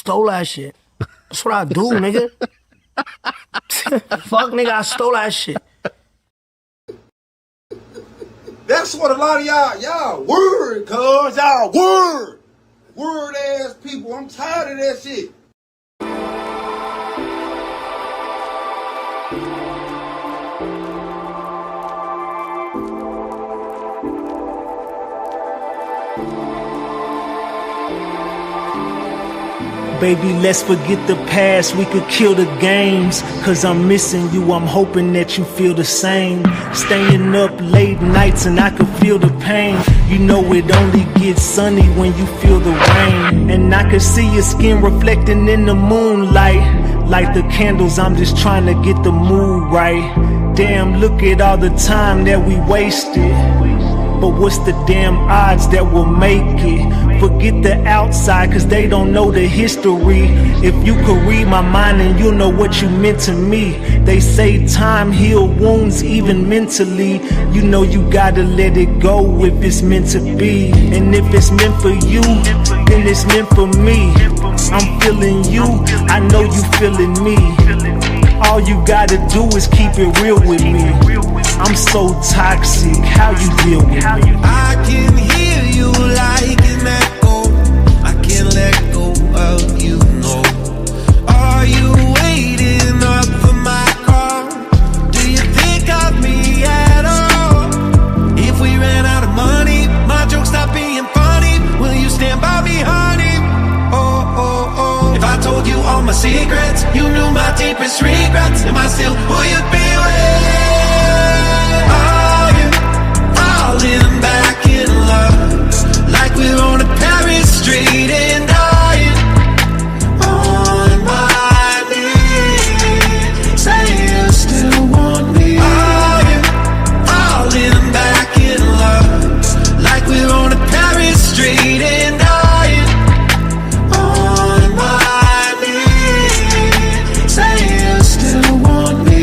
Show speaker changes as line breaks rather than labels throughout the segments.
stole that shit. That's what I do, nigga. Fuck, nigga, I stole that shit.
That's what a lot of y'all word, cuz. Y'all word ass people. I'm tired of that shit.
Baby, let's forget the past, we could kill the games. Cause I'm missing you, I'm hoping that you feel the same. Staying up late nights and I could feel the pain. You know it only gets sunny when you feel the rain. And I could see your skin reflecting in the moonlight. Light the candles, I'm just trying to get the mood right. Damn, look at all the time that we wasted. But what's the damn odds that we'll make it? Forget the outside, cause they don't know the history. If you could read my mind and you'll know what you meant to me. They say time heal wounds even mentally. You know you gotta let it go if it's meant to be. And if it's meant for you, then it's meant for me. I'm feeling you, I know you feeling me. All you gotta do is keep it real with me. I'm so toxic, how you deal with me?
I can hear you like an echo. I can't let go of you, no. Are you waiting up for my call? Do you think of me at all? If we ran out of money, my jokes stop being funny, will you stand by me, honey? Oh, oh, oh. If I told you all my secrets, you knew my deepest regrets, am I still who you'd be with? Falling back in love, like we're on a Paris street and dying on my knees. Say you still want me. Falling back in love, like we're on a Paris street and dying on my knees. Say you still want me.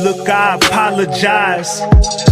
Look, I apologize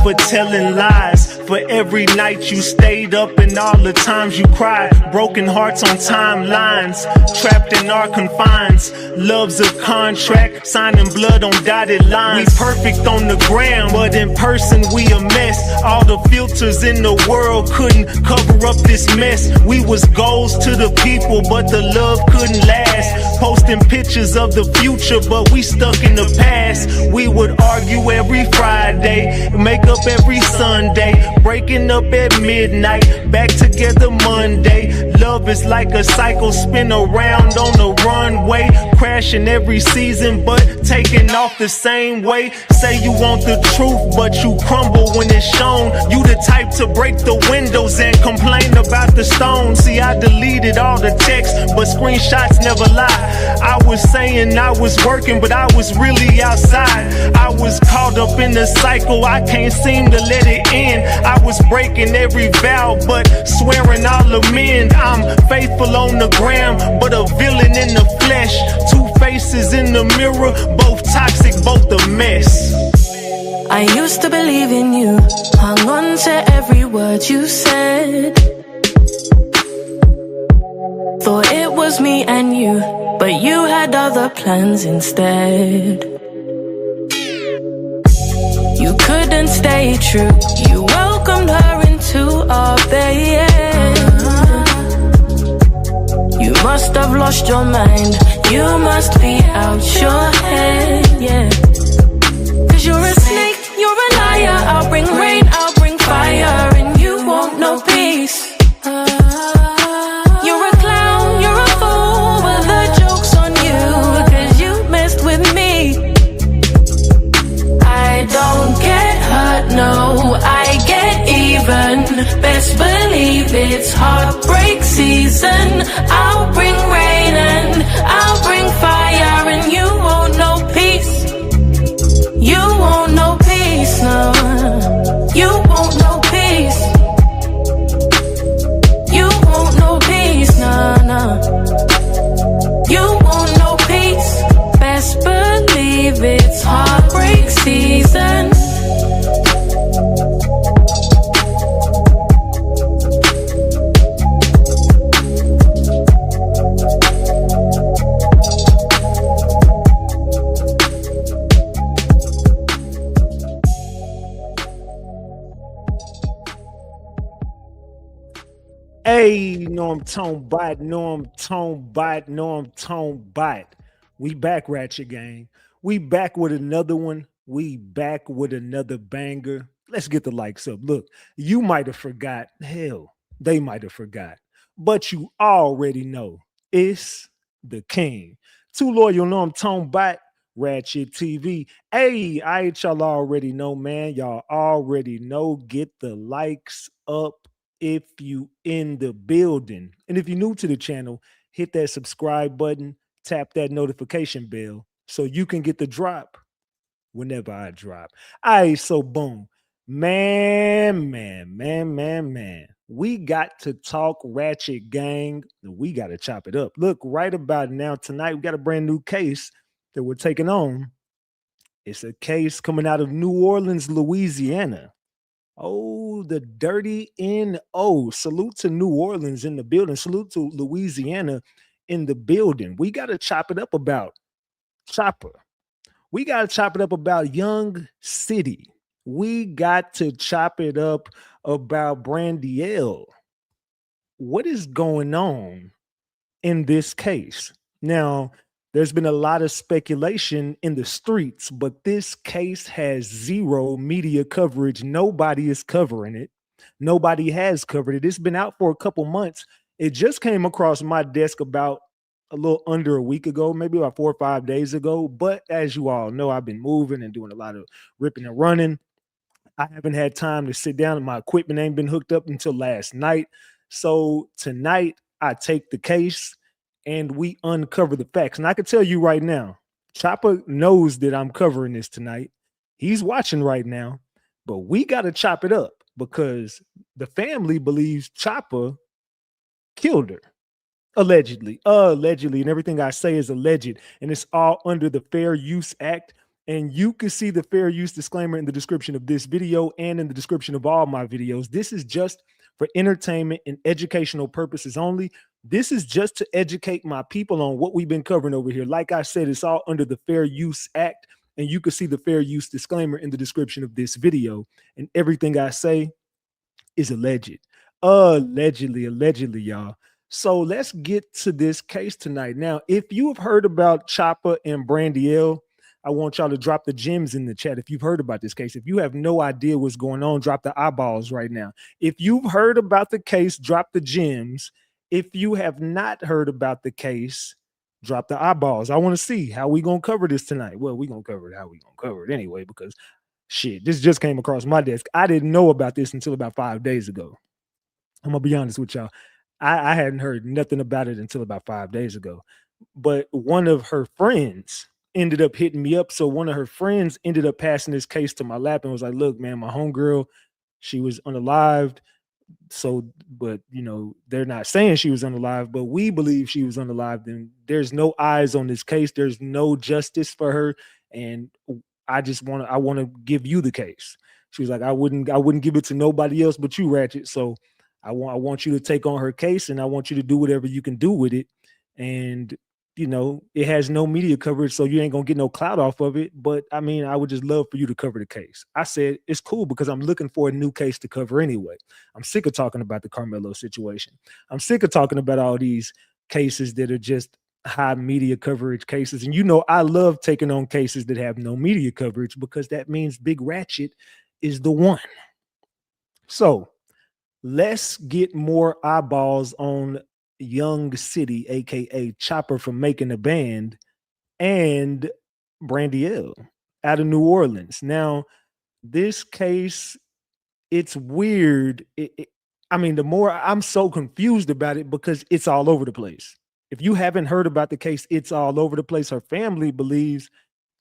for telling lies, for every night you stayed up and all the times you cried. Broken hearts on timelines, trapped in our confines. Love's a contract, signing blood on dotted lines. We perfect on the gram, but in person we a mess. All the filters in the world couldn't cover up this mess. We was goals to the people, but the love couldn't last. Posting pictures of the future, but we stuck in the past. We would argue every Friday, make up every Sunday, breaking up at midnight, back together Monday. Love is like a cycle, spin around on the runway, crashing every season but taking off the same way. Say you want the truth but you crumble when it's shown. You the type to break the windows and complain about the stones. See, I deleted all the texts but screenshots never lie. I was saying I was working but I was really outside. I was caught up in the cycle, I can't seem to let it end. I was breaking every vow but swearing I'll amend. I'm faithful on the gram but a villain in the flesh. Two faces in the mirror, both toxic, both a mess.
I used to believe in you, hung on to every word you said. Thought it was me and you, but you had other plans instead. You couldn't stay true, you welcomed her into our bed. You must have lost your mind, you must be out your head, yeah. Cause you're a snake, you're a liar, I'll bring rain, I'll bring fire, and you won't know peace. You're a clown, you're a fool, but the joke's on you, cause you messed with me. I don't get hurt, no, I get even. Best believe it's heartbreak season. I'll bring rain and I'll bring fire, and you won't know peace. baby, it's heartbreak season.
Hey, Norm Tone Bot. We back, Ratchet Gang. We back with another one. We back with another banger. Let's get the likes up. Look, you might have forgot. Hell, they might have forgot. But you already know it's the king. Too loyal, Norm Tone Bot. Ratchet TV. Hey, y'all already know, man. Y'all already know. Get the likes up if you in the building. And if you're new to the channel, hit that subscribe button, tap that notification bell so you can get the drop whenever I drop. All right, so boom. Man. We got to talk Ratchet Gang. We got to chop it up. Look, right about now, tonight, we got a brand new case that we're taking on. It's a case coming out of New Orleans, Louisiana. Oh, the dirty N.O. Salute to New Orleans in the building. Salute to Louisiana in the building. We got to chop it up about Chopper. We got to chop it up about Young City. We got to chop it up about Brandielle. What is going on in this case? Now, there's been a lot of speculation in the streets, but this case has zero media coverage. Nobody is covering it. Nobody has covered it. It's been out for a couple months. It just came across my desk about a little under a week ago, maybe about 4 or 5 days ago. But as you all know, I've been moving and doing a lot of ripping and running. I haven't had time to sit down, and my equipment ain't been hooked up until last night. So tonight, I take the case and we uncover the facts. And I can tell you right now, Chopper knows that I'm covering this tonight. He's watching right now, but we got to chop it up because the family believes Chopper killed her. Allegedly, and everything I say is alleged, and it's all under the Fair Use Act. And you can see the fair use disclaimer in the description of this video and in the description of all my videos. This is just for entertainment and educational purposes only. This is just to educate my people on what we've been covering over here. Like I said, it's all under the Fair Use Act, and you can see the fair use disclaimer in the description of this video. And everything I say is alleged. Allegedly, y'all. So let's get to this case tonight. Now, if you have heard about Chopper and Brandielle, I want y'all to drop the gems in the chat. If you've heard about this case, if you have no idea what's going on, drop the eyeballs right now. If you've heard about the case, drop the gems. If you have not heard about the case, drop the eyeballs. I want to see how we going to cover this tonight. Well, we're going to cover it how we going to cover it anyway, because shit, this just came across my desk. I didn't know about this until about 5 days ago. I'm going to be honest with y'all. I hadn't heard nothing about it until about 5 days ago. But one of her friends ended up hitting me up. So one of her friends ended up passing this case to my lap and was like, look, man, my homegirl, she was unalived. So, but you know, they're not saying she was unalived, but we believe she was unalived. And there's no eyes on this case. There's no justice for her. And I want to give you the case. She was like, I wouldn't give it to nobody else but you, Ratchet. So I want you to take on her case, and I want you to do whatever you can do with it. And you know, it has no media coverage, so you ain't gonna get no clout off of it. But I mean, I would just love for you to cover the case. I said it's cool because I'm looking for a new case to cover anyway. I'm sick of talking about the Carmelo situation. I'm sick of talking about all these cases that are just high media coverage cases. And you know, I love taking on cases that have no media coverage because that means Big Ratchet is the one. So let's get more eyeballs on Young City, aka Chopper from Making a Band, and Brandielle out of New Orleans. Now, this case, it's weird. I mean, the more I'm so confused about it because it's all over the place. If you haven't heard about the case, it's all over the place. Her family believes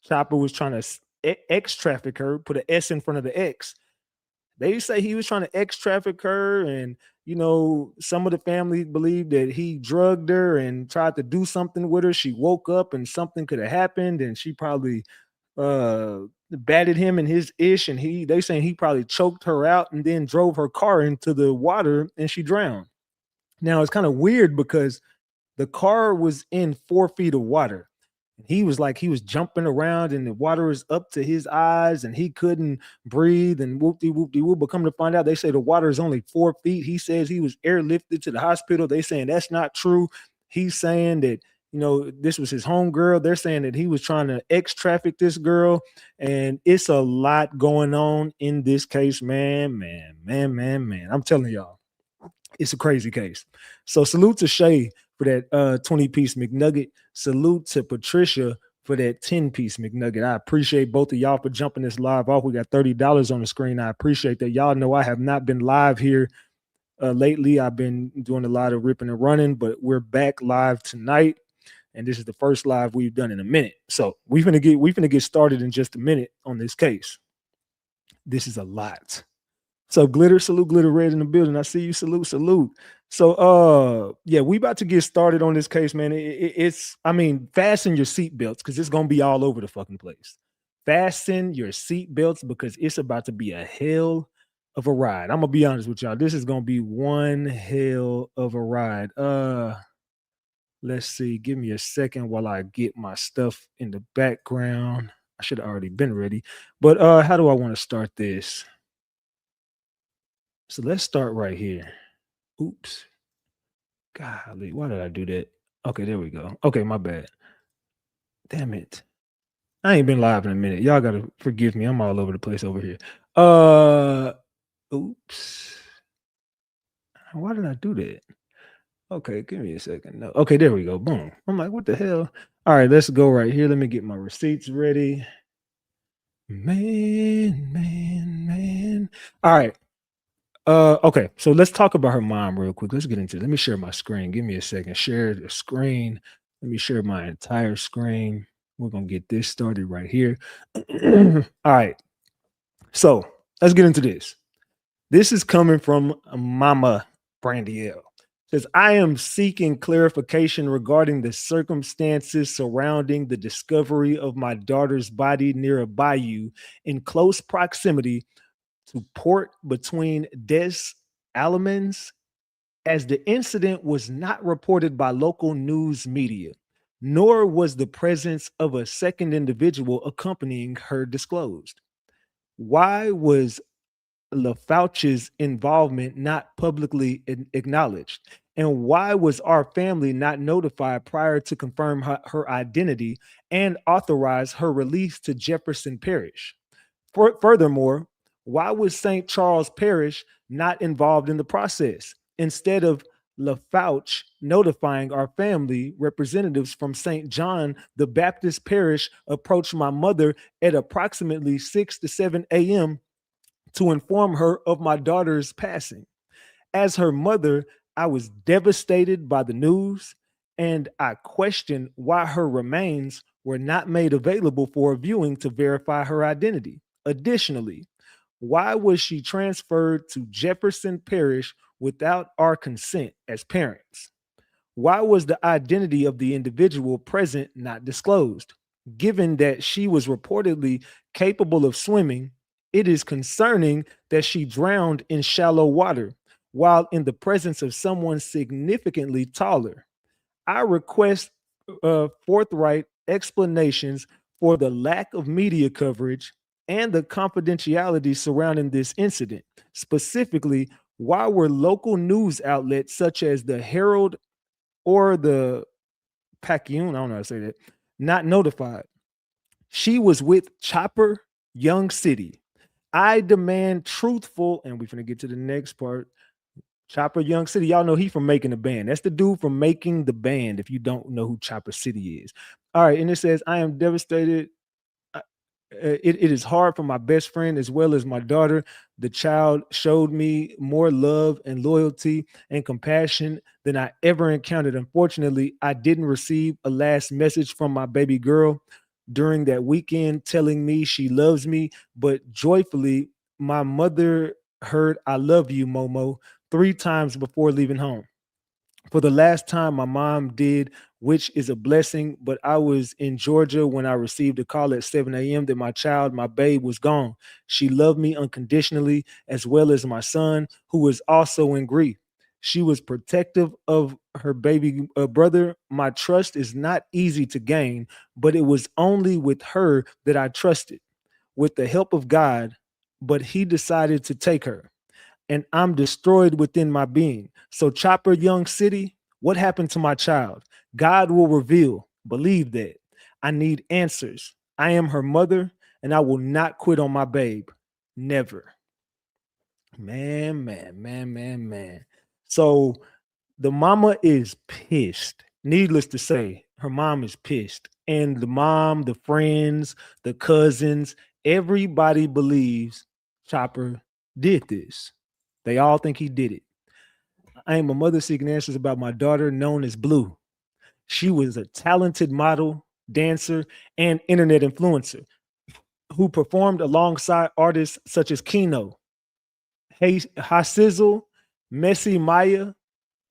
Chopper was trying to X traffic her, put an S in front of the X. They say he was trying to X traffic her, and you know, some of the family believed that he drugged her and tried to do something with her. She woke up and something could have happened, and she probably
batted him in his ish, and they saying he probably choked her out and then drove her car into the water and she drowned. Now it's kind of weird because the car was in 4 feet of water. He was jumping around and the water was up to his eyes and he couldn't breathe and whoop-de-whoop-de-whoop. But come to find out, they say the water is only 4 feet. He says he was airlifted to the hospital. They saying that's not true. He's saying that, this was his home girl. They're saying that he was trying to traffic this girl. And it's a lot going on in this case, man. I'm telling y'all, it's a crazy case. So salute to Shay for that 20-piece McNugget. Salute to Patricia for that 10-piece McNugget. I appreciate both of y'all for jumping this live off. We got $30 on the screen. I appreciate that. Y'all know I have not been live here lately. I've been doing a lot of ripping and running, but we're back live tonight. And this is the first live we've done in a minute. So we're gonna get started in just a minute on this case. This is a lot. So Glitter, salute, Glitter Red in the building. I see you. Salute. So yeah, we about to get started on this case, man. Fasten your seatbelts because it's gonna be all over the fucking place. Fasten your seatbelts because it's about to be a hell of a ride. I'm gonna be honest with y'all. This is gonna be one hell of a ride. Let's see. Give me a second while I get my stuff in the background. I should have already been ready. But how do I want to start this? So let's start right here. Oops. Golly, why did I do that? Okay, there we go. Okay, my bad. Damn it. I ain't been live in a minute. Y'all gotta forgive me. I'm all over the place over here. Oops. Why did I do that? Okay, give me a second. No. Okay, there we go. Boom. I'm like, what the hell? All right, let's go right here. Let me get my receipts ready. Man. All right. Okay, so let's talk about her mom real quick. Let's get into it. Let me share my screen. Give me a second. Share the screen. Let me share my entire screen. We're gonna get this started right here. All right. So let's get into this. This is coming from Mama Brandielle. Says, I am seeking clarification regarding the circumstances surrounding the discovery of my daughter's body near a bayou in close proximity to port between Des Allemands, as the incident was not reported by local news media, nor was the presence of a second individual accompanying her disclosed. Why was LaFouche's involvement not publicly acknowledged? And why was our family not notified prior to confirm her identity and authorize her release to Jefferson Parish? Furthermore, why was St. Charles Parish not involved in the process? Instead of LaFouche notifying our family, representatives from St. John the Baptist Parish approached my mother at approximately 6 to 7 a.m. to inform her of my daughter's passing. As her mother, I was devastated by the news, and I questioned why her remains were not made available for viewing to verify her identity. Additionally, why was she transferred to Jefferson Parish without our consent as parents? Why was the identity of the individual present not disclosed? Given that she was reportedly capable of swimming, it is concerning that she drowned in shallow water while in the presence of someone significantly taller. I request forthright explanations for the lack of media coverage and the confidentiality surrounding this incident. Specifically, why were local news outlets such as the Herald or the Pacquiao, I don't know how to say that, not notified? She was with Chopper Young City. I demand truthful, and we're going to get to the next part. Chopper Young City, y'all know he from Making the Band. That's the dude from Making the Band, if you don't know who Chopper City is. All right, and it says, I am devastated. It is hard for my best friend as well as my daughter. The child showed me more love and loyalty and compassion than I ever encountered. Unfortunately, I didn't receive a last message from my baby girl during that weekend telling me she loves me, but joyfully, my mother heard I love you, Momo, 3 times before leaving home. For the last time my mom did which is a blessing. But I was in Georgia when I received a call at 7 a.m. that my babe, was gone. She loved me unconditionally, as well as my son, who was also in grief. She was protective of her baby brother. My trust is not easy to gain, but it was only with her that I trusted, with the help of God. But he decided to take her, and I'm destroyed within my being. So, Chopper Young City, what happened to my child? God will reveal. Believe that. I need answers. I am her mother, and I will not quit on my babe. Never. Man. So, the mama is pissed. Needless to say, her mom is pissed. And the mom, the friends, the cousins, everybody believes Chopper did this. They all think he did it. I am a mother seeking answers about my daughter, known as Blue. She was a talented model, dancer, and internet influencer who performed alongside artists such as Kino, Hasizzle, Messi Maya,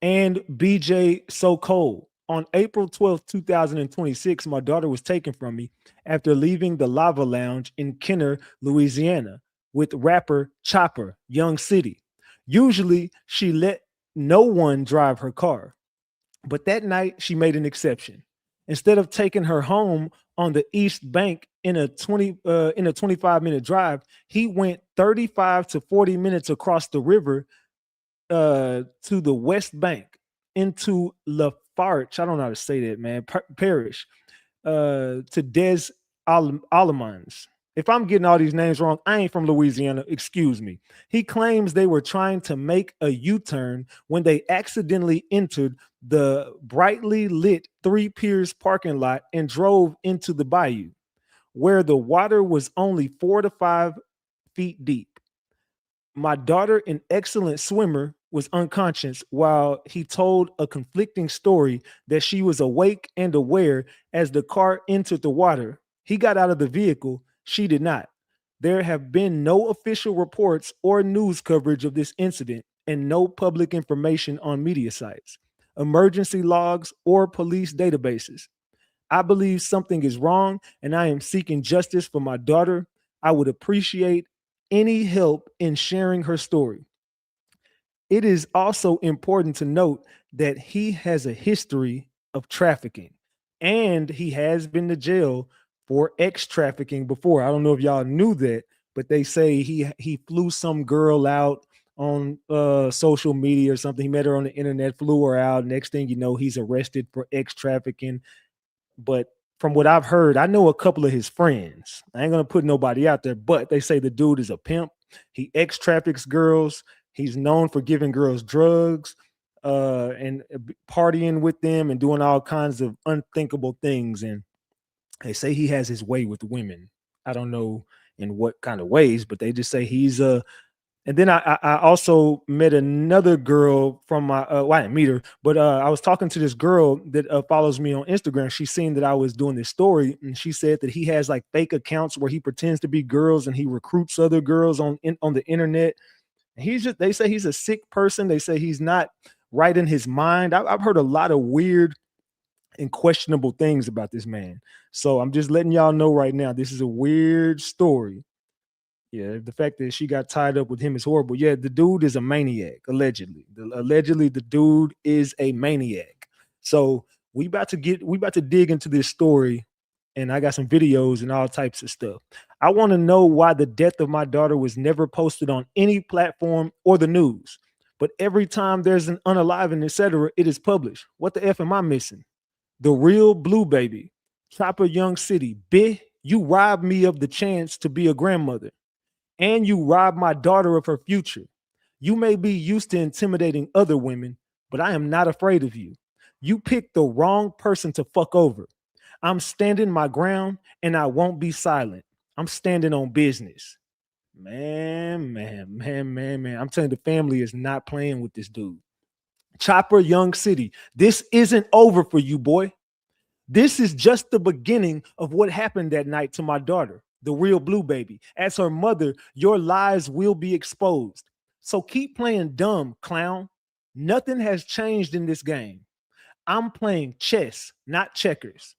and BJ So Cold. On April 12th, 2026, my daughter was taken from me after leaving the Lava Lounge in Kenner, Louisiana, with rapper Chopper Young City. Usually, she let no one drive her car, but that night she made an exception. Instead of taking her home on the East Bank in a 25-minute drive, he went 35 to 40 minutes across the river to the West Bank into Lafarge. I don't know how to say that, man. Parish to Des Alamans. If I'm getting all these names wrong, I ain't from Louisiana. Excuse me. He claims they were trying to make a U-turn when they accidentally entered the brightly lit Three Piers parking lot and drove into the bayou, where the water was only 4 to 5 feet deep. My daughter, an excellent swimmer, was unconscious while he told a conflicting story that she was awake and aware as the car entered the water. He got out of the vehicle. She did not. There have been no official reports or news coverage of this incident, and no public information on media sites, emergency logs, or police databases. I believe something is wrong, and I am seeking justice for my daughter. I would appreciate any help in sharing her story. It is also important to note that he has a history of trafficking, and he has been to jail for ex trafficking before. I don't know if y'all knew that, but they say he flew some girl out on social media or something. He met her on the internet, flew her out. Next thing you know, he's arrested for ex trafficking. But from what I've heard, I know a couple of his friends. I ain't gonna put nobody out there, but they say the dude is a pimp. He ex traffics girls. He's known for giving girls drugs and partying with them and doing all kinds of unthinkable things. And they say he has his way with women. I don't know in what kind of ways, but they just say he's a. And then I also met another girl from my, well, I didn't meet her, but I was talking to this girl that follows me on Instagram. She's seen that I was doing this story, and she said that he has like fake accounts where he pretends to be girls and he recruits other girls on the internet. They say he's a sick person. They say he's not right in his mind. I've heard a lot of weird and questionable things about this man. So I'm just letting y'all know right now, this is a weird story. Yeah, the fact that she got tied up with him is horrible. Yeah, the dude is a maniac, allegedly. Allegedly, the dude is a maniac. So we about to dig into this story, and I got some videos and all types of stuff. I want to know why the death of my daughter was never posted on any platform or the news. But every time there's an unaliving, etc., it is published. What the F am I missing? The real Blue baby, Chopper Young City. Bitch, you robbed me of the chance to be a grandmother. And you robbed my daughter of her future. You may be used to intimidating other women, but I am not afraid of you. You picked the wrong person to fuck over. I'm standing my ground, and I won't be silent. I'm standing on business. Man. I'm telling you, the family is not playing with this dude. Chopper Young City. This isn't over for you, boy. This is just the beginning of what happened that night to my daughter, the real Blue baby. As her mother, your lies will be exposed. So keep playing dumb, clown. Nothing has changed in this game. I'm playing chess, not checkers.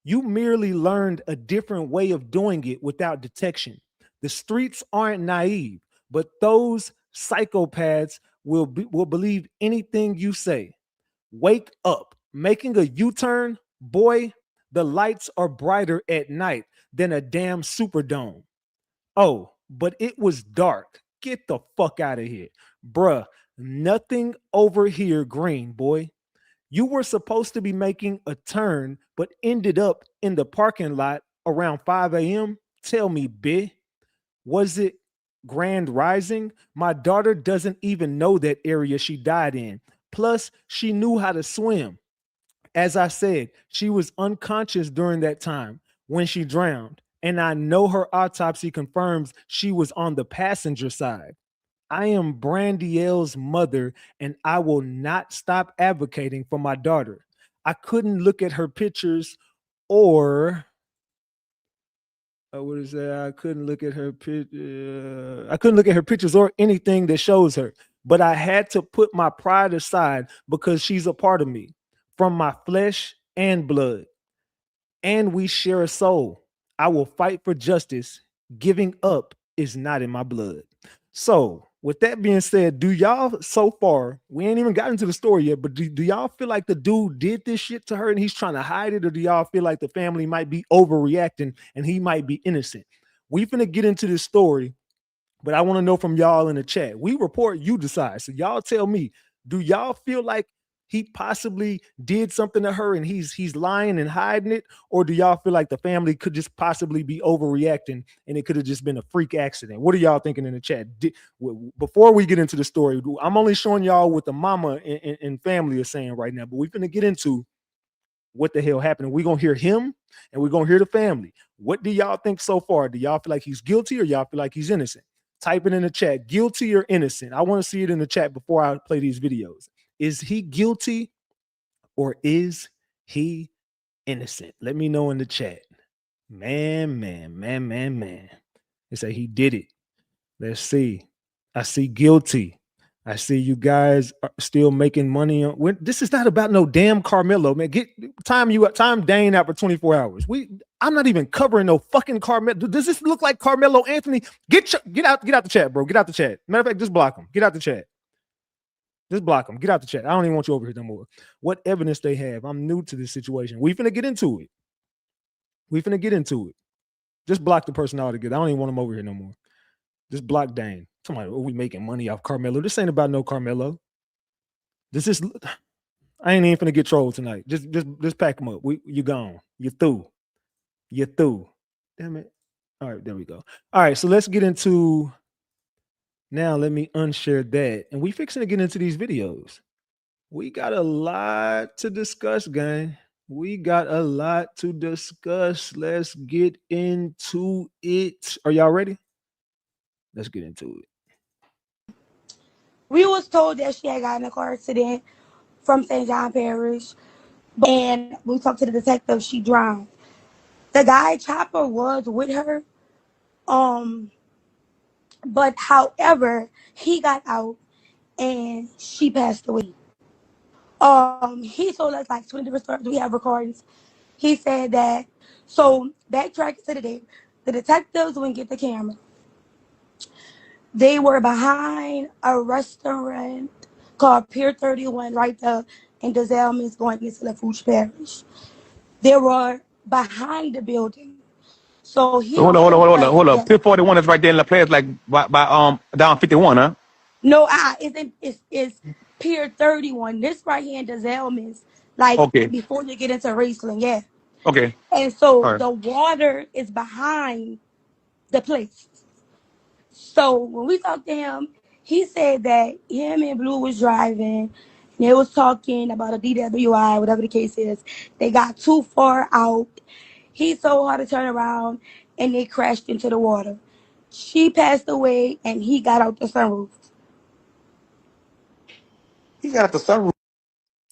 You merely learned a different way of doing it without detection. The streets aren't naive, but those psychopaths will believe anything you say. Wake up. Making a U-turn, boy, the lights are brighter at night than a damn Superdome. Oh, but it was dark. Get the fuck out of here. Bruh, nothing over here green, boy. You were supposed to be making a turn, but ended up in the parking lot around 5 a.m. Tell me, B, was it Grand Rising? My daughter doesn't even know that area she died in. Plus, she knew how to swim. As I said, she was unconscious during that time when she drowned. And I know her autopsy confirms she was on the passenger side. I am Brandielle's mother, and I will not stop advocating for my daughter. I couldn't look at her pictures or what is that? I couldn't look at her I couldn't look at her pictures or anything that shows her. But I had to put my pride aside because she's a part of me, from my flesh and blood. And we share a soul. I will fight for justice. Giving up is not in my blood. So, with that being said, do y'all so far, we ain't even gotten to the story yet, but do y'all feel like the dude did this shit to her and he's trying to hide it? Or do y'all feel like the family might be overreacting and he might be innocent? We finna get into this story, but I want to know from y'all in the chat. We report, you decide. So y'all tell me, do y'all feel like he possibly did something to her and he's lying and hiding it? Or do y'all feel like the family could just possibly be overreacting and it could have just been a freak accident? What are y'all thinking in the chat? Before we get into the story, I'm only showing y'all what the mama and family are saying right now, but we're going to get into what the hell happened. We're going to hear him and we're going to hear the family. What do y'all think so far? Do y'all feel like he's guilty or y'all feel like he's innocent? Type it in the chat, guilty or innocent. I want to see it in the chat before I play these videos. Is he guilty or is he innocent? Let me know in the chat. Man. They say he did it. Let's see. I see guilty. I see you guys are still making money on. This is not about no damn Carmelo, man. Time Dane out for 24 hours. I'm not even covering no fucking Carmelo. Does this look like Carmelo Anthony? Get out the chat, bro. Get out the chat. Matter of fact, just block him. Get out the chat. Just block him. Get out the chat. I don't even want you over here no more. What evidence they have? I'm new to this situation. We finna get into it. Just block the person altogether. I don't even want him over here no more. Just block Dane. Somebody, we making money off Carmelo. This ain't about no Carmelo. I ain't even finna get trolled tonight. Just pack him up. You gone. You're through. Damn it. All right, there we go. All right, so let's get into. Now let me unshare that. And we fixing to get into these videos. We got a lot to discuss, gang. We got a lot to discuss. Let's get into it. Are y'all ready? Let's get into it.
We was told that she had gotten in a car accident from St. John Parish. And we talked to the detective, she drowned. The guy Chopper was with her. But however, he got out and she passed away. He told us like 20 different stories. We have recordings. He said that, so backtracking to the day, the detectives wouldn't get the camera. They were behind a restaurant called Pier 31 right there in DeZelman's going into Lafourche Parish. They were behind the building. So he
Hold up. Pier 41 is right there in La Place, like by down 51, huh?
No, it's Pier 31. This right here in DeZelman's, like
Okay.
before you get into Raceland, yeah.
Okay.
And so
All right.
the water is behind the place. So when we talked to him, he said that him and Blue was driving, and they was talking about a DWI, whatever the case is. They got too far out. He told her to turn around, and they crashed into the water. She passed away, and he got out the sunroof.
He got the sunroof.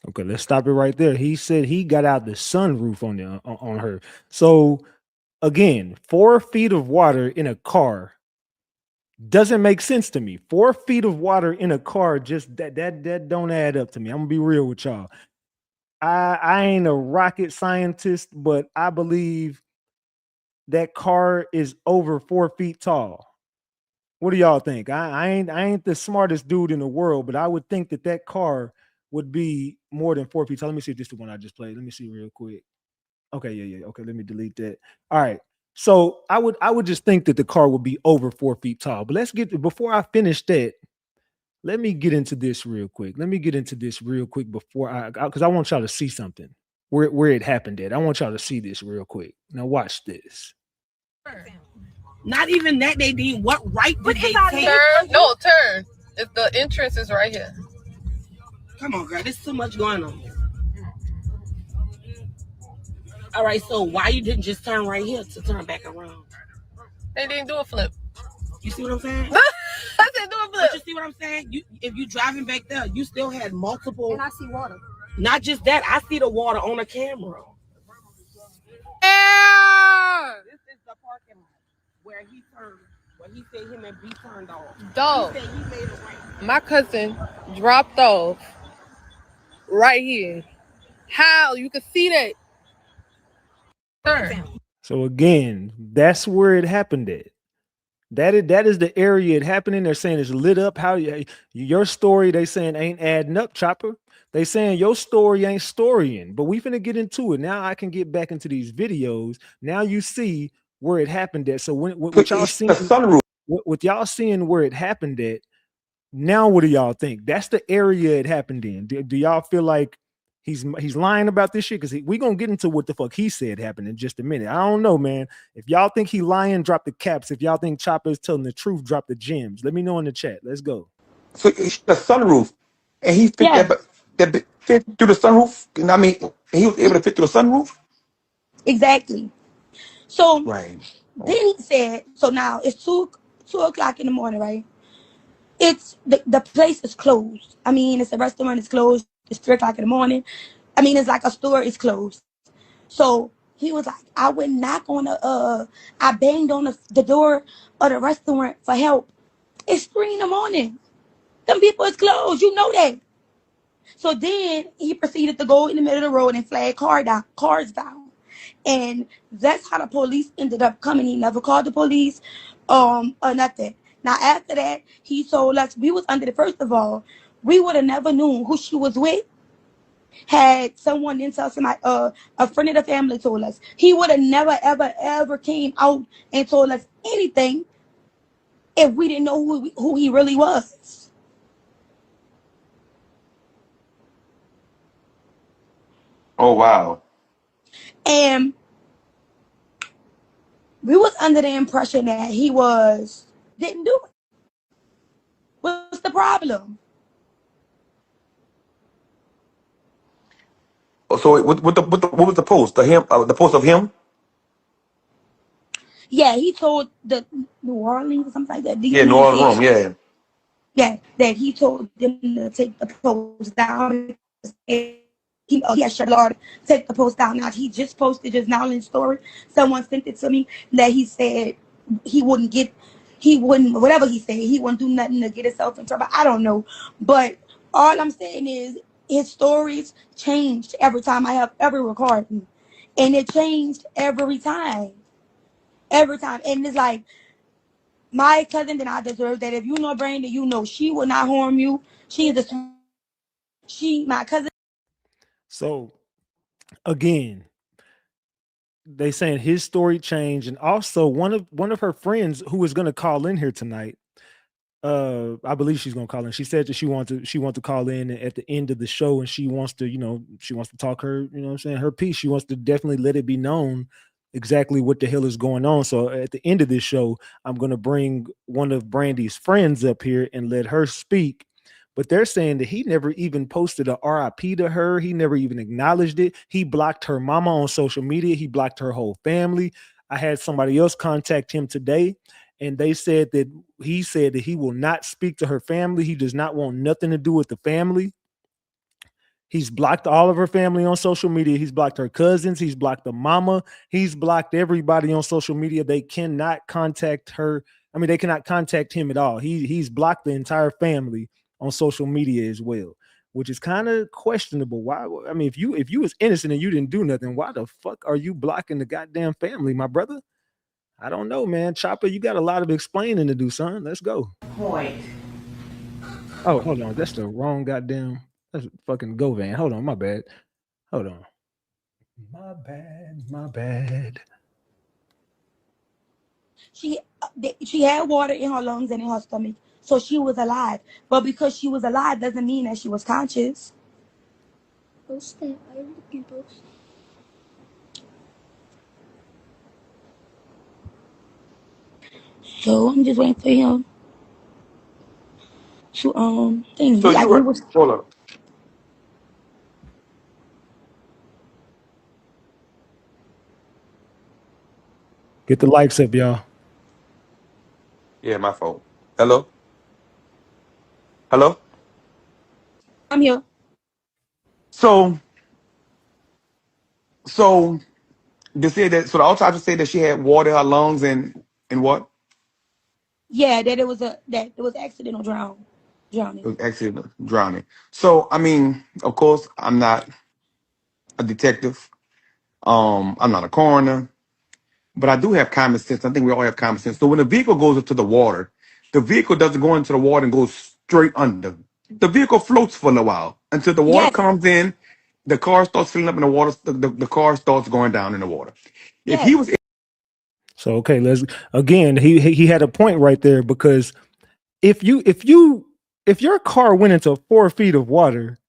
Okay, let's stop it right there. He said he got out the sunroof on her. So again, 4 feet of water in a car doesn't make sense to me. 4 feet of water in a car, just that don't add up to me. I'm gonna be real with y'all. I ain't a rocket scientist, but I believe that car is over 4 feet tall. What do y'all think? I ain't the smartest dude in the world, but I would think that that car would be more than 4 feet tall. Let me see if this is the one I just played. Let me see real quick. Okay, yeah. Okay, let me delete that. All right. So I would just think that the car would be over 4 feet tall. But let's get before I finish that. Let me get into this real quick. Let me get into this real quick before because I want y'all to see something where it happened at. I want y'all to see this real quick. Now watch this.
Not even that they did. What right did they take?
Turn. No, turn. If the entrance is right here.
Come on, girl. There's too much going on here. All right, so why you didn't just turn right here to turn back around?
They didn't do a flip.
You see what I'm saying?
I said do a flip.
But you see what I'm saying? If you driving back there, you still had multiple.
And I see water.
Not just that, I see the water on the camera.
Yeah.
This is the parking lot where he turned. Where he said him and B turned off.
Dog.
He said he made a right.
My cousin dropped off right here. How? You can see that. Turn.
So again, that's where it happened at. That is the area it happened in. They're saying it's lit up. How your story they saying ain't adding up, Chopper. They saying your story ain't storying, but we finna get into it. Now I can get back into these videos. Now you see where it happened at. So when y'all seeing with y'all seeing where it happened at, now what do y'all think? That's the area it happened in. Do y'all feel like he's lying about this shit? Because we gonna get into what the fuck he said happened in just a minute. I don't know, man. If y'all think he lying, drop the caps. If y'all think Chopper is telling the truth, drop the gems. Let me know in the chat. Let's go.
So it's the sunroof, and he fit that fit through the sunroof. And I mean, he was able to fit through the sunroof.
Exactly. So
Right.
then he said, so now it's 2 o'clock in the morning, right? It's the place is closed. I mean, it's a restaurant, it's closed. It's 3 o'clock in the morning. I mean, it's like a store, it's closed. So he was like, I went knock on I banged on the door of the restaurant for help. It's 3 in the morning. Them people is closed. You know that. So then he proceeded to go in the middle of the road and flag cars down. And that's how the police ended up coming. He never called the police or nothing. Now, after that, he told us we was under the, first of all, we would have never known who she was with had someone then tell somebody, a friend of the family told us. He would have never, ever, ever came out and told us anything if we didn't know who he really was.
Oh wow.
And we was under the impression that he didn't do it. What's the problem?
So what was the post? The post of him?
Yeah, he told the New Orleans or something like that.
Yeah, New Orleans room. Yeah.
Yeah, that he told them to take the post down. He should Lord take the post down. Now he just posted just now in story. Someone sent it to me that he said he wouldn't whatever he said, he wouldn't do nothing to get himself in trouble. I don't know. But all I'm saying is his stories changed every time I have ever recorded. And it changed every time. Every time. And it's like, my cousin did not deserve that. If you know Brandy, you know she will not harm you. My cousin.
So again, they saying his story changed, and also one of her friends who is going to call in here tonight. I believe she's going to call in. She said that she wants to call in at the end of the show, and she wants to talk her, what I'm saying, her piece. She wants to definitely let it be known exactly what the hell is going on. So at the end of this show, I'm going to bring one of Brandy's friends up here and let her speak. But they're saying that he never even posted a RIP to her. He never even acknowledged it. He blocked her mama on social media. He blocked her whole family. I had somebody else contact him today, and he said that he will not speak to her family. He does not want nothing to do with the family. He's blocked all of her family on social media. He's blocked her cousins. He's blocked the mama. He's blocked everybody on social media. They cannot contact her. I mean, they cannot contact him at all. He's blocked the entire family on social media as well. which is kind of questionable. Why? I mean, if you was innocent and you didn't do nothing, why the fuck are you blocking the goddamn family, my brother? I don't know, man. Chopper, you got a lot of explaining to do, son. Let's go.
Point.
Oh, hold on. That's the wrong goddamn. That's fucking Go Van. Hold on, my bad. Hold on. My bad. My bad.
She had water in her lungs and in her stomach, so she was alive. But because she was alive doesn't mean that she was conscious. So I'm just waiting for him to thing.
So you
Like we
were
was
hold up.
Get the likes up, y'all.
Yeah, my fault. Hello? Hello?
I'm here.
So so they said that so the autopsy said that she had water in her lungs and what?
Yeah, that it was accidental drowning.
It was accident drowning. So I mean, of course, I'm not a detective. I'm not a coroner, but I do have common sense. I think we all have common sense. So when a vehicle goes into the water, the vehicle doesn't go into the water and go straight under. The vehicle floats for a little while until the water
Yes,
comes in, the car starts filling up in the water, the car starts going down in the water. If he
yes,
was
So okay, let's again. He had a point right there because if your car went into 4 feet of water,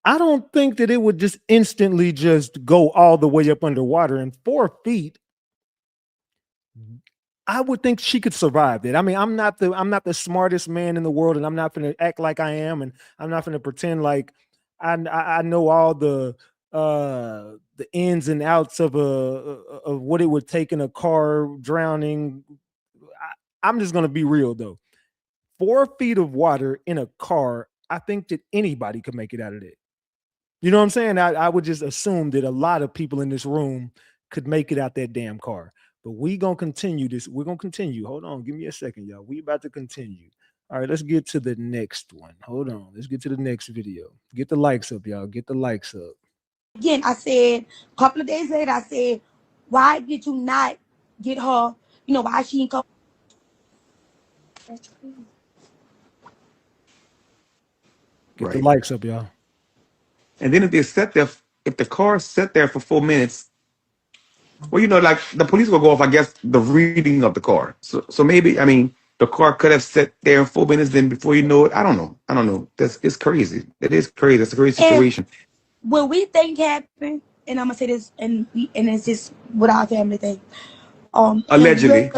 I don't think that it would just instantly just go all the way up underwater. And 4 feet, I would think she could survive that. I mean, I'm not the smartest man in the world, and I'm not going to act like I am, and I'm not going to pretend like I know all the ins and outs of what it would take in a car drowning. I'm just going to be real though. 4 feet of water in a car, I think that anybody could make it out of it. You know what I'm saying? I would just assume that a lot of people in this room could make it out that damn car. But we gonna continue this. We're gonna continue. Hold on, give me a second, y'all. We about to continue. All right, let's get to the next one. Hold on, let's get to the next video. Get the likes up, y'all. Get the likes up.
again, I said a couple of days later, I said, why did you not get her? You know, why she didn't come?
Get the
right,
likes up, y'all.
and then if they sat there, if the car sat there for 4 minutes, well, you know, like the police will go off, I guess, the reading of the car. So maybe, I mean, the car could have sat there in 4 minutes. Then before you know it, I don't know. I don't know. That's it's crazy. It is crazy. It's a crazy
And
situation.
what we think happened, and I'm gonna say this, and it's just what our family think. And
Allegedly,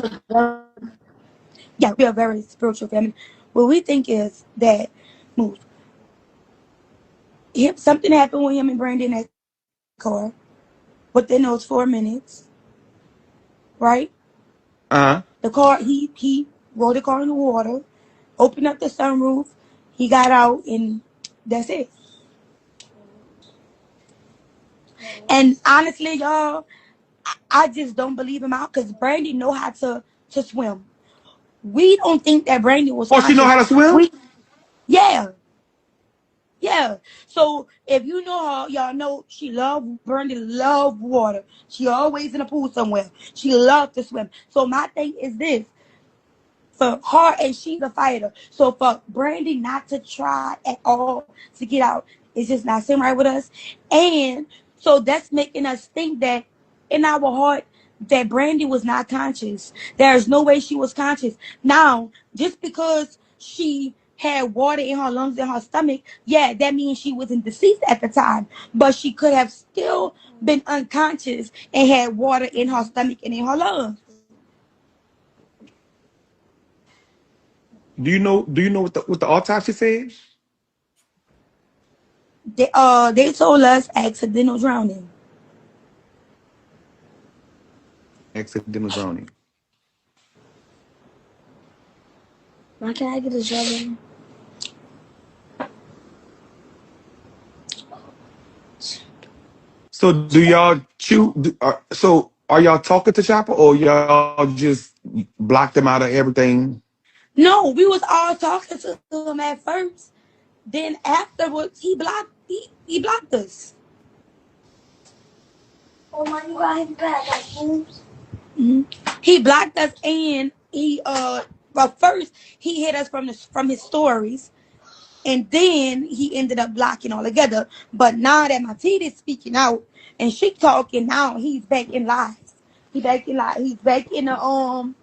yeah, we are very spiritual family. What we think is that move. Something happened with him and Brandy in that car within those 4 minutes, right?
uh huh.
The car, he rolled the car in the water, opened up the sunroof, he got out, and that's it. And honestly, y'all, I just don't believe him out because Brandy know how to swim. We don't think that Brandy was
Oh, she know
conscious.
how to swim.
We yeah, yeah. So if you know her, y'all know Brandy love water. She always in a pool somewhere. She loved to swim. So my thing is this. For her, and she's a fighter. So for Brandy not to try at all to get out, it's just not sitting right with us. And so that's making us think that in our heart that Brandy was not conscious. There's no way she was conscious. Now, just because she had water in her lungs and her stomach, yeah, that means she wasn't deceased at the time. But she could have still been unconscious and had water in her stomach and in her lungs.
Do you know what the autopsy said?
They told us accidental drowning.
Accidental drowning.
Why can't I get a shovel?
So do y'all choose? So are y'all talking to Chopper or y'all just blocked him out of everything?
No, we was all talking to him at first. Then afterwards, he blocked us. Oh my, you got his back, like fools. He blocked us, and he but first he hit us from his stories, and then he ended up blocking altogether. But now that my teeth is speaking out and she talking, now he's back in lies. He back in lies. He's back in the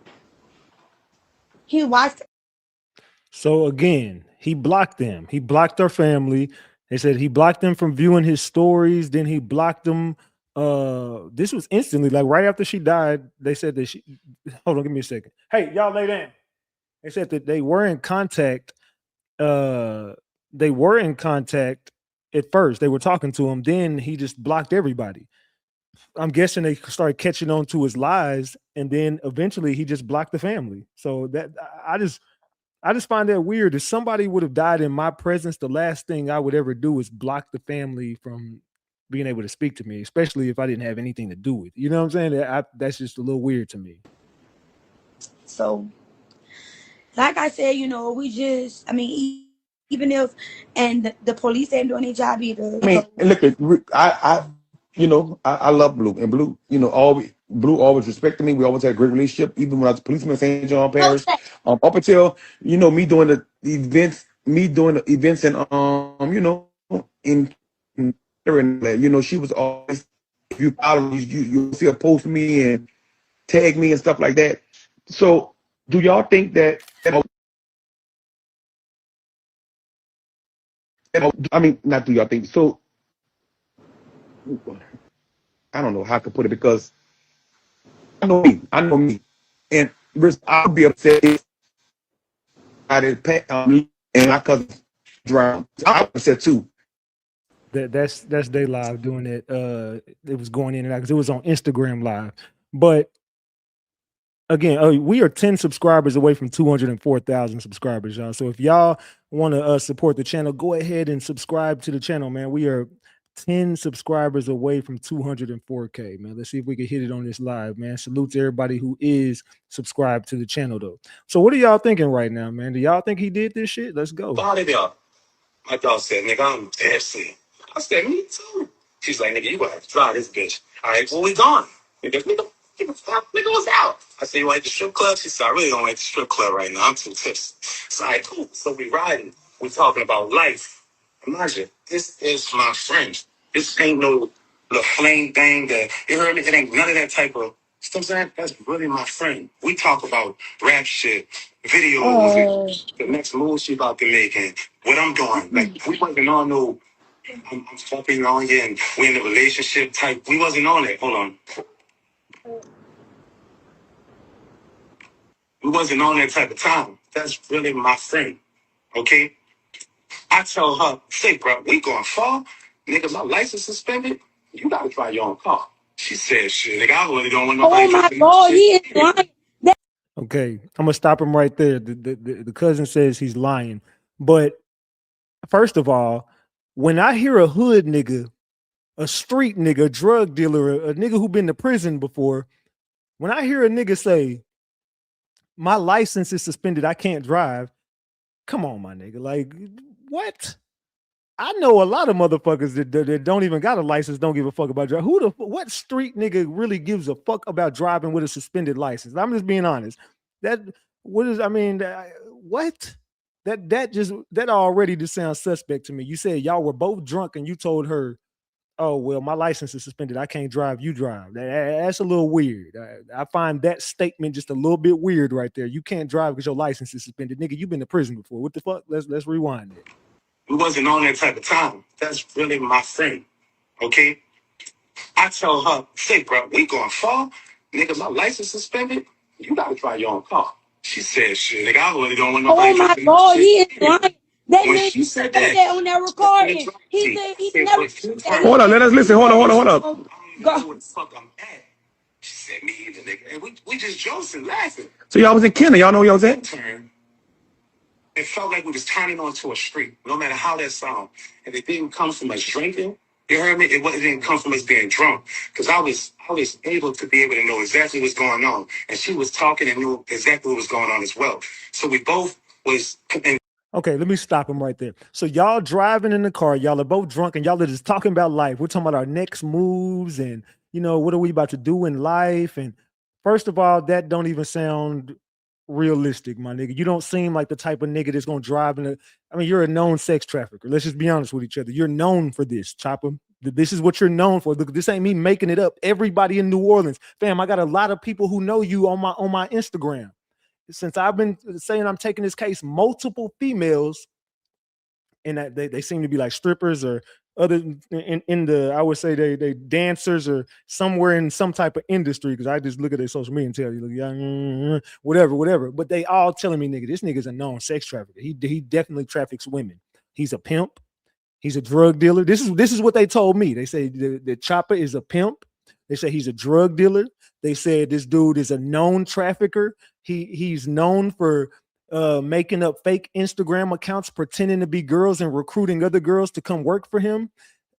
He watched.
So again, he blocked them. He blocked our family. They said he blocked them from viewing his stories. Then he blocked them. This was instantly, like right after she died. They said that she. Hold on, give me a second. Hey, y'all lay down. They said that they were in contact. They were in contact at first. They were talking to him. Then he just blocked everybody. I'm guessing they started catching on to his lies, and then eventually he just blocked the family. So that I just find that weird. If somebody would have died in my presence, the last thing I would ever do is block the family from being able to speak to me, especially if I didn't have anything to do with it. You know what I'm saying? That's just a little weird to me.
So, like I said, we just, even if, and the police ain't doing their job either.
I mean, and look, I love Blue, and Blue, Blue always respected me. We always had a great relationship, even when I was a policeman in St. John Parish. Up until me doing the events, in she was always, if you follow me, you'll see her post me and tag me and stuff like that. So, do y'all think that? I mean, not do y'all think so? I don't know how to put it, because I know me, and I'll be upset if I didn't and my cousin drowned. I'm upset too.
That's they live doing it. It was going in and out because it was on Instagram Live. But again, we are 10 subscribers away from 204,000 subscribers, y'all. So if y'all want to support the channel, go ahead and subscribe to the channel, man. We are 10 subscribers away from 204K, man. Let's see if we can hit it on this live, man. Salute to everybody who is subscribed to the channel, though. So what are y'all thinking right now, man? Do y'all think he did this shit? Let's go.
My dog said, nigga, I'm dead sick. I said, me too. She's like, nigga, you gonna have to drive this bitch. All right, well, we gone. Nigga, what's out? I said, you want to hit the strip club? She said, I really don't want to hit the strip club right now. I'm too tipsy. So, all right, cool. So we riding. We talking about life. Imagine, this is my friend. This ain't no little flame thing that, you heard me? It ain't none of that type of, you know what I'm saying? That's really my friend. We talk about rap shit, videos, the next move she about to make, and what I'm doing. Like, we wasn't on no, I'm fucking on you, and we in a relationship type. We wasn't on that. Hold on. We wasn't on that type of time. That's really my friend. Okay? I tell her, say, bro, we going far. Nigga, my license suspended. You gotta drive your own car. She said, shit, nigga, I really don't want nobody.
Oh my God, he is lying.
Okay, I'm gonna stop him right there. The cousin says he's lying. But first of all, when I hear a hood nigga, a street nigga, a drug dealer, a nigga who been to prison before, when I hear a nigga say, my license is suspended, I can't drive, come on, my nigga. Like, what? I know a lot of motherfuckers that don't even got a license, don't give a fuck about driving. What street nigga really gives a fuck about driving with a suspended license? I'm just being honest. What? That already just sounds suspect to me. You said y'all were both drunk and you told her, oh, well, my license is suspended, I can't drive, you drive. That's a little weird. I find that statement just a little bit weird right there. You can't drive because your license is suspended. Nigga, you've been to prison before. What the fuck? Let's rewind it.
We wasn't on that type of time. That's really my friend. Okay? I tell her, say, bro, we going far. Nigga, my license suspended. You gotta drive your own car. She said, shit, nigga, I really don't want nobody.
Oh my God, he is lying.
When she said that
on that recording, he said he never.
Hold on, let us listen. Hold on.
I don't know where the fuck I'm at. She said, me either, nigga. And we just joking, laughing.
So y'all was in Kenner. Y'all know where y'all was at?
It felt like we was turning onto a street, no matter how that sound. And it didn't come from us drinking. You heard me? It didn't come from us being drunk. Because I was able to be able to know exactly what's going on. And she was talking and knew exactly what was going on as well. So we both was...
Okay, let me stop him right there. So y'all driving in the car, y'all are both drunk, and y'all are just talking about life. We're talking about our next moves, and what are we about to do in life? And first of all, that don't even sound realistic, my nigga. You don't seem like the type of nigga that's gonna drive in a. I mean, you're a known sex trafficker. Let's just be honest with each other. You're known for this, Chopper. This is what you're known for. Look, this ain't me making it up. Everybody in New Orleans, fam, I got a lot of people who know you on my Instagram. Since I've been saying I'm taking this case, multiple females, and that they seem to be like strippers or other in the, I would say they dancers or somewhere in some type of industry, because I just look at their social media and tell you, look, yeah, whatever. But they all telling me, nigga, this nigga's a known sex trafficker. He definitely traffics women. He's a pimp. He's a drug dealer. This is what they told me. They say the Chopper is a pimp. They say he's a drug dealer. They said this dude is a known trafficker. He's known for making up fake Instagram accounts, pretending to be girls and recruiting other girls to come work for him.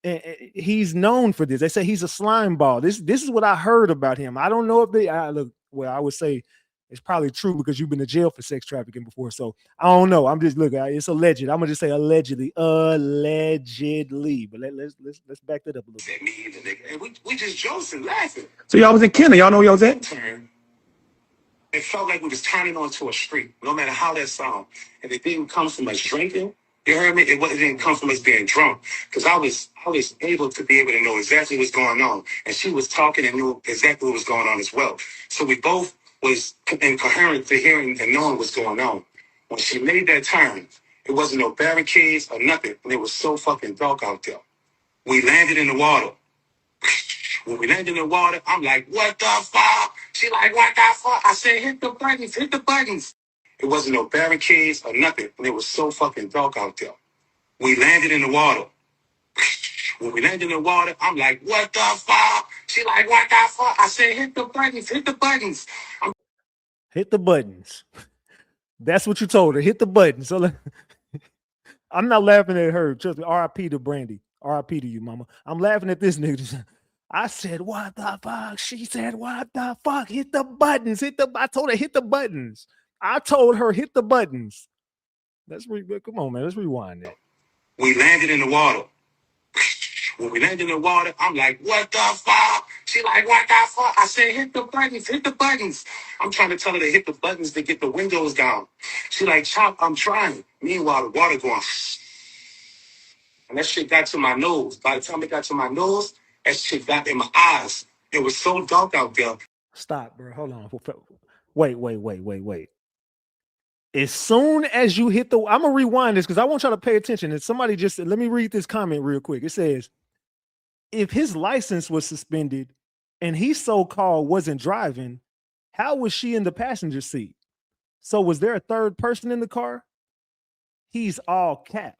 And he's known for this. They say he's a slime ball. This is what I heard about him. I don't know if I would say it's probably true because you've been to jail for sex trafficking before. So I don't know. I'm just looking. It's alleged. I'm gonna just say allegedly. But let's back that up a little bit.
Me either, nigga. And we just joking, laughing.
So y'all was in Kenner. Y'all know where y'all was at?
It felt like we was turning onto a street, no matter how that sound. And it didn't come from us drinking. You heard me? It didn't come from us being drunk. Because I was able to be able to know exactly what's going on. And she was talking and knew exactly what was going on as well. So we both was incoherent to hearing and knowing what's going on. When she made that turn, it wasn't no barricades or nothing. And it was so fucking dark out there. We landed in the water. When we landed in the water, I'm like, what the fuck? She like, what the fuck? I said, hit the buttons. It wasn't no barricades or nothing. And it was so fucking dark out there. We landed in the water. When we landed in the water, I'm like, what the fuck? She like, what the fuck? I said, hit the buttons.
Hit the buttons. That's what you told her. Hit the buttons. So I'm not laughing at her. Trust me. R.I.P. to Brandy. R.I.P. to you, mama. I'm laughing at this nigga. I said, what the fuck? She said, what the fuck? Hit the buttons. I told her, hit the buttons. I told her, hit the buttons. Come on, man. Let's rewind that.
We landed in the water. When we landed in the water, I'm like, what the fuck? She like, what the fuck? I said, hit the buttons. I'm trying to tell her to hit the buttons to get the windows down. She like, Chop, I'm trying. Meanwhile, the water going. And that shit got to my nose. By the time it got to my nose, that shit got in my eyes. It was so dark out there.
Stop, bro. Hold on. Wait. As soon as you hit I'm going to rewind this because I want y'all to pay attention. And somebody just said, let me read this comment real quick. It says, if his license was suspended and he so-called wasn't driving, how was she in the passenger seat? So was there a third person in the car? He's all cap.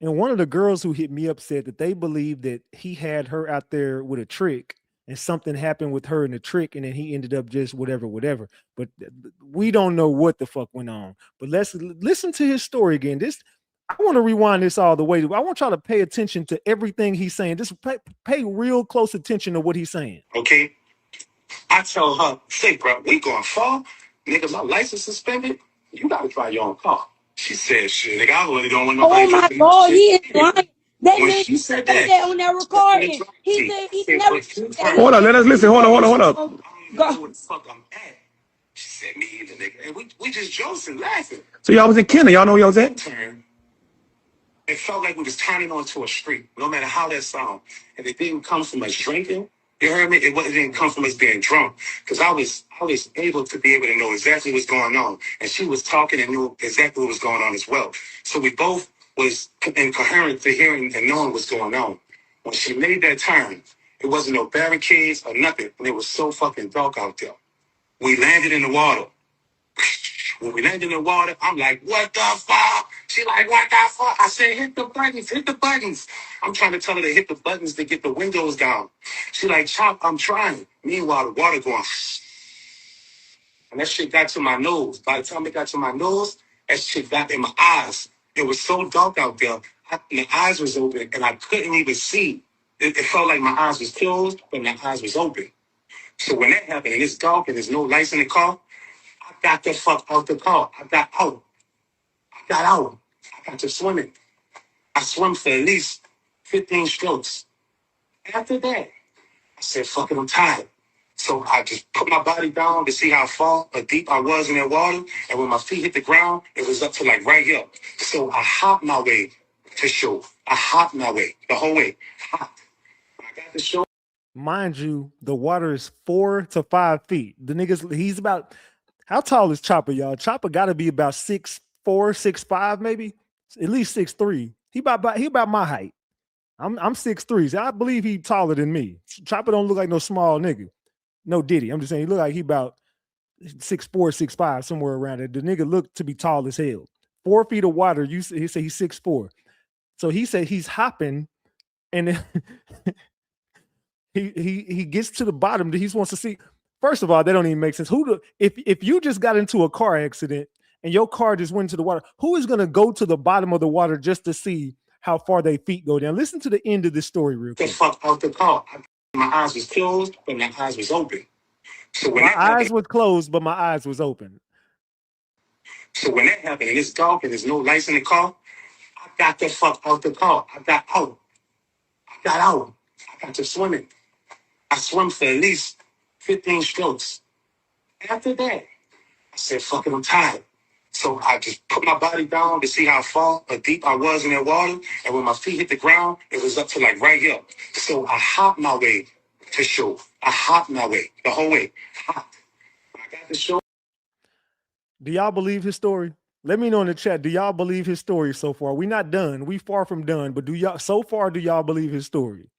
And one of the girls who hit me up said that they believe that he had her out there with a trick and something happened with her in the trick and then he ended up just whatever. But we don't know what the fuck went on. But let's listen to his story again. I want to rewind this all the way. I want y'all to pay attention to everything he's saying. Just pay real close attention to what he's saying.
Okay. I tell her, say, bro, we going far. Nigga, my license suspended. You got to drive your own car. She said, shit, nigga, I really don't want nobody.
Oh my God, he is lying. That
When
man
she said
that on that recording. He said he never.
Hold on, let us listen. Hold on.
I don't know what the fuck I'm at. She said, me either, nigga. And we just joking, laughing.
So y'all was in Kenner. Y'all know where y'all was at?
It felt like we was turning onto a street, no matter how that sound. And it didn't come from us drinking. You heard me? It didn't come from us being drunk. Because I was able to be able to know exactly what's going on. And she was talking and knew exactly what was going on as well. So we both was incoherent to hearing and knowing what's going on. When she made that turn, it wasn't no barricades or nothing. And it was so fucking dark out there. We landed in the water. When we landed in the water, I'm like, what the fuck? She like, what the fuck? I said, hit the buttons. I'm trying to tell her to hit the buttons to get the windows down. She like, Chop, I'm trying. Meanwhile, the water going. And that shit got to my nose. By the time it got to my nose, that shit got in my eyes. It was so dark out there. My eyes was open and I couldn't even see. It felt like my eyes was closed, but my eyes was open. So when that happened and it's dark and there's no lights in the car, got the fuck out the car. I got out. I got to swimming. I swim for at least 15 strokes. After that, I said, fuck it, I'm tired. So I just put my body down to see how far or deep I was in that water. And when my feet hit the ground, it was up to like right here. So I hopped my way to shore. I hopped my way the whole way. Hopped. When I got to shore.
Mind you, the water is 4 to 5 feet. The niggas, he's about, how tall is Chopper, y'all? Chopper got to be about 6'4", 6'5", maybe at least 6'3". He about my height. I'm 6'3", so I believe he taller than me. Chopper don't look like no small nigga. No Diddy. I'm just saying he look like he about 6'4", 6'5", somewhere around there. The nigga looked to be tall as hell. 4 feet of water. He say he's 6'4". So he said he's hopping, and then he gets to the bottom. He wants to see. First of all, that don't even make sense. If you just got into a car accident and your car just went to the water, who is gonna go to the bottom of the water just to see how far their feet go down? Listen to the end of the story real quick.
The fuck out the car. My eyes was closed, but my eyes was open. So when
my eyes was closed, but my eyes was open.
So when that happened and it's dark and there's no lights in the car, I got the fuck out the car. I got out. I got to swimming. I swim for at least 15 strokes. After that, I said, fuck it, I'm tired. So I just put my body down to see how far or deep I was in that water. And when my feet hit the ground, it was up to like right here. So I hopped my way to shore. I hopped my way the whole way. Hopped. When I got to shore.
Do y'all believe his story? Let me know in the chat. Do y'all believe his story so far? We're not done. We far from done. But do y'all believe his story?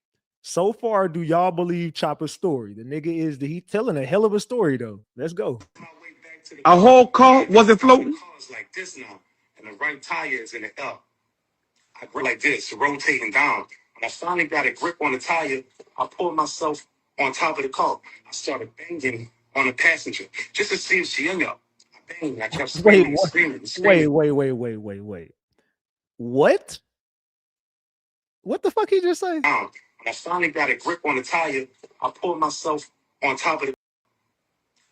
So far, do y'all believe Chopper's story? The nigga he telling a hell of a story though. Let's go.
A whole car wasn't floating.
The car's like this now, and the right tire is in the L. I grip like this, rotating down. When I finally got a grip on the tire, I pulled myself on top of the car. I started banging on the passenger just to see if she hung up. I banged. I kept screaming, screaming.
Wait. What? What the fuck he just say?
When I finally got a grip on the tire, I pulled myself on top of the.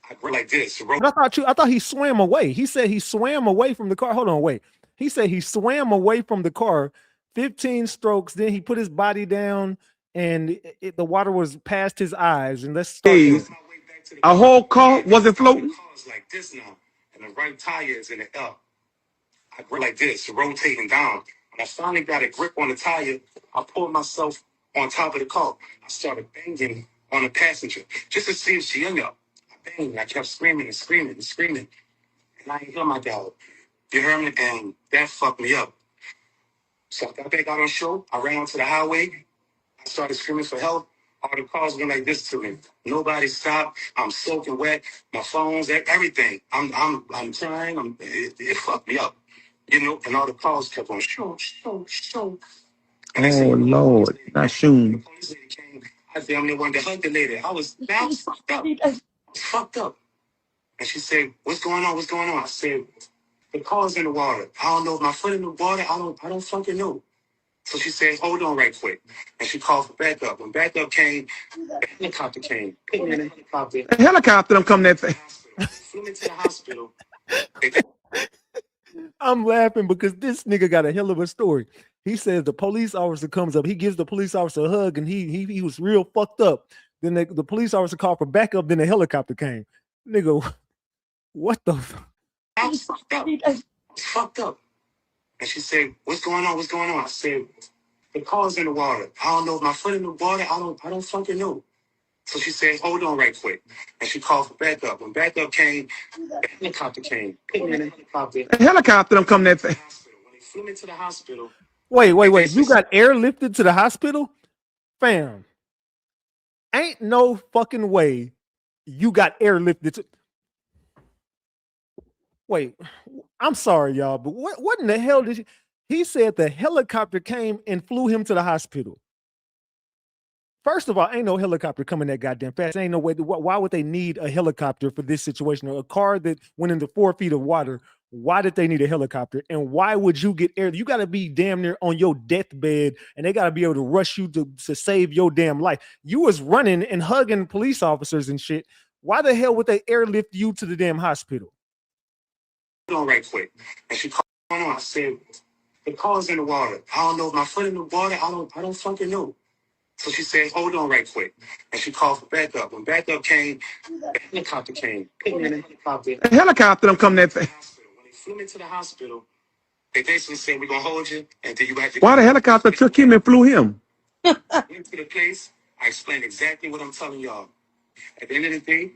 I grip like this.
But I thought he swam away. He said he swam away from the car. Hold on, wait. He said he swam away from the car, 15 strokes. Then he put his body down, and the water was past his eyes. And let's start.
A whole car wasn't floating.
The car's like this now, and the right tire is in the L. I grip like this, rotating down. When I finally got a grip on the tire, I pulled myself on top of the car. I started banging on the passenger just to see if she hung up. I banged. I kept screaming. And I ain't hear my dog. You heard me? And that fucked me up. So I got back out on shore. I ran onto the highway. I started screaming for help. All the cars went like this to me. Nobody stopped. I'm soaking wet. My phone's everything. I'm crying. It fucked me up. You know, and all the cars kept on shoo. And
Oh Lord, not shooting.
The police lady came. I damn near wanted to hug the lady. I was fucked up. And she said, "What's going on? I said, "The car's in the water. I don't know if my foot in the water. I don't fucking know." So she said, "Hold on right quick." And she called for backup. When backup came, the helicopter came. Put me in the helicopter.
A helicopter don't come that fast.
Flew me to the hospital.
I'm laughing because this nigga got a hell of a story. He says the police officer comes up. He gives the police officer a hug, and he was real fucked up. Then the police officer called for backup. Then the helicopter came. Nigga, what the?
I was fucked up. And she said, "What's going on? I said, "The car's in the water. I don't know if my foot in the water. I don't fucking know." So she said, "Hold on right quick." And she called for backup. When backup came, the helicopter came. Put me in the helicopter.
A helicopter don't come that fast.
When they flew me to the hospital.
Wait. You got airlifted to the hospital? Fam. Ain't no fucking way you got airlifted to... Wait, I'm sorry, y'all, but what in the hell did he said the helicopter came and flew him to the hospital. First of all, ain't no helicopter coming that goddamn fast. Ain't no way. Why would they need a helicopter for this situation? Or a car that went into 4 feet of water. Why did they need a helicopter? And why would you get air? You got to be damn near on your deathbed, and they got to be able to rush you to save your damn life. You was running and hugging police officers and shit. Why the hell would they airlift you to the damn hospital?
hold on right quick. And she called on. I said, the car's in the water. I don't know if my foot in the water. I don't fucking know. So she said, hold on right quick. And she called for backup. When backup came, the helicopter came. Put me in the helicopter.
The helicopter them come that.
When they flew me to the hospital, they basically said, we're going to hold you until you have to.
Why the helicopter took him and flew him?
Went to the place. I explained exactly what I'm telling y'all. At the end of the day,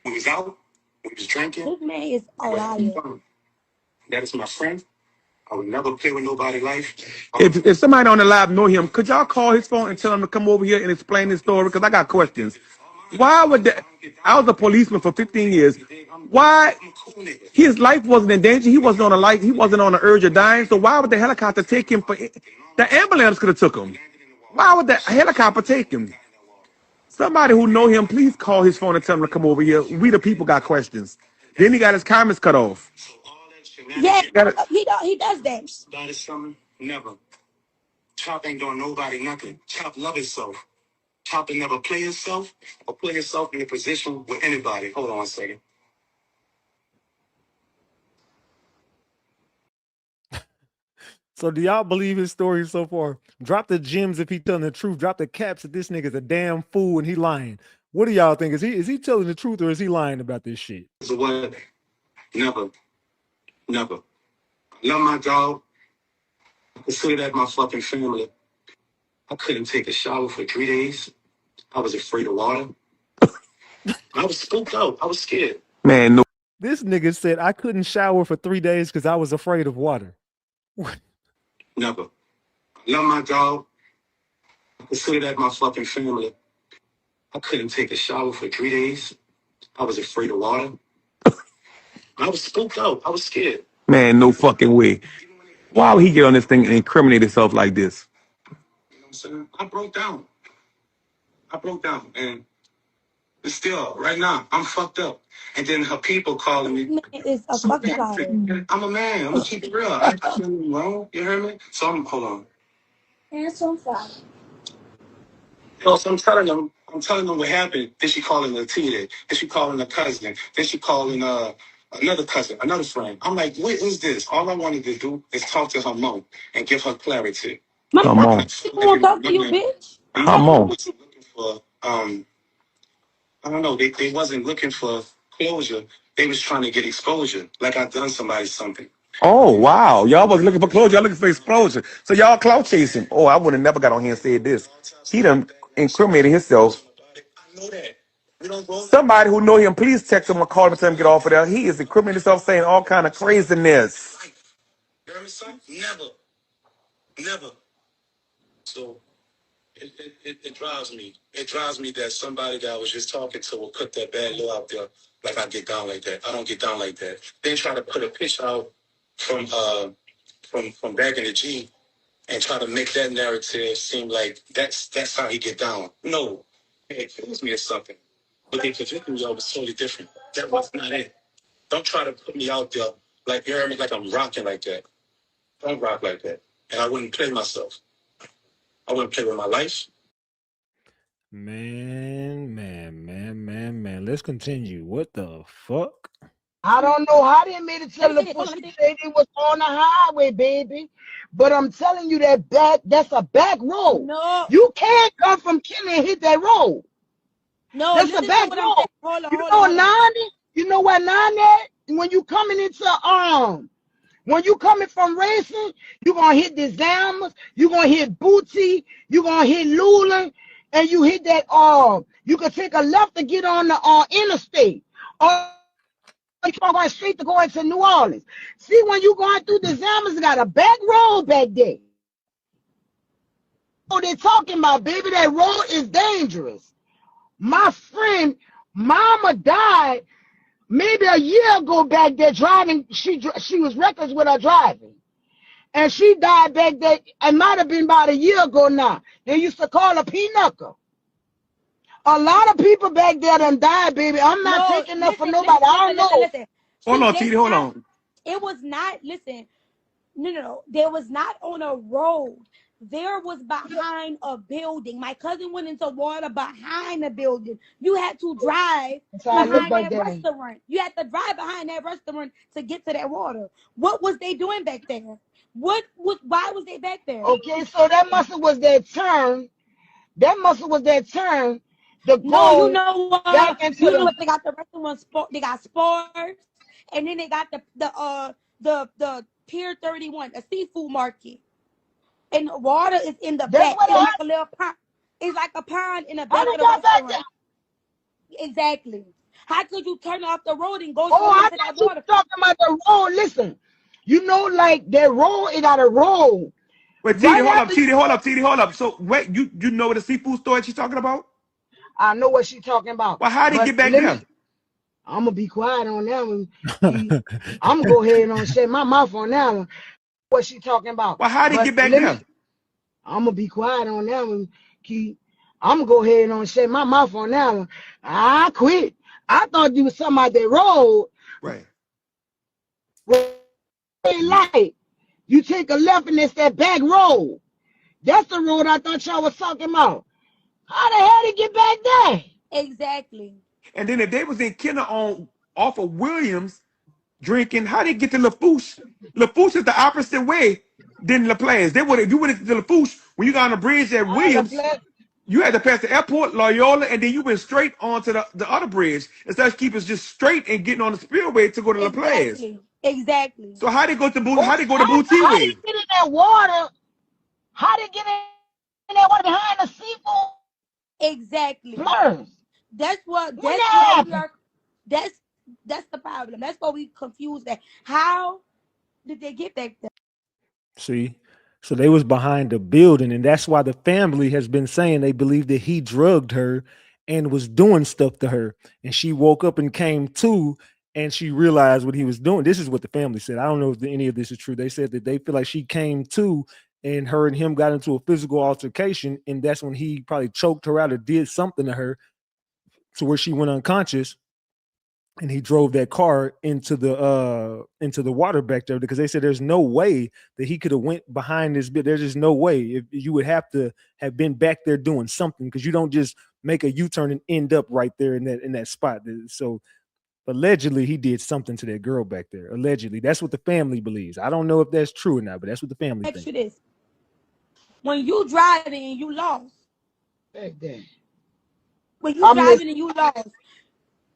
we was out, we was drinking.
This man is a
we was having
liar.
fun. That is my friend. I would never play with nobody's life.
If somebody on the live know him, could y'all call his phone and tell him to come over here and explain his story? Because I got questions. Why would that? I was a policeman for 15 years. Why?
I'm a cool nigga.
His life wasn't in danger. He wasn't on a life. He wasn't on the urge of dying. So why would the helicopter take him? For the ambulance could have took him. Why would the helicopter take him? Somebody who know him, please call his phone and tell him to come over here. We the people got questions. Then he got his comments cut off.
So all that shit,
Yeah,
Gotta-
he does that.
about his summer, never. Chop ain't doing nobody nothing. Chop love himself. Chop and never play himself or put himself in a position with anybody. Hold on a second.
So do y'all believe his story so far? Drop the gems if he telling the truth. Drop the caps that this nigga's a damn fool and he lying. What do y'all think? Is he telling the truth or is he lying about this shit?
So what? Never. Never. I love my dog. I consider that my fucking family. I couldn't take a shower for 3 days. I was afraid of water. I was spooked out. I was scared.
Man, no.
This nigga said I couldn't shower for 3 days because I was afraid of water.
Never. I love my dog. I consider that my fucking family. I couldn't take a shower for 3 days. I was afraid of water. I was spooked out. I was scared.
Man, no fucking way. Why would he get on this thing and incriminate himself like this?
You know what I'm saying? I broke down. And still, right now, I'm fucked up. And then her people calling
This
me.
man is a fucking liar.
I'm a man. I'm gonna keep it real. I ain't got nothing wrong. You hear me? So hold on. So I'm telling them what happened. Then she calling the Tia. Then she calling the cousin. Then she calling another cousin, another friend. I'm like, what is this? All I wanted to do is talk to her mom and give her clarity.
Come on.
People won't talk to you, bitch.
Come on.
Looking for, I don't know. They wasn't looking for closure. They was trying to get exposure. Like I done somebody something.
Oh, wow. Y'all was looking for closure. Y'all looking for exposure. So y'all clout chasing. Oh, I would have never got on here and said this. He done incriminated himself.
I know that. We don't go.
Somebody who know him, please text him or call him and tell him to get off of there. He is incriminating himself saying all kind of craziness.
You hear me, son? Never. So it drives me. It drives me that somebody that I was just talking to will put that bad law out there like I get down like that. I don't get down like that. Then try to put a picture out from back in the G and try to make that narrative seem like that's how he get down. No. It accused me of something. But they convicted me of was totally different. That was not it. Don't try to put me out there like, you hear me, like I'm rocking like that. Don't rock like that. And I wouldn't play myself. I wouldn't play with my life.
Man. Let's continue. What the fuck?
I don't know how they made it to the pussy say they was on the highway, baby. But I'm telling you that's a back road.
No.
You can't come from Kenny and hit that road.
No,
That's a back road. You know where 9 at? When you coming into when you coming from racing, you're gonna hit the Zamas, you're gonna hit Booty, you're gonna hit Lulan, and you hit that you can take a left to get on the interstate. Or you can go straight to go into New Orleans. See, when you going through the Zamas, it got a back road back there. Oh, they're talking about, baby, that road is dangerous. My friend, mama died maybe a year ago back there driving. She was reckless with her driving. And she died back there. It might have been about a year ago now. They used to call her P-Knuckle. A lot of people back there done died, baby. I'm not taking up for nobody. I don't know.
Hold on, Titi, hold on.
It was not, listen, no. They was not on a road there was behind a building. My cousin went into water behind the building. You had to drive
That's how I look
behind
back
that
there.
restaurant. You had to drive behind that restaurant to get to that water. What was they doing back there? Why was they back there?
Okay, so that muscle was their turn. That muscle was their turn to
No, you
go
know
back
what?
into
You know
the.
what? They got the restaurant sport. They got sports, and then they got the Pier 31, a seafood market, and the water is in the
That's
back.
what
It's like
happened.
a little pond. It's like a pond in the
How
back
they
of the
got back there?
restaurant. Exactly. How could you turn off the road and go
Oh,
straight
I
into that
thought you
water?
talking about the road. Listen, you know, like that road, it got a road.
Wait, TD,
Right
hold up,
after
TD,
you,
hold up, TD, hold up. So wait, you know what the seafood store she's talking about?
I know what she's talking about.
Well, how did he
But
get back
let
there?
me, I'm gonna be quiet on that one. I'm gonna go ahead and shut my mouth on that one. What she talking about?
Well, how did he
But
get back
let
there?
me, I'm gonna be quiet on that one. Key. I'm gonna go ahead and shut my mouth on that one. I quit. I thought you was talking about that road.
Right.
Red light. You take a left and it's that back road. That's the road I thought y'all was talking about. How the hell did he get back there?
Exactly.
And then if they was in Kenner on off of Williams drinking, how they get to Lafouche? Lafouche is the opposite way than La Place. They would if you went to Lafouche when you got on the bridge at Williams, you had to pass the airport, Loyola, and then you went straight onto the other bridge instead of keeping just straight and getting on the spillway to go to La Place.
Exactly.
So how they go to how they go to
How did he
Boutique?
get in that water? How did he get in that water behind the seafood?
Exactly.
First.
That's what.
When
That's
that
what we
happened?
are. That's the problem. That's what we confused. That how did they get back there?
See, so they was behind the building, and that's why the family has been saying they believe that he drugged her and was doing stuff to her, and she woke up and came to, and she realized what he was doing. This is what the family said. I don't know if any of this is true. They said that they feel like she came to, and her and him got into a physical altercation, and that's when he probably choked her out or did something to her to where she went unconscious, and he drove that car into the water back there, because they said there's no way that he could have went behind this bit. There's just no way. If you would have to have been back there doing something, because you don't just make a U-turn and end up right there in that spot. So allegedly he did something to that girl back there. Allegedly. That's what the family believes. I don't know if that's true or not, but that's what the family thinks.
This. When you driving and you lost.
Back there.
When you driving and you lost,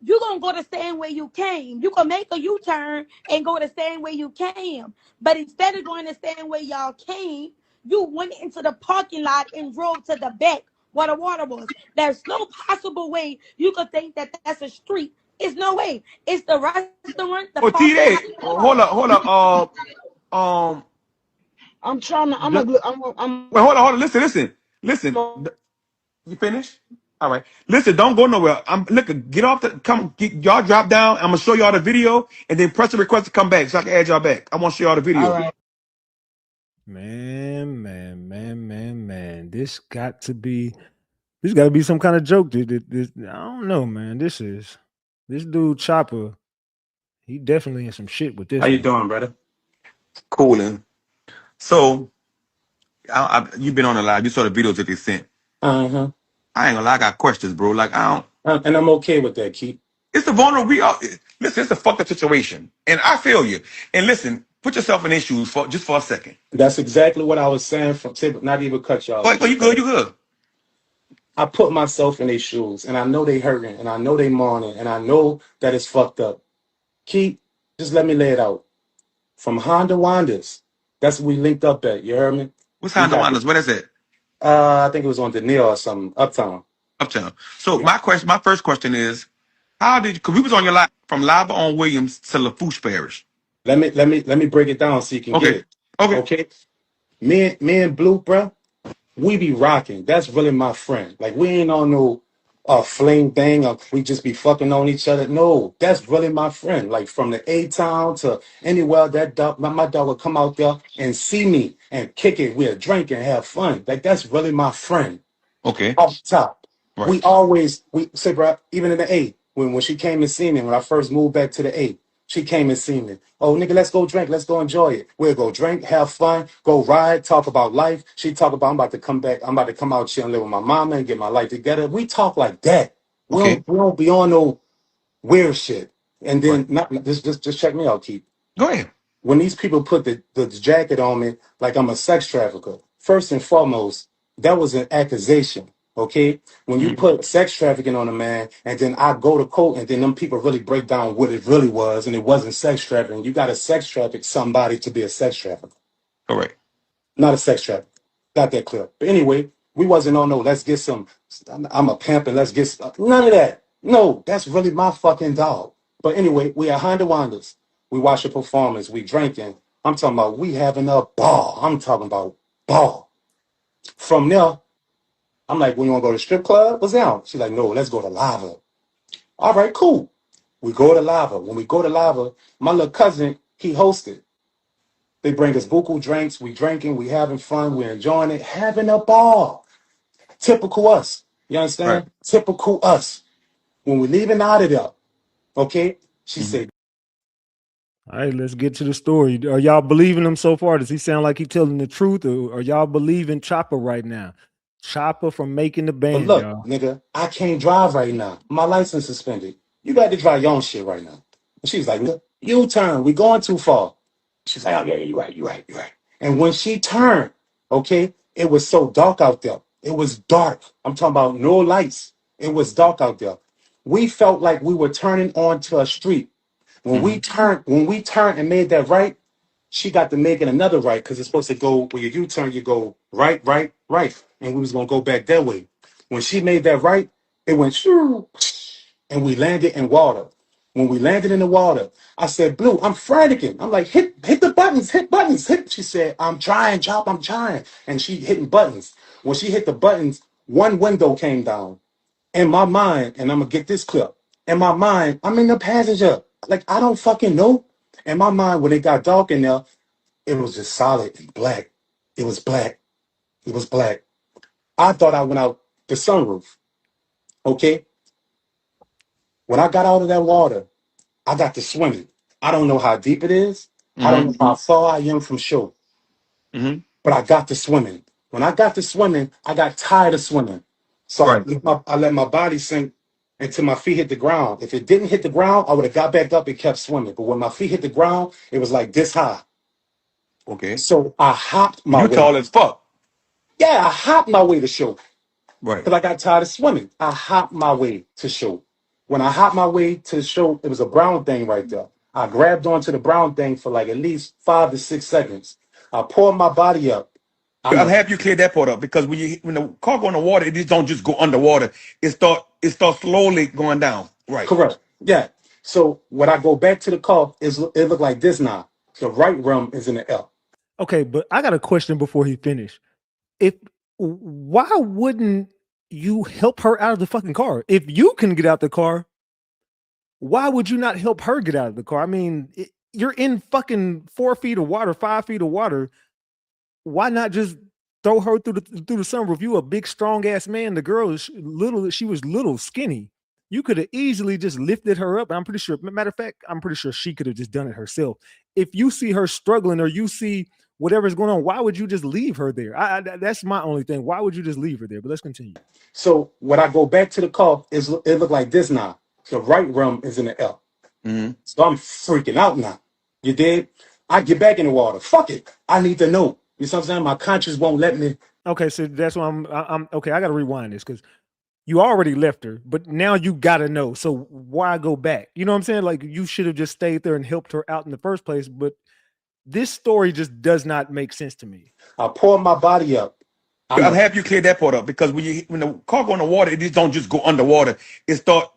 you're going to go the same way you came. You can make a U-turn and go the same way you came. But instead of going the same way y'all came, you went into the parking lot and drove to the back where the water was. There's no possible way you could think that that's a street. It's no way. It's the restaurant, the parking
TD,
lot.
hold up.
I'm trying to. I'm.
Wait, hold on. Listen. You finished? All right. Listen, don't go nowhere. Get off y'all drop down. I'm gonna show y'all the video and then press the request to come back so I can add y'all back. I want to show y'all the video.
All right.
Man. This got to be some kind of joke. I don't know, man. This dude Chopper. He definitely in some shit with this.
How you doing, brother?
Cooling. So, you've been on the live. You saw the videos that they sent.
Uh-huh.
I ain't gonna lie, I got questions, bro. Like I don't.
And I'm okay with that, Keith.
It's the vulnerable. Listen, it's a fucked up situation, and I feel you. And listen, put yourself in their shoes for a second.
That's exactly what I was saying. Not even cut y'all.
But you good. You good.
I put myself in their shoes, and I know they hurting, and I know they mourning, and I know that it's fucked up. Keith, just let me lay it out. From Honda Wandas, that's what we linked up at. You heard me?
What's Honda Wandas? What is it?
I think it was on Danielle or something. Uptown.
So my first question is, how did? Because we was on your live from Lava on Williams to Lafouche Parish.
Let me break it down so you can get it. Okay. Me and Blue, bro, we be rocking. That's really my friend. Like we ain't on no fling thing or we just be fucking on each other. No, that's really my friend. Like from the A-Town to anywhere that dog, my dog would come out there and see me and kick it. We'll drink and have fun. Like that's really my friend.
Okay.
Off top.
Right.
We say, bro, even in the A, when she came to see me, when I first moved back to the A,
She came and seen me. Oh, nigga, let's go drink. Let's go enjoy it. We'll go drink, have fun, go ride, talk about life. She talk about, I'm about to come back. I'm about to come out here and live with my mama and get my life together. We talk like that.
Okay.
We don't be on no weird shit. And
Right.
then just check me out, Keith.
Go ahead.
When these people put the jacket on me like I'm a sex trafficker, first and foremost, that was an accusation. Okay, when you
Mhm.
put sex trafficking on a man, and then I go to court, and then them people really break down what it really was, and it wasn't sex trafficking. You got to sex traffic somebody to be a sex trafficker,
Correct.
not a sex trafficker. Got that clear? But anyway, we wasn't on no. Let's get some. I'm a pimp, and let's get none of that. No, that's really my fucking dog. But anyway, we at Honda Wandas. We watch a performance. We drinking. I'm talking about we having a ball. I'm talking about ball. From there, I'm like, we want to go to the strip club? What's down? She's like, no, let's go to Lava. All right, cool. We go to Lava. When we go to Lava, my little cousin, he hosted. They bring us buku drinks. We drinking. We having fun. We enjoying it. Having a ball. Typical us. You
Right.
understand? Typical us. When we leaving out of there, okay? She said,
All right, let's get to the story. Are y'all believing him so far? Does he sound like he's telling the truth, or are y'all believing Chopper right now? Chopper from making the
but
band,
look,
y'all.
nigga, I can't drive right now. My license suspended. You got to drive your own shit right now. And she's like, look, U-turn. We going too far. She's like, oh, yeah, you're right, you're right, you're right. And when she turned, okay, it was so dark out there. It was dark. I'm talking about no lights. It was dark out there. We felt like we were turning onto a street. When we turned and made that right, she got to making another right because it's supposed to go where you U-turn, you go right, right, right. And we was gonna go back that way. When she made that right, it went shoo, and we landed in water. When we landed in the water, I said, Blue, I'm franticing. I'm like, hit the buttons, hit buttons, hit. She said, I'm trying, Chop, I'm trying. And she hitting buttons. When she hit the buttons, one window came down. In my mind, and I'm gonna get this clip. In my mind, I'm in the passenger. Like I don't fucking know. In my mind, when it got dark in there, it was just solid and black. It was black. It was black. I thought I went out the sunroof. Okay. When I got out of that water, I got to swimming. I don't know how deep it is. I don't know how far I am from shore.
Mm-hmm.
But I got to swimming. When I got to swimming, I got tired of swimming. So
Right.
I let my body sink until my feet hit the ground. If it didn't hit the ground, I would have got back up and kept swimming. But when my feet hit the ground, it was like this high.
Okay.
So I hopped my
You
way.
tall as fuck.
Yeah, I hopped my way to shore
Right.
because I got tired of swimming. I hopped my way to shore. When I hopped my way to shore, it was a brown thing right there. I grabbed onto the brown thing for like at least 5 to 6 seconds. I poured my body up. I'm
I'll
a
have you clear that part up because when the car go in the water, it just don't just go underwater. It start slowly going down. Right.
correct. Yeah. So when I go back to the car, it looked like this now. The right rim is in the L.
Okay, but I got a question before he finished. Why wouldn't you help her out of the fucking car? If you can get out the car, why would you not help her get out of the car? I mean, you're in fucking 4 feet of water, 5 feet of water. Why not just throw her through the sunroof? You a big, strong ass man. The girl is little. She was little, skinny. You could have easily just lifted her up. I'm pretty sure. Matter of fact, I'm pretty sure she could have just done it herself. If you see her struggling or you see whatever's going on, why would you just leave her there? That's my only thing. Why would you just leave her there? But let's continue.
So when I go back to the car, it looked like this now. The right rim is in the L.
Mm-hmm.
So I'm freaking out now. You did? I get back in the water. Fuck it. I need to know. You know what I'm saying? My conscience won't let me.
Okay, so that's why I'm okay. I got to rewind this because you already left her, but now you got to know. So why go back? You know what I'm saying? Like you should have just stayed there and helped her out in the first place. But this story just does not make sense to me.
I pour my body up.
I'll have you clear that part up because when the car go in the water, it just don't just go underwater. It start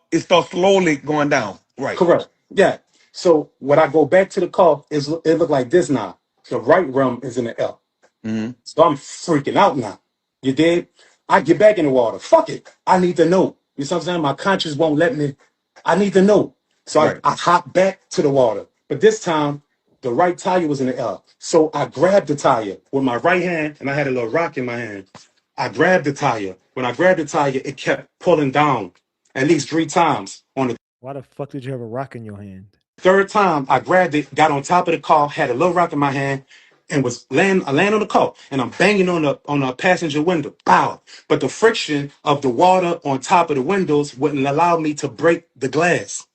slowly going down. Right.
Correct. Yeah. So when I go back to the car, it looked like this now. The right rim is in the L.
Mm-hmm.
So I'm freaking out now. You did? I get back in the water. Fuck it. I need to know. You know what I'm saying? My conscience won't let me. I need to know. So
Right.
I hop back to the water. But this time, the right tire was in the L. So I grabbed the tire with my right hand, and I had a little rock in my hand. I grabbed the tire. When I grabbed the tire, it kept pulling down at least 3 times on the.
Why the fuck did you have a rock in your hand?
Third time, I grabbed it, got on top of the car, had a little rock in my hand, and was laying on the car, and I'm banging on the passenger window. Bow. But the friction of the water on top of the windows wouldn't allow me to break the glass.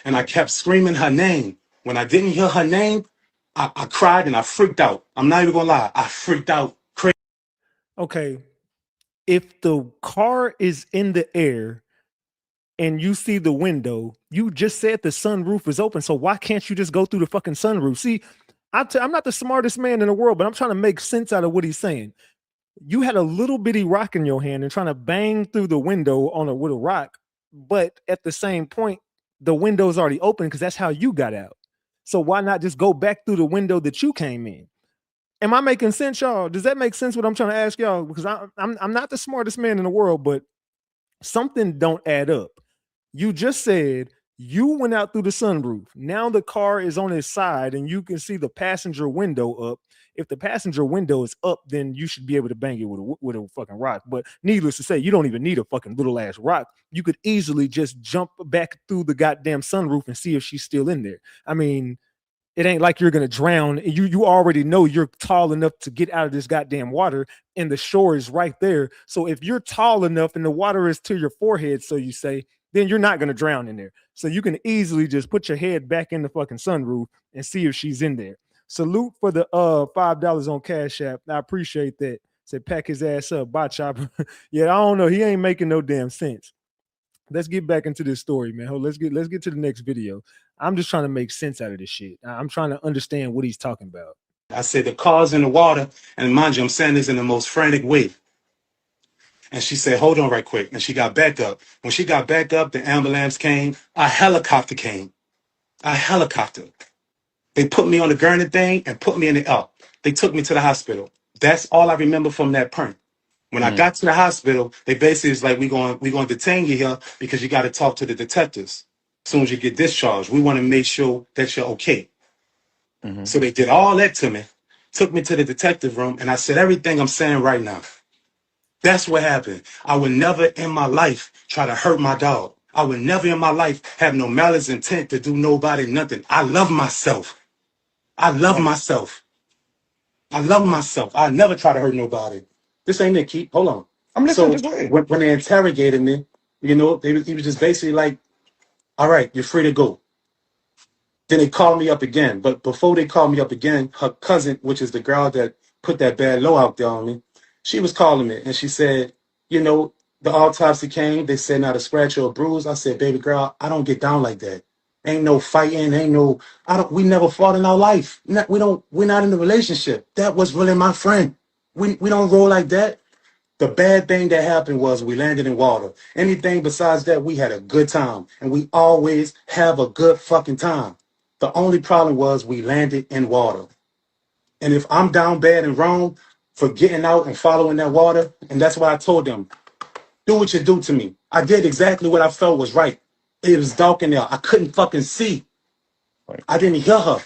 And I kept screaming her name. When I didn't hear her name, I cried and I freaked out. I'm not even gonna lie. I freaked out crazy.
Okay. If the car is in the air and you see the window, you just said the sunroof is open. So why can't you just go through the fucking sunroof? See, I'm not the smartest man in the world, but I'm trying to make sense out of what he's saying. You had a little bitty rock in your hand and trying to bang through the window with a rock, but at the same point, the window's already open because that's how you got out. So why not just go back through the window that you came in? Am I making sense, y'all? Does that make sense what I'm trying to ask y'all? Because I'm not the smartest man in the world, but something don't add up. You just said you went out through the sunroof. Now the car is on its side and you can see the passenger window up. If the passenger window is up, then you should be able to bang it with a fucking rock. But needless to say, you don't even need a fucking little ass rock. You could easily just jump back through the goddamn sunroof and see if she's still in there. I mean, it ain't like you're gonna drown. You already know you're tall enough to get out of this goddamn water, and the shore is right there. So if you're tall enough and the water is to your forehead, so you say, then you're not gonna drown in there. So you can easily just put your head back in the fucking sunroof and see if she's in there. Salute for the $5 on Cash App. I appreciate that. Said pack his ass up, bye chopper. Yeah, I don't know. He ain't making no damn sense. Let's get back into this story, man. Let's get to the next video. I'm just trying to make sense out of this shit. I'm trying to understand what he's talking about.
I said the car's in the water, and mind you, I'm saying this in the most frantic way. And she said, hold on right quick. And she got back up. When she got back up, the ambulance came. A helicopter came. A helicopter. They put me on the gurney thing and put me in the up. They took me to the hospital. That's all I remember from that print. When I got to the hospital, they basically was like, we're going to detain you here because you got to talk to the detectives. As soon as you get discharged, we want to make sure that you're okay. So they did all that to me, took me to the detective room, and I said everything I'm saying right now. That's what happened. I would never in my life try to hurt my dog. I would never in my life have no malice intent to do nobody nothing. I love myself. I love myself. I love myself. I never try to hurt nobody. This ain't it, Keith. Hold on.
I'm listening
So
to it.
when they interrogated me, you know, he was just basically like, all right, you're free to go. Then they called me up again. But before they called me up again, her cousin, which is the girl that put that bad low out there on me, she was calling me and she said, you know, the autopsy came. They said not a scratch or a bruise. I said, baby girl, I don't get down like that. Ain't no fighting. We never fought in our life. We're not in a relationship. That was really my friend. We don't roll like that. The bad thing that happened was we landed in water. Anything besides that, we had a good time. And we always have a good fucking time. The only problem was we landed in water. And if I'm down bad and wrong for getting out and following that water, and that's why I told them, do what you do to me. I did exactly what I felt was right. It was dark in there. I couldn't fucking see. I didn't hear her.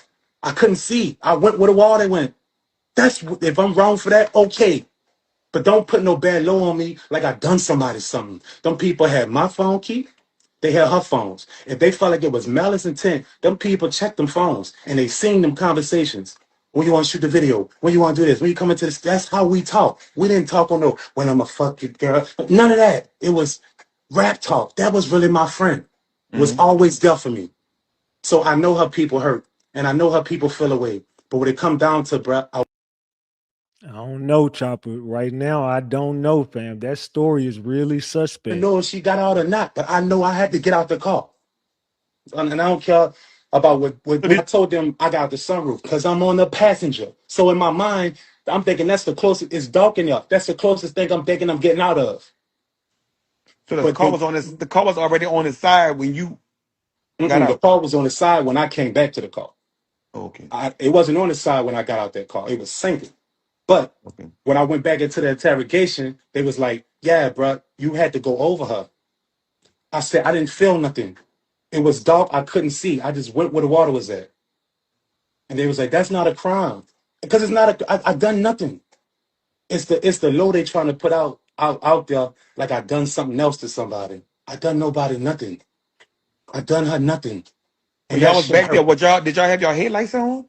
I couldn't see. I went where the water went. If I'm wrong for that, okay. But don't put no bad low on me like I done somebody something. Them people had my phone key. They had her phones. If they felt like it was malice intent, them people checked them phones and they seen them conversations. When you want to shoot the video, when you want to do this, when you come into this, that's how we talk. We didn't talk on no, when I'm a fucking girl. None of that. It was rap talk. That was really my friend. Was always there for me. So I know her people hurt and I know her people feel away. But when it come down to, bruh,
I don't know, Chopper. Right now, I don't know, fam. That story is really
I
suspect.
know if she got out or not, but I know I had to get out the car. And I don't care about what I told them I got out the sunroof because I'm on the passenger. So in my mind, I'm thinking that's the closest, it's dark enough. That's the closest thing I'm thinking I'm getting out of.
So the
But
car was the car was already on his side when you got
the
out.
car was on the side when I came back to the car.
Okay.
It wasn't on the side when I got out that car. It was sinking. But when I went back into the interrogation, they was like, yeah, bro, you had to go over her. I said, I didn't feel nothing. It was dark. I couldn't see. I just went where the water was at. And they was like, that's not a crime. Because it's not I done nothing. It's the low they trying to put out there like I done something else to somebody. I done nobody nothing. I done her nothing.
When
And
y'all
that
was
shit
back there,
hurt.
did y'all have y'all headlights on?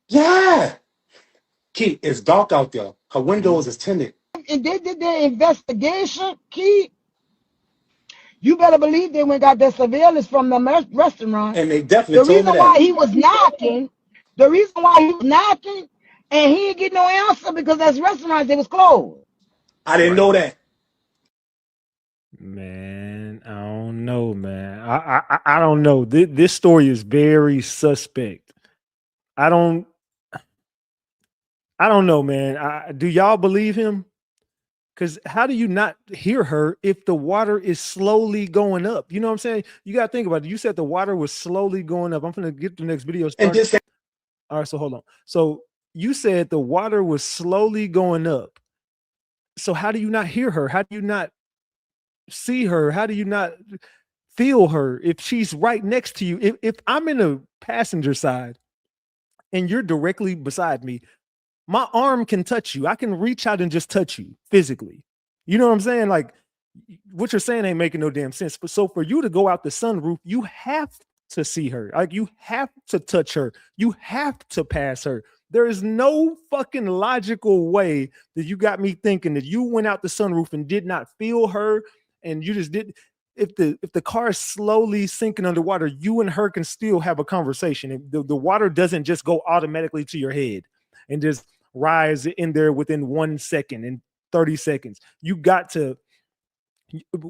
Yeah. Key, it's dark out there. Her windows is tinted.
And they did their investigation, Key. You better believe they went got their surveillance from the restaurant.
And they definitely
The
told me
reason why
that.
he was knocking, and he didn't get no answer because that's restaurants they was closed.
I didn't
Right.
know that.
Man, I don't know, man. I don't know. This story is very suspect. I don't know, man. Do y'all believe him? Because how do you not hear her if the water is slowly going up? You know what I'm saying? You got to think about it. You said the water was slowly going up. I'm going to get the next video
And
started.
this
All right, so hold on. So you said the water was slowly going up. So how do you not hear her? How do you not see her? How do you not feel her if she's right next to you? If I'm in the passenger side and you're directly beside me, my arm can touch you. I can reach out and just touch you physically. You know what I'm saying? Like what you're saying ain't making no damn sense. But so for you to go out the sunroof, you have to see her. Like you have to touch her. You have to pass her. There is no fucking logical way that you got me thinking that you went out the sunroof and did not feel her and you just did. If the car is slowly sinking underwater, you and her can still have a conversation. The water doesn't just go automatically to your head and just rise in there within 1 second and 30 seconds. You got to,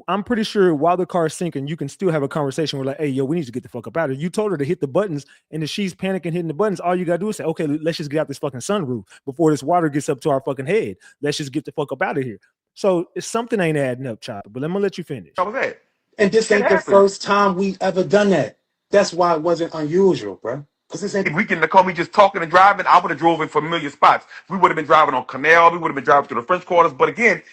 I'm pretty sure while the car is sinking, you can still have a conversation where like, hey, yo, we need to get the fuck up out of here. You told her to hit the buttons, and if she's panicking hitting the buttons, all you gotta do is say, okay, let's just get out this fucking sunroof before this water gets up to our fucking head. Let's just get the fuck up out of here. So something ain't adding up, Chopper, but I'm gonna let you finish.
How was that?
and this
It
ain't the
happened.
first time we ever done that. That's why it wasn't unusual, bro. Because this ain't
If we get in the car, we just talking and driving, I would have drove in familiar spots. We would have been driving on Canal. We would have been driving through the French quarters. But again,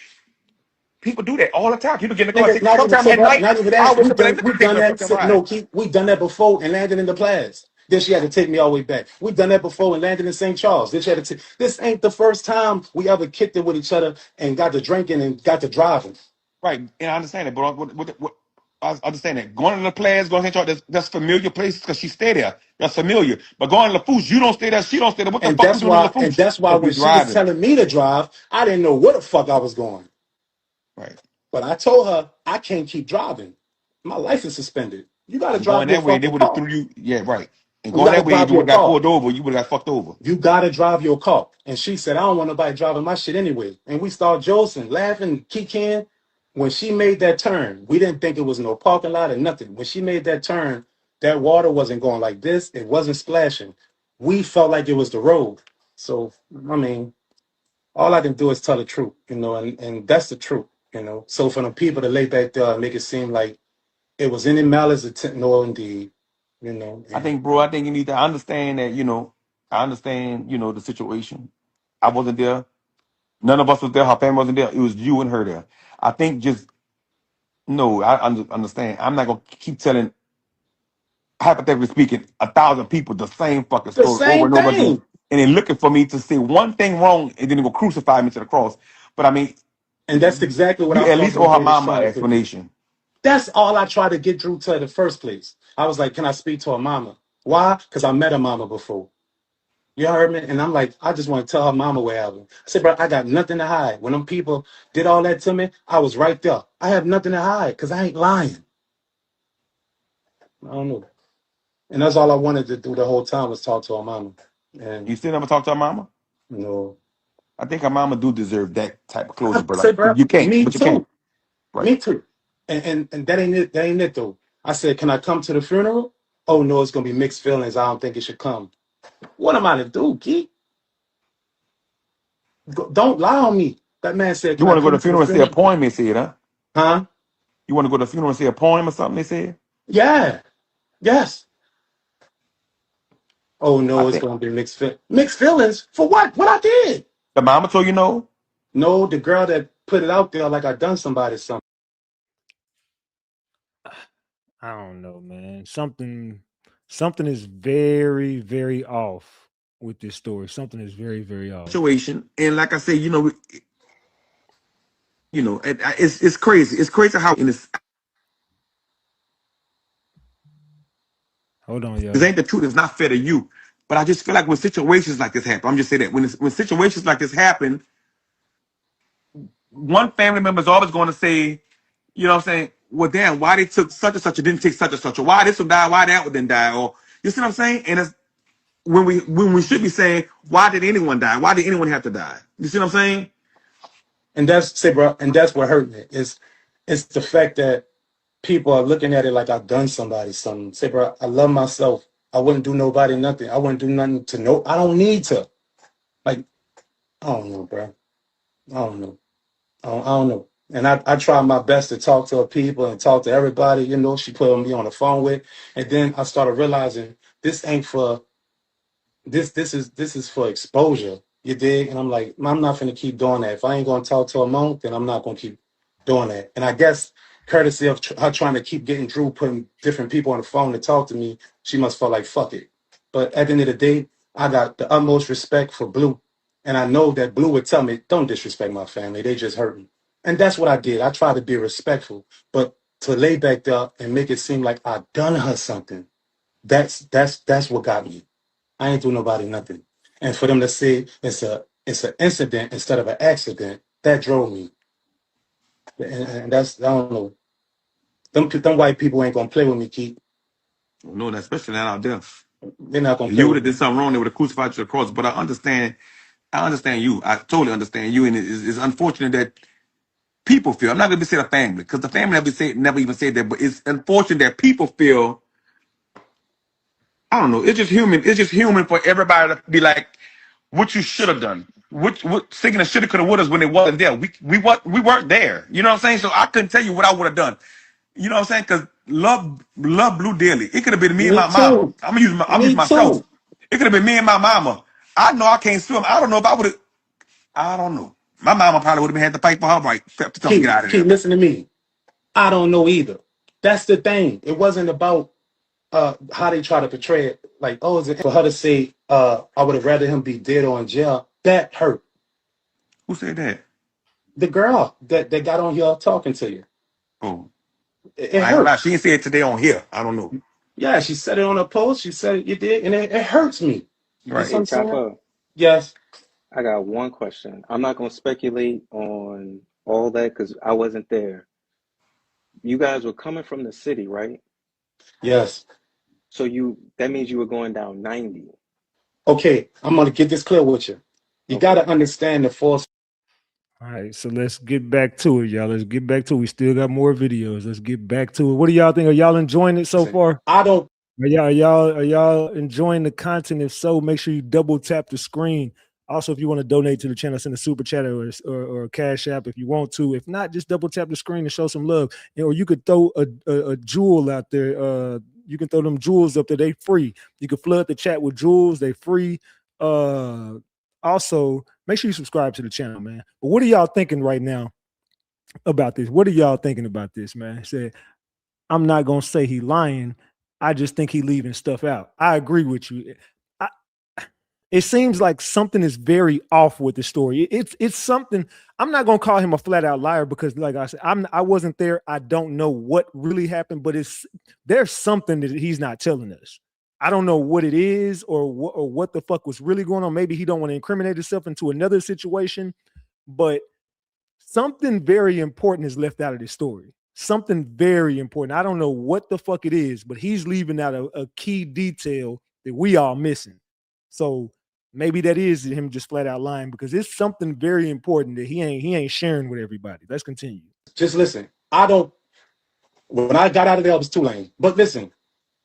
people do that all the time. People get in the car.
nigga, not even
Sometimes
so
at
much,
night,
not even
I
that.
wake up and like, let me
We
take
done
a
that.
fucking ride.
No, we done that before and landed in the Plaza. Then she had to take me all the way back. We done that before and landed in St. Charles. Then she had to take. This ain't the first time we ever kicked it with each other and got to drinking and got to driving.
Right, and I understand that, but what I understand that going to the Plaza, going to St. Charles, that's familiar places because she stay there. That's familiar. But going to LaFouche, you don't stay there. She don't stay there. What the
And
fuck we
that's
doing in
why. And
LaFouche?
that's why
Because
when
we
she was
driving.
telling me to drive, I didn't know where the fuck I was going.
Right.
But I told her I can't keep driving. My license suspended. You got to
And going
drive your
that way, they
fucking
would have
car.
threw you. Yeah, right. And
You
going
got to
that way, if
drive
you
your
would have got
car.
pulled over, you would have got fucked over.
You got to drive your car. And she said, I don't want nobody driving my shit anyway. And we started josing, laughing, kicking. When she made that turn, we didn't think it was no parking lot or nothing. When she made that turn, that water wasn't going like this. It wasn't splashing. We felt like it was the road. So, I mean, all I can do is tell the truth, and that's the truth, So for the people to lay back there and make it seem like it was any malice intent, no, indeed,
I
and
think, bro, I think you need to understand that, I understand, the situation. I wasn't there. None of us was there. Her family wasn't there. It was you and her there. I think just, no, I understand. I'm not going to keep telling, hypothetically speaking, 1,000 people the same fucking
the
story over
same
and over again.
thing.
And they're looking for me to say one thing wrong and then they go crucify me to the cross. But I mean,
And that's exactly what
you
I
at
felt
least
those
owe her
ladies
mama
trying
an
to do.
explanation.
That's all I tried to get through to her in the first place. I was like, can I speak to her mama? Why? Because I met her mama before. You heard me? And I'm like, I just want to tell her mama where I was. I said, bro, I got nothing to hide. When them people did all that to me, I was right there. I have nothing to hide because I ain't lying. I don't know. And that's all I wanted to do the whole time was talk to her mama.
You
And,
still never talk to her mama?
you know,
I think her mama do deserve that type of closure,
I
but
said,
like
bro,
you can't,
me
but you can't.
too.
Right.
Me too. And that ain't it. That ain't it though. I said, can I come to the funeral? Oh no, it's gonna be mixed feelings. I don't think it should come. What am I to do, Keith? Don't lie on me. That man said,
You
can I
want to go to
come
the
to the
funeral and say a
funeral?
poem, they said, huh?
Huh?
You want to go to the funeral and say a poem or something, they said?
Yeah. Yes. Oh
I
no, it's
think
gonna be mixed feelings for what? What I did?
the mama told you no.
No, the girl that put it out there like I done somebody something.
I don't know, man. Something is very, very off with this story. Something is very, very off.
Situation. And like I say, it's crazy. It's crazy how in this.
Hold on, yo.
This ain't the truth. It's not fair to you. But I just feel like when situations like this happen, I'm just saying that when situations like this happen, one family member is always going to say, you know what I'm saying? Well, damn, why they took such and such and didn't take such and such, or why this one died, why that one didn't die, or you see what I'm saying? And it's when we should be saying, why did anyone die? Why did anyone have to die? You see what I'm saying?
And that's what hurt me. It's the fact that people are looking at it like I've done somebody something. Say, bro, I love myself. I wouldn't do nobody nothing. I wouldn't do nothing to no. I don't need to. Like, I don't know, bro. I don't know. I don't know. And I try my best to talk to her people and talk to everybody, you know, she put me on the phone with. And then I started realizing this ain't for this is for exposure. You dig? And I'm like, I'm not gonna keep doing that. If I ain't gonna talk to a monk, then I'm not gonna keep doing that. And I guess courtesy of her trying to keep getting Drew putting different people on the phone to talk to me, she must feel like fuck it. But at the end of the day, I got the utmost respect for Blue. And I know that Blue would tell me, don't disrespect my family. They just hurt me. And that's what I did. I tried to be respectful. But to lay back there and make it seem like I done her something, that's what got me. I ain't do nobody nothing. And for them to say it's an incident instead of an accident, that drove me. And that's, I don't know. Them white people ain't gonna play with me, Keith.
No, especially not out there.
They're not gonna
If
play
you would
with
have did
me.
something wrong, they would have crucified you to the cross. But I understand you. I totally understand you. And it's unfortunate that people feel, I'm not gonna say the family, because the family never even said that, but it's unfortunate that people feel, I don't know, it's just human for everybody to be like, what you should have done. What thinking of shoulda, coulda, woulda when they wasn't there. We weren't there. You know what I'm saying? So I couldn't tell you what I would have done. You know what I'm saying? Because love Blue dearly. It could have been me and
Me
my mama.
too.
I'm using
Me
myself.
too.
It could have been me and my mama. I know I can't swim. I don't know if I would have. I don't know. My mama probably would have had to fight for her right to tell me to get out of
Keith,
there.
listen to me. I don't know either. That's the thing. It wasn't about how they try to portray it. Like, oh, is it for her to say, I would have rather him be dead or in jail? That hurt.
Who said that?
The girl that got on here talking to you.
Oh,
It
I ain't gonna lie.
hurt.
She didn't say it today on here. I don't know.
Yeah, she said it on her post. She said you did, and it hurts me. You see
Right.
what
Hey,
I'm saying?
Chopper,
Yes.
I got one question. I'm not going to speculate on all that because I wasn't there. You guys were coming from the city, right?
Yes.
So that means you were going down 90.
Okay, I'm gonna get this clear with you. You
Okay.
gotta understand the force.
All right, so let's get back to it, y'all. Let's get back to it. We still got more videos. Let's get back to it. What do y'all think? Are y'all enjoying it so far?
I don't.
Are y'all enjoying the content? If so, make sure you double tap the screen. Also, if you want to donate to the channel, send a super chat or a cash app if you want to. If not, just double tap the screen and show some love. Or you could throw a jewel out there. You can throw them jewels up there. They free. You can flood the chat with jewels. They free. Also, make sure you subscribe to the channel, man. But what are y'all thinking right now about this? What are y'all thinking about this, man? Say, I'm not gonna say he lying. I just think he leaving stuff out. I agree with you. It seems like something is very off with the story. It's something. I'm not gonna call him a flat out liar because, like I said, I wasn't there. I don't know what really happened, but there's something that he's not telling us. I don't know what it is or what the fuck was really going on. Maybe he don't want to incriminate himself into another situation, but something very important is left out of this story. Something very important. I don't know what the fuck it is, but he's leaving out a key detail that we all missing. So maybe that is him just flat out lying because it's something very important that he ain't sharing with everybody. Let's continue.
Just listen. When I got out of there, I was too late. But listen,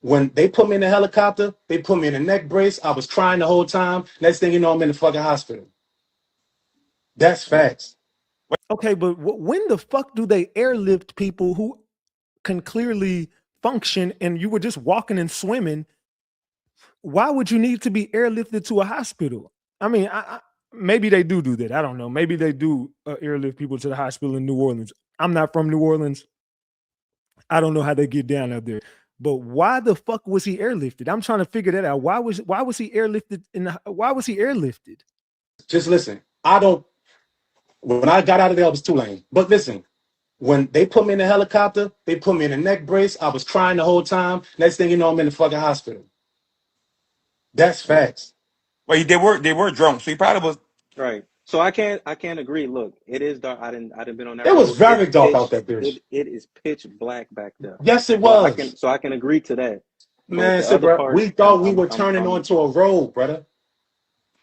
when they put me in the helicopter, they put me in a neck brace. I was crying the whole time. Next thing you know, I'm in the fucking hospital. That's facts.
Okay, but when the fuck do they airlift people who can clearly function and you were just walking and swimming? Why would you need to be airlifted to a hospital? I mean, maybe they do that. I don't know. Maybe they do airlift people to the hospital in New Orleans. I'm not from New Orleans. I don't know how they get down out there. But why the fuck was he airlifted? I'm trying to figure that out. Why was he airlifted? Why was he airlifted?
Just listen. When I got out of there, I was too late. But listen, When they put me in the helicopter, they put me in a neck brace. I was crying the whole time. Next thing you know, I'm in the fucking hospital. That's facts.
Well, they were drunk, so he probably was.
Right. So I can't agree. Look, it is dark. I didn't been on that
It was
road.
very dark out that bitch.
It is pitch black back there.
Yes, it
So
was.
I can agree to that. But
Man,
the
so,
other
bro,
part,
we thought we were turning onto a road, brother.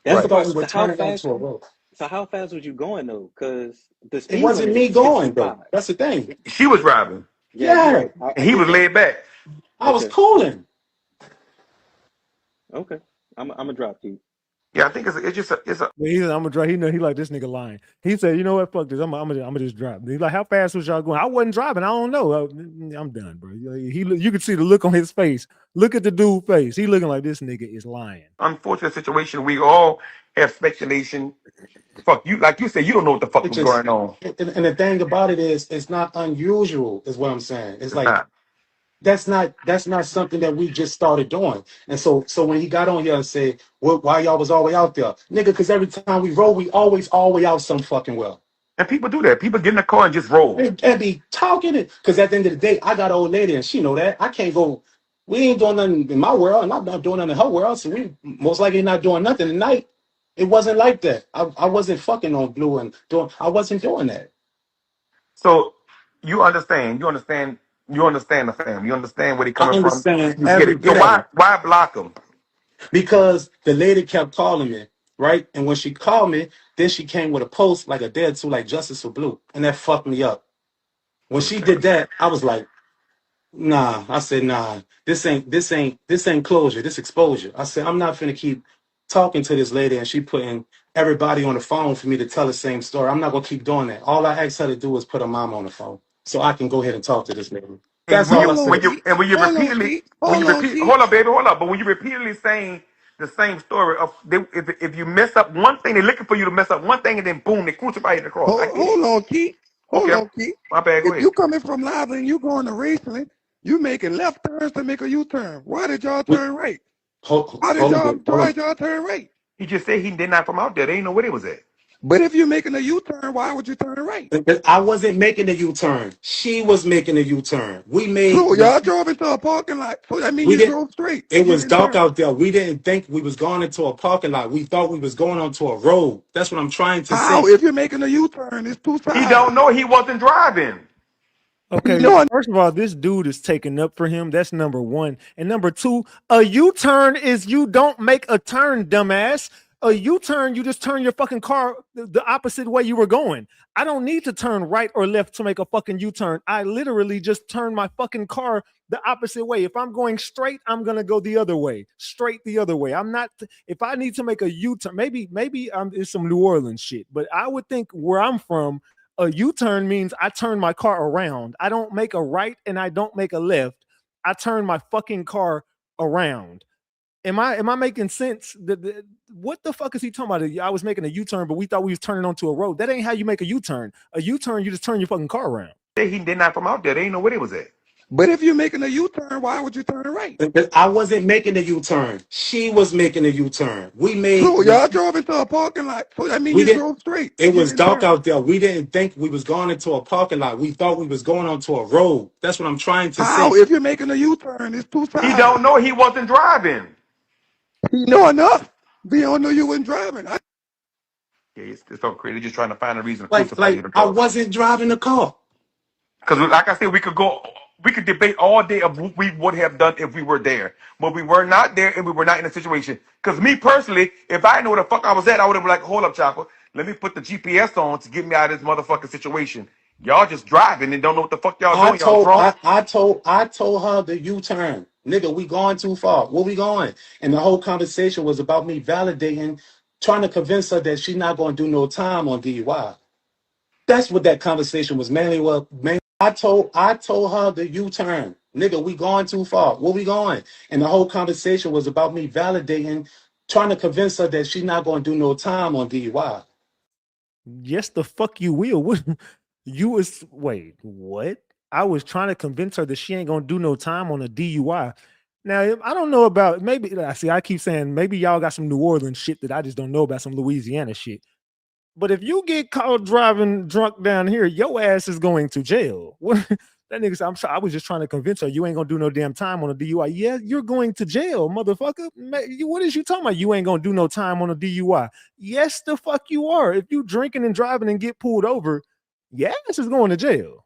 We
that's the
thought
part.
we were
So how
turning
fast?
onto a road.
So how fast was you going though? Because the
It
speed
wasn't
limit
me
is
going, though.
65.
That's the thing.
She was driving,
Yeah, you're
Yeah,
right.
and
I
he
get
was
that.
laid back.
I was
Okay.
cooling.
Okay. I'm a drop key.
Yeah, I think it's a.
I'm gonna drive. He know he like this nigga lying. He said, "You know what? Fuck this. I'm gonna just drive." He's like, "How fast was y'all going?" I wasn't driving. I don't know. I'm done, bro. You could see the look on his face. Look at the dude's face. He looking like this nigga is lying.
Unfortunate situation. We all have speculation. Fuck you, like you said, you don't know what the fuck
It
was
just,
going on.
and the thing about it is, it's not unusual, is what I'm saying. It's
It's
like
not.
that's not something that we just started doing. And so when he got on here and said, well, why y'all was all the way out there, nigga? Because every time we roll, we always all the way out some fucking well.
And people do that. People get in the car and just roll.
And be talking it because at the end of the day, I got an old lady and she know that I can't go. We ain't doing nothing in my world, and I'm not doing nothing in her world. So we most likely not doing nothing tonight. It wasn't like that. I wasn't fucking on blue and doing. I wasn't doing that.
So you understand. You understand. You understand the family. You understand where they
I
coming from.
understand
You get
every
it. So
bit of it
why block them?
because the lady kept calling me, right? And when she called me, then she came with a post like a day or two, like Justice for Blue, and that fucked me up. When she did that, I was like, nah. I said, nah. This ain't closure. This exposure. I said, I'm not finna keep talking to this lady and she putting everybody on the phone for me to tell the same story. I'm not gonna keep doing that. All I asked her to do was put her mom on the phone so I can go ahead and talk to this lady.
And
That's
when
all
you
I said.
when you
Hold on,
repeatedly
Keith. Hold on, Keith.
hold up, baby, hold up. But when you repeatedly saying the same story of if you mess up one thing, they're looking for you to mess up one thing, and then boom, they crucify you in the cross. I get it.
Hold on, Keith. Hold
Okay,
on, Keith.
my bad. Go
If
ahead.
you coming from Lively and you going to Raceland, you making left turns to make a U-turn. Why did y'all
We,
turn right?
hold,
Why
hold on, hold on.
did y'all turn right?
He just said he did not from out there. They didn't know where they was at.
But if you're making a U-turn, why would you turn right?
But I wasn't making a U-turn. She was making a U-turn. We made
So y'all drove into a parking lot. So that means
we
you
didn't
drove straight.
it
You
was
didn't
dark
turn.
out there. We didn't think we was going into a parking lot. We thought we was going onto a road. That's what I'm trying to
How?
say.
If you're making a U-turn, it's two
He
sides.
don't know he wasn't driving.
You
Okay,
know,
first of all, this dude is taking up for him. That's number one. And number two, a U-turn is you don't make a turn, dumbass. A U-turn, you just turn your fucking car the opposite way you were going. I don't need to turn right or left to make a fucking U-turn. I literally just turn my fucking car the opposite way. If I'm going straight, I'm gonna go the other way, straight the other way. I'm not. If I need to make a U-turn, maybe it's some New Orleans shit, but I would think where I'm from, a U-turn means I turn my car around. I don't make a right and I don't make a left. I turn my fucking car around. Am I making sense? What the fuck is he talking about? I was making a U-turn, but we thought we was turning onto a road. That ain't how you make a U-turn. A U-turn, you just turn your fucking car around.
Say he did not from out there. They didn't know where they was at.
but if you're making a U-turn, why would you turn right?
But I wasn't making a U-turn. She was making a U-turn. We made
So y'all drove into a parking lot. So that means
we
you
didn't
drove straight.
it
You
was
didn't
dark
turn.
out there. We didn't think we was going into a parking lot. We thought we was going onto a road. That's what I'm trying to
How?
say.
If you're making a U-turn, it's two
He
sides.
don't know he wasn't driving.
You know enough. They don't know you weren't driving.
Yeah, it's so crazy. They're just trying to find a reason to
Like
crucify you in
like
the
I
cross.
wasn't driving the car.
Because, like I said, we could debate all day of what we would have done if we were there, but we were not there and we were not in a situation. Because me personally, if I know where the fuck I was at, I would have been like, hold up, Chopper, let me put the GPS on to get me out of this motherfucking situation. Y'all just driving and don't know what the fuck y'all
I
doing. Y'all
told
drunk.
I told her the U-turn. Nigga, we going too far. Where we going? And the whole conversation was about me validating, trying to convince her that she's not going to do no time on DUI. That's what that conversation was mainly. Well, man, I told her the U-turn. Nigga, we going too far. Where we going? And the whole conversation was about me validating, trying to convince her that she's not going to do no time on DUI.
Yes, the fuck you will. What you was wait, what? I was trying to convince her that she ain't gonna do no time on a DUI. Now, I don't know about maybe I keep saying maybe y'all got some New Orleans shit that I just don't know about, some Louisiana shit. But if you get caught driving drunk down here, your ass is going to jail. What that nigga said, I'm sorry, I was just trying to convince her you ain't gonna do no damn time on a DUI. Yeah, you're going to jail, motherfucker. What is you talking about? You ain't gonna do no time on a DUI. Yes, the fuck you are. If you drinking and driving and get pulled over, your ass is going to jail.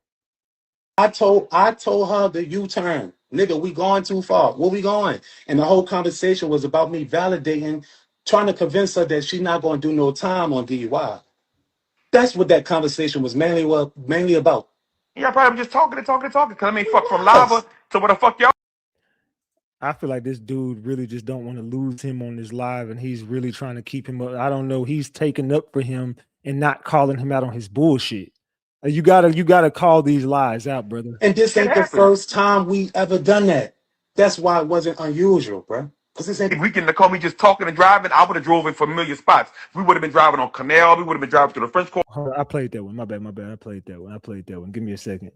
I told her the U-turn. Nigga, we going too far. Where we going? And the whole conversation was about me validating, trying to convince her that she's not going to do no time on DUI. That's what that conversation was mainly about.
Yeah, probably just talking and talking and talking. Cause I mean, fuck from
Yes.
lava to what the fuck y'all.
I feel like this dude really just don't want to lose him on this live, and he's really trying to keep him up. I don't know. He's taking up for him and not calling him out on his bullshit. You gotta call these lies out, brother.
And this ain't the first time we ever done that. That's why it wasn't unusual, bro. Because this ain't.
If we get in the car, me just talking and driving, I would have drove in familiar spots. We would have been driving on Canal. We would have been driving through the French Quarter.
Hold on, I played that one. My bad. I played that one. Give me a second.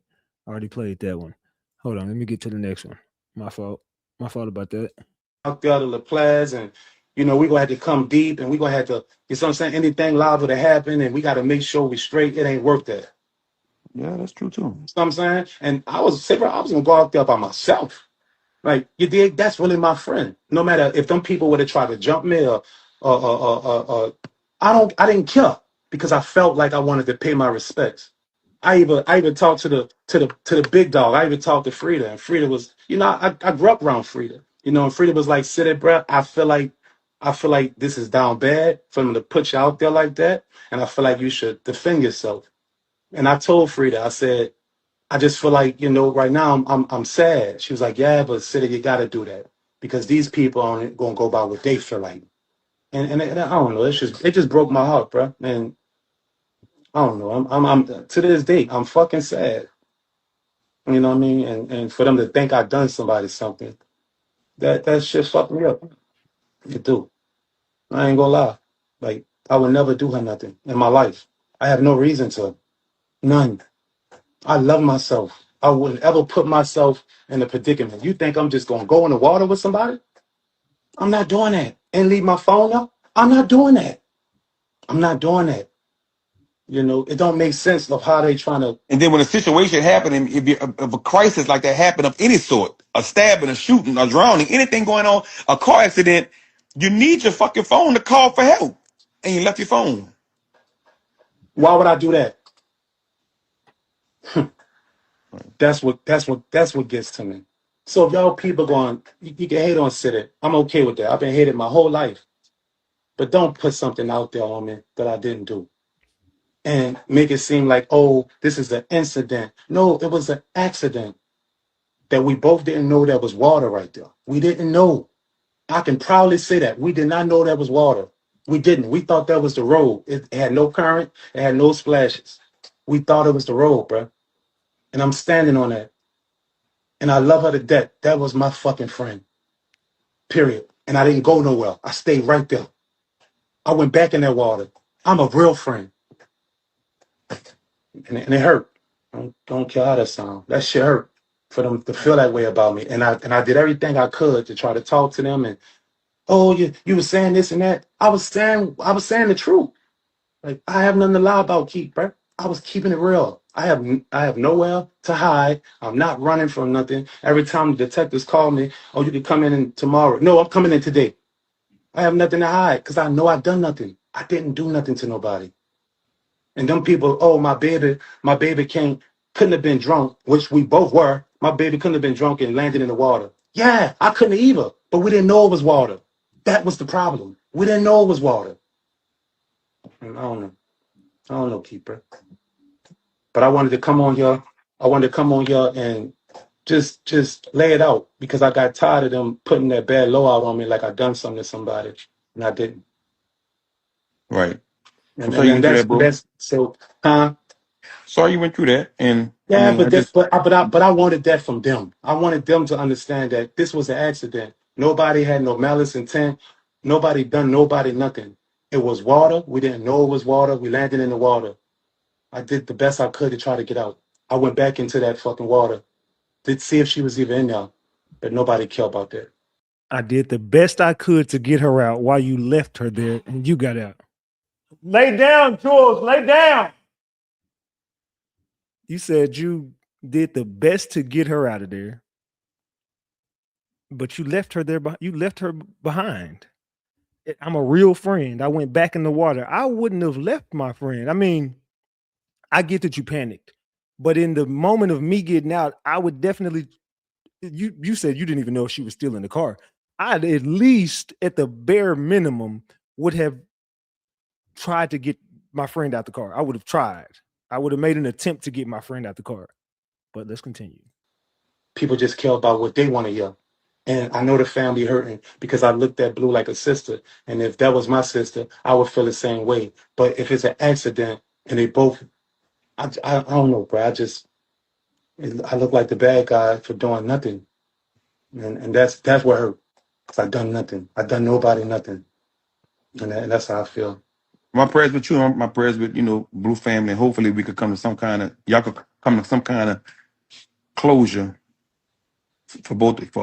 I already played that one. Hold on. Let me get to the next one. My fault about that.
Out there to La Place, and we're gonna have to come deep, and we're gonna have to, you know what I'm saying, anything liable to happen, and we gotta make sure we straight. It ain't worth that.
Yeah, that's true too.
You know what I'm saying? And I was gonna go out there by myself. Like, you dig? That's really my friend. No matter if them people would have tried to jump me or I didn't care because I felt like I wanted to pay my respects. I even talked to the big dog. I even talked to Frida, and Frida was, I grew up around Frida. And Frida was like, sit it, bro. I feel like this is down bad for them to put you out there like that. And I feel like you should defend yourself. And I told Frida, I said, I just feel like, right now I'm sad. She was like, yeah, but Sita, you gotta do that. Because these people aren't gonna go by what they feel like. And I don't know, it just broke my heart, bro. And I don't know. I'm to this day, I'm fucking sad. You know what I mean? And for them to think I done somebody something, that shit fucked me up. It do. I ain't gonna lie. Like, I would never do her nothing in my life. I have no reason to. None. I love myself. I wouldn't ever put myself in a predicament. You think I'm just gonna go in the water with somebody? I'm not doing that. And leave my phone up? I'm not doing that. I'm not doing that. It don't make sense of how they trying to.
And then when a situation happened, if a crisis like that happened of any sort, a stabbing, a shooting, a drowning, anything going on, a car accident, you need your fucking phone to call for help. And you left your phone.
Why would I do that? That's what gets to me. So if y'all people going, you can hate on Sid. I'm okay with that. I've been hated my whole life. But don't put something out there on me that I didn't do. And make it seem like, oh, this is an incident. No, it was an accident that we both didn't know that was water right there. We didn't know. I can proudly say that. We did not know that was water. We didn't. We thought that was the road. It had no current. It had no splashes. We thought it was the road, bro. And I'm standing on that. And I love her to death. That was my fucking friend. Period. And I didn't go nowhere. I stayed right there. I went back in that water. I'm a real friend. And it hurt. Don't care how that sound. That shit hurt for them to feel that way about me. And I did everything I could to try to talk to them. And oh, you were saying this and that. I was saying the truth. Like, I have nothing to lie about, Keith, bro. I was keeping it real. I have nowhere to hide. I'm not running from nothing. Every time the detectives call me, oh, you can come in tomorrow. No, I'm coming in today. I have nothing to hide because I know I've done nothing. I didn't do nothing to nobody. And them people, oh, my baby couldn't have been drunk, which we both were. My baby couldn't have been drunk and landed in the water. Yeah, I couldn't either, but we didn't know it was water. That was the problem. We didn't know it was water. And I don't know, Keeper. But I wanted to come on here. And just lay it out because I got tired of them putting that bad low out on me like I done something to somebody, and I didn't.
Right.
And,
So you went through
that's
that, bro.
that's so.
Sorry you went through that, and
Yeah,
I mean,
but I wanted that from them. I wanted them to understand that this was an accident. Nobody had no malice intent. Nobody done nobody nothing. It was water. We didn't know it was water. We landed in the water. I did the best I could to try to get out. I went back into that fucking water. Did see if she was even in there, but nobody cared about that.
I did the best I could to get her out while you left her there and you got out. Lay down, Jules. Lay down. You said you did the best to get her out of there, but you left her there. You left her behind. I'm a real friend. I went back in the water. I wouldn't have left my friend. I mean, I get that you panicked, but in the moment of me getting out, I would definitely. You said you didn't even know if she was still in the car. I'd at least, at the bare minimum, would have tried to get my friend out the car. I would have tried. I would have made an attempt to get my friend out the car. But let's continue.
People just care about what they want to hear. And I know the family hurting because I looked at Blue like a sister. And if that was my sister, I would feel the same way. But if it's an accident and they both, I don't know, bro. I look like the bad guy for doing nothing. And that's what hurt. Because I done nothing. I done nobody nothing. And that's how I feel.
My prayers with you, my prayers with, Blue family. Hopefully we could come to y'all could come to some kind of closure for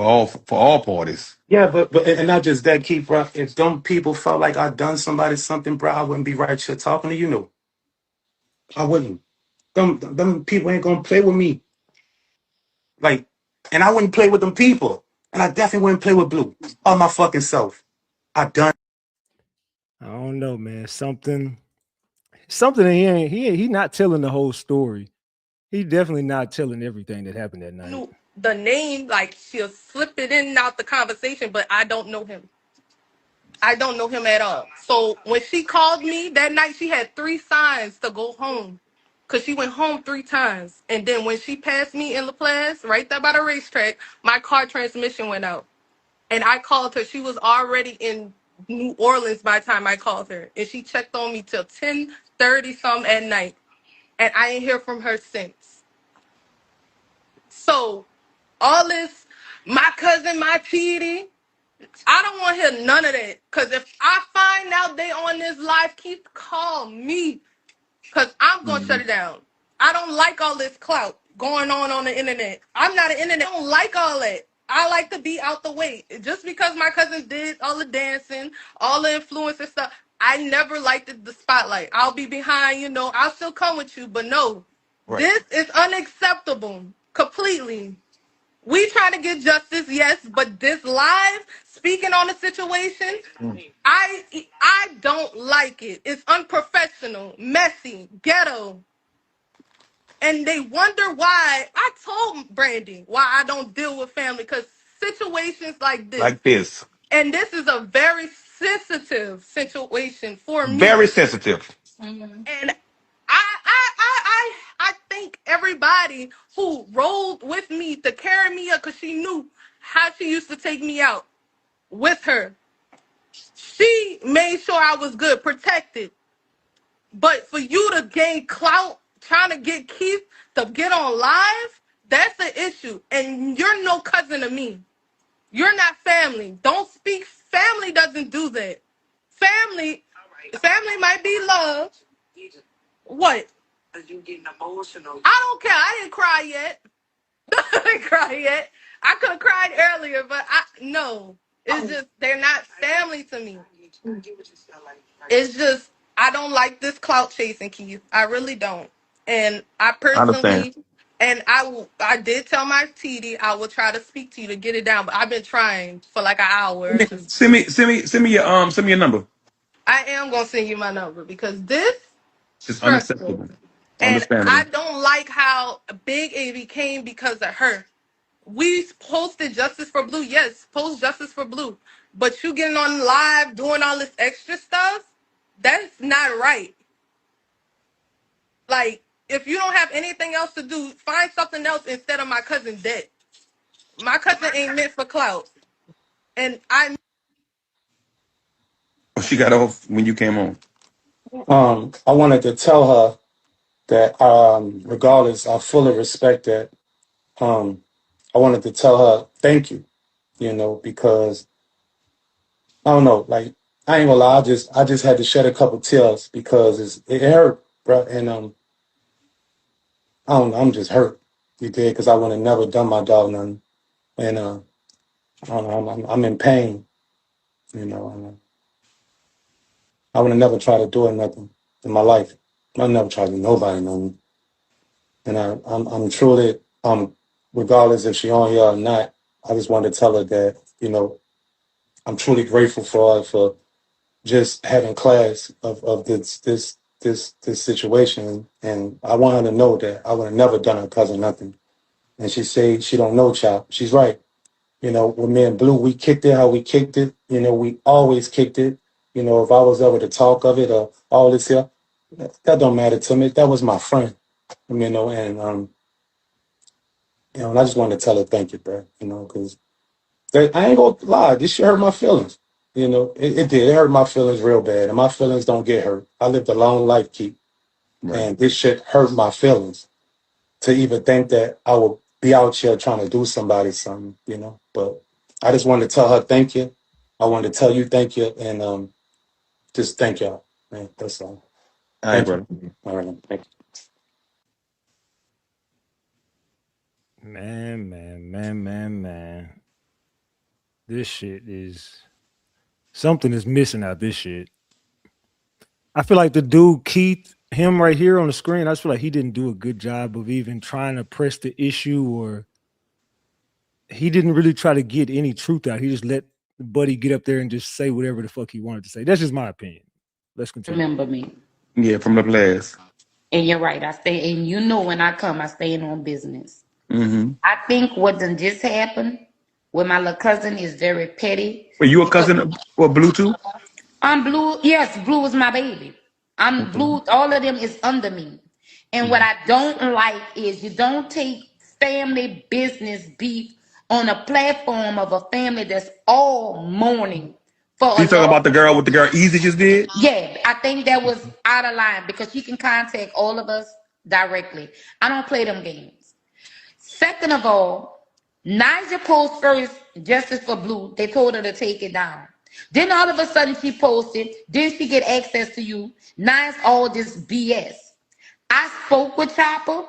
all parties.
Yeah, but and not just that, Keith, bro. If them people felt like I done somebody something, bro, I wouldn't be right here talking to you. No, I wouldn't. Them people ain't gonna play with me. Like, and I wouldn't play with them people. And I definitely wouldn't play with Blue. All my fucking self. I done.
I don't know, man. Something he not telling the whole story. He definitely not telling everything that happened that night.
The name, like she'll slip it in and out the conversation, but I don't know him. I don't know him at all. So when she called me that night, she had 3 signs to go home. Because she went home 3 times. And then when she passed me in LaPlace, right there by the racetrack, my car transmission went out. And I called her. She was already in New Orleans by the time I called her. And she checked on me till 10:30 something at night. And I ain't hear from her since. So all this, my cousin, my PD, I don't want to hear none of that. Because if I find out they on this live, keep call me. Because I'm going to shut it down. I don't like all this clout going on the internet. I'm not an internet. I don't like all that. I like to be out the way. Just because my cousins did all the dancing, all the influence and stuff, I never liked the spotlight. I'll be behind, I'll still come with you. But no,
Right.
This is unacceptable. Completely. We trying to get justice, yes, but this live speaking on the situation, I don't like it. It's unprofessional, messy, ghetto. And they wonder why I told Brandy why I don't deal with family, because situations like this,
Like this.
and this is a very sensitive situation for me.
Very sensitive.
And I think everybody who rolled with me to carry me up, because she knew how she used to take me out with her. She made sure I was good, protected. But for you to gain clout, trying to get Keith to get on live, that's the issue. And you're no cousin to me. You're not family. Don't speak. Family doesn't do that. Family might be love. What? I don't care. I didn't cry yet. I didn't cry yet. I could have cried earlier, but no. It's just they're not family to me. It's just I don't like this clout chasing, Keith. I really don't. And I
I understand.
personally, and I did tell my TD I will try to speak to you to get it down, but I've been trying for like an hour.
Send me your number.
I am gonna send you my number because this
It's
stressful.
unacceptable.
And I
Understandable.
don't like how big it became because of her. We posted justice for Blue. Yes, post justice for Blue. But you getting on live doing all this extra stuff, that's not right. Like, if you don't have anything else to do, find something else instead of my cousin dead. My cousin ain't meant for clout. And
She got off when you came on.
I wanted to tell her that regardless, I fully respect that. I wanted to tell her thank you, because I don't know, like I ain't gonna lie, I just had to shed a couple tears because it hurt, bro. And I don't know, I'm just hurt. You did, because I would have never done my dog nothing. And I don't know, I'm in pain, and, I would have never tried to do it nothing in my life. I never tried to do nobody nothing. And I'm truly, regardless if she on here or not, I just wanted to tell her that, you know, I'm truly grateful for her for just having class of this situation. And I want her to know that I would have never done her cousin nothing. And she say she don't know Chop. She's right. You know, with me and Blue, we kicked it how we kicked it. You know, we always kicked it. You know, if I was ever to talk of it or all this here, that don't matter to me. That was my friend. You know, and you know, and I just wanted to tell her thank you, bro. You know, because I ain't gonna lie, this shit hurt my feelings. You know, it did. It hurt my feelings real bad, and my feelings don't get hurt. I lived a long life, Keith, and this shit hurt my feelings to even think that I would be out here trying to do somebody something. You know, but I just wanted to tell her thank you. I wanted to tell you thank you, and just thank y'all. Man, that's all.
All right,
Thank
brother.
you. All right, thank you.
Man. This shit is something is missing out this shit. I feel like the dude Keith, him right here on the screen, I just feel like he didn't do a good job of even trying to press the issue, or he didn't really try to get any truth out. He just let the buddy get up there and just say whatever the fuck he wanted to say. That's just my opinion. Let's continue.
Remember me.
Yeah, from the players.
And you're right. I stay, and you know when I come, I stay in on business.
Mm-hmm.
I think what done just happened with my little cousin is very petty.
Were you a cousin of Blue too?
I'm Blue. Yes, Blue is my baby. I'm
Okay.
Blue. All of them is under me. And what I don't like is you don't take family business beef on a platform of a family that's all mourning for
So
a
you talking
lost.
about the girl with the girl Easy just did?
Yeah, I think that was out of line because she can contact all of us directly. I don't play them games. Second of all, Niger post first Justice for Blue. They told her to take it down. Then all of a sudden she posted. Then she get access to you. Now it's all this BS. I spoke with Chopper.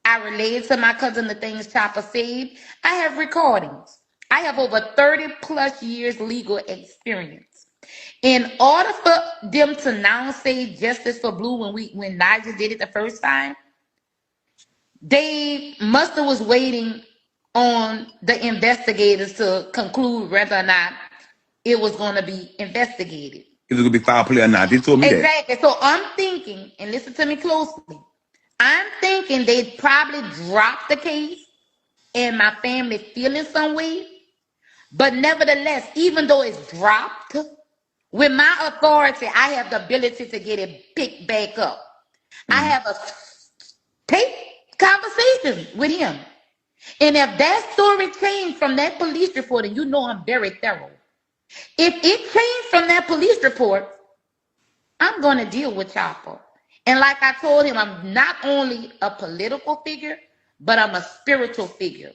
I relayed to my cousin the things Chopper said. I have recordings. I have over 30 plus years legal experience. In order for them to now say Justice for Blue when Nigel did it the first time, they must have was waiting on the investigators to conclude whether or not it was going to be investigated.
Is it gonna be foul play or not? They told me that.
Exactly. So I'm thinking, and listen to me closely, I'm thinking they probably dropped the case and my family feeling some way. But nevertheless, even though it's dropped, with my authority, I have the ability to get it picked back up. I have a tape conversation with him. And if that story changed from that police report, and you know I'm very thorough, if it changed from that police report, I'm going to deal with Chopper. And like I told him, I'm not only a political figure, but I'm a spiritual figure.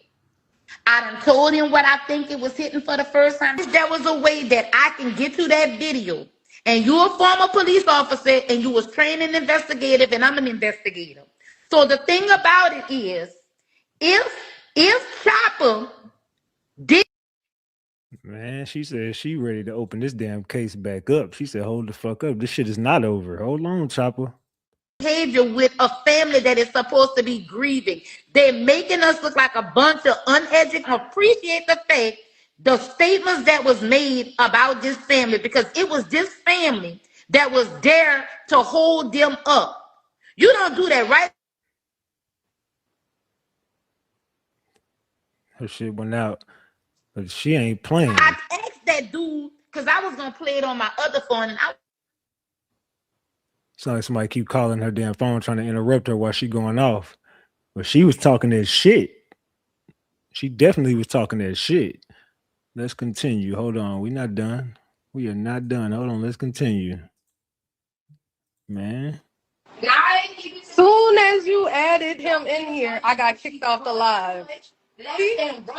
I done told him what I think it was hitting for the first time. There was a way that I can get to that video. And you're a former police officer and you was trained and investigative and I'm an investigator. So the thing about it is, if Chopper did.
Man, she said she ready to open this damn case back up. She said, hold the fuck up. This shit is not over. Hold on, Chopper.
Behavior with a family that is supposed to be grieving. They're making us look like a bunch of uneducated. Appreciate the fact, the statements that was made about this family, because it was this family that was there to hold them up. You don't do that, right?
Her shit went out, but she ain't playing.
I asked that dude because I was gonna play it on my other phone, and I.
It's like somebody keep calling her damn phone trying to interrupt her while she going off. But she was talking that shit. She definitely was talking that shit. Let's continue. Hold on. We're not done. We are not done. Hold on. Let's continue. Man.
Soon as you added him in here, I got kicked off the live.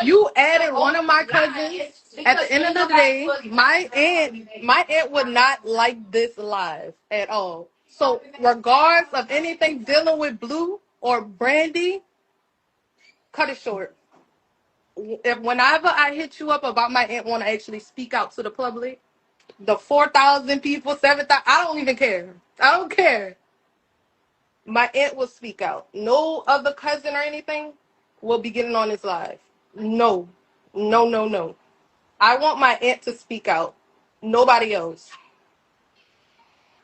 You added one of my cousins. At the end of the day, my aunt would not like this live at all. So regardless of anything dealing with Blue or Brandy, cut it short. If whenever I hit you up about my aunt want to actually speak out to the public, The 4,000 people, 7,000. I don't even care. I don't care. My aunt will speak out. No other cousin or anything will be getting on this live. No. No, no, no. I want my aunt to speak out. Nobody else.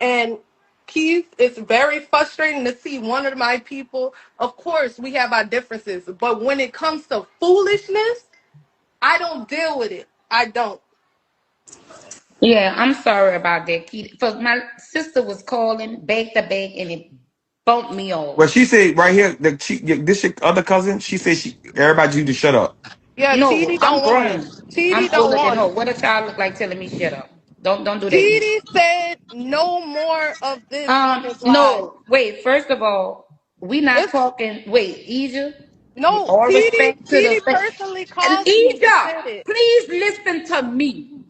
And Keith, it's very frustrating to see one of my people. Of course, we have our differences, but when it comes to foolishness, I don't deal with it. I don't.
Yeah, I'm sorry about that, Keith. For my sister was calling back to back, and it bumped me off.
Well, she said right here that this your other cousin. She said everybody need to shut up.
Yeah,
No,
TD
I'm
don't want
grown.
it. TD
I'm
don't
older than
want
her.
it.
What a child look like telling me shut up? Don't do that to me.
TD said no more of this on his live.
No, wait. First of all, we not
It's
talking. Wait, Asia.
no
All
TD.
respect to the
TD personally
and
called me and
Asia.
said it.
Please listen to me.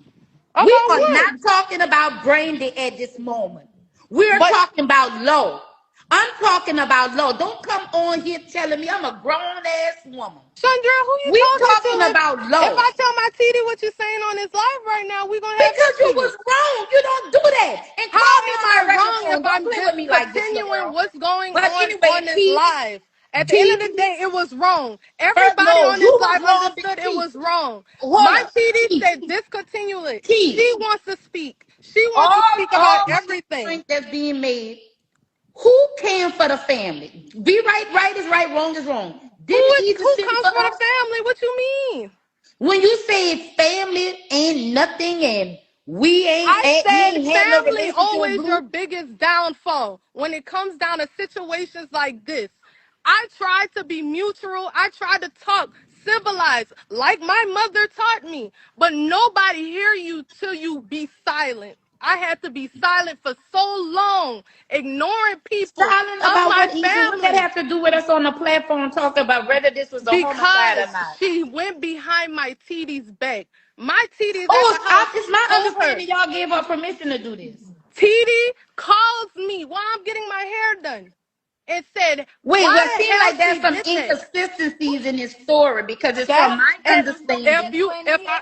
We
About
are
what?
not talking about Brandy at this moment. We're
But
talking about law. I'm talking about law. Don't come on here telling me I'm a grown ass woman.
Chandra, who you
We
talking
talking
to?
about
If
law.
I tell my TD what you're saying on his live right now, we gonna have
Because you
issues.
was wrong. You don't do that. And
How
call me
am
on
I
my regular
wrong if
phone. Don't
I'm
play with me like this, little
discontinuing
girl.
what's going
But
on
anyway,
this
Keith,
live? At the end of
Keith,
the day, it was wrong.
first,
Everybody
no,
on
you
this
was
live
wrong,
understood it
Keith.
was wrong.
Hold
My
up.
TD
Keith,
said discontinue it.
Keith,
She wants to speak. She wants to
all,
speak about
all of this
everything.
point that's being made, who came for the family? Be right, right is right, wrong is wrong. Didn't Eva
Who
send
comes
for
for the
us?
family? What you mean?
When you say family ain't nothing and we
I said
ain't had no
family
relationship with
always
Blue.
your biggest downfall when it comes down to situations like this. I try to be mutual. I try to talk civilized like my mother taught me, but nobody hear you till you be silent. I had to be silent for so long, ignoring people
Silent
of
about
my
what, Eva? What that
family
have to do with us on the platform talking about whether this was a homicide or
because
not?
she went behind my TD's back. My TD's at the
Oh,
house
it's my
told her.
understanding y'all gave her permission to do this.
TD calls me while I'm getting my hair done and said,
Wait, well,
why
it
the
seems
hell
like there's
she
some
did that?
inconsistencies in this story because it's
That
from my
and
understanding.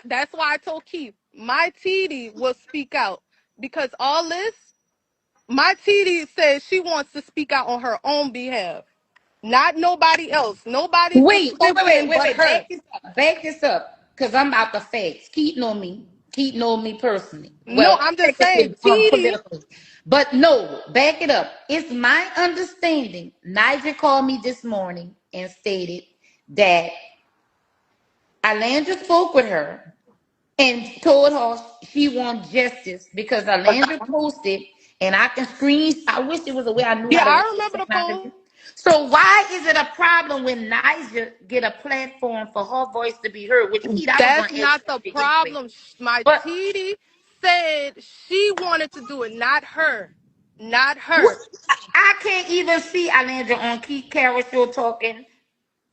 that's why I told Keith, my TD will speak out. Because all this, my TD says she wants to speak out on her own behalf. Not nobody else. Nobody just spoke in but
Wait.
her.
Back this up, because I'm about the facts. Keith know me. Keith know me personally.
No,
Well,
I'm just saying,
technically,
TD,
politically. But no, back it up. It's my understanding. Nigel called me this morning and stated that Alandra spoke with her and told her she wants justice because Alandra posted, and I can screen. I wish it was a way I knew how
yeah,
to
I
read the
remember the
technology.
poem.
So why is it a problem when Niger get a platform for her voice to be heard? Which Keith, I was going
That's
to ask
not
you
the
that anyway.
problem. My
But
TD said she wanted to do it, not her. Not
what,
her.
I can't even see Alandra on Keith Carroll show talking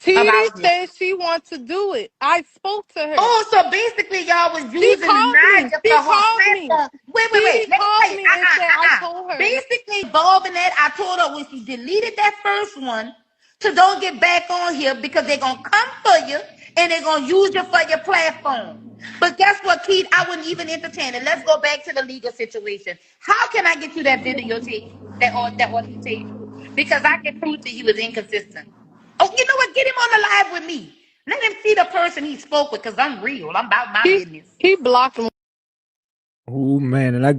TD
about this.
said she wants to do it. I spoke to her.
Oh, so basically, y'all was
She
using
called me.
Niger
She
for her
called me.
platform. Wait.
TD
Let me
called
tell you.
me and said I told her.
Basically, involving that, I told her when she deleted that first one to don't get back on here because they're gonna come for you and they're gonna use you for your platform. But guess what, Keith? I wouldn't even entertain it. Let's go back to the legal situation. How can I get you that videotape, that audio tape? Because I can prove that he was inconsistent. Oh, you know what? Get him on the live with me. Let him see the person he spoke with, because I'm real. I'm about my
He
business.
he blocked me.
Oh man, and I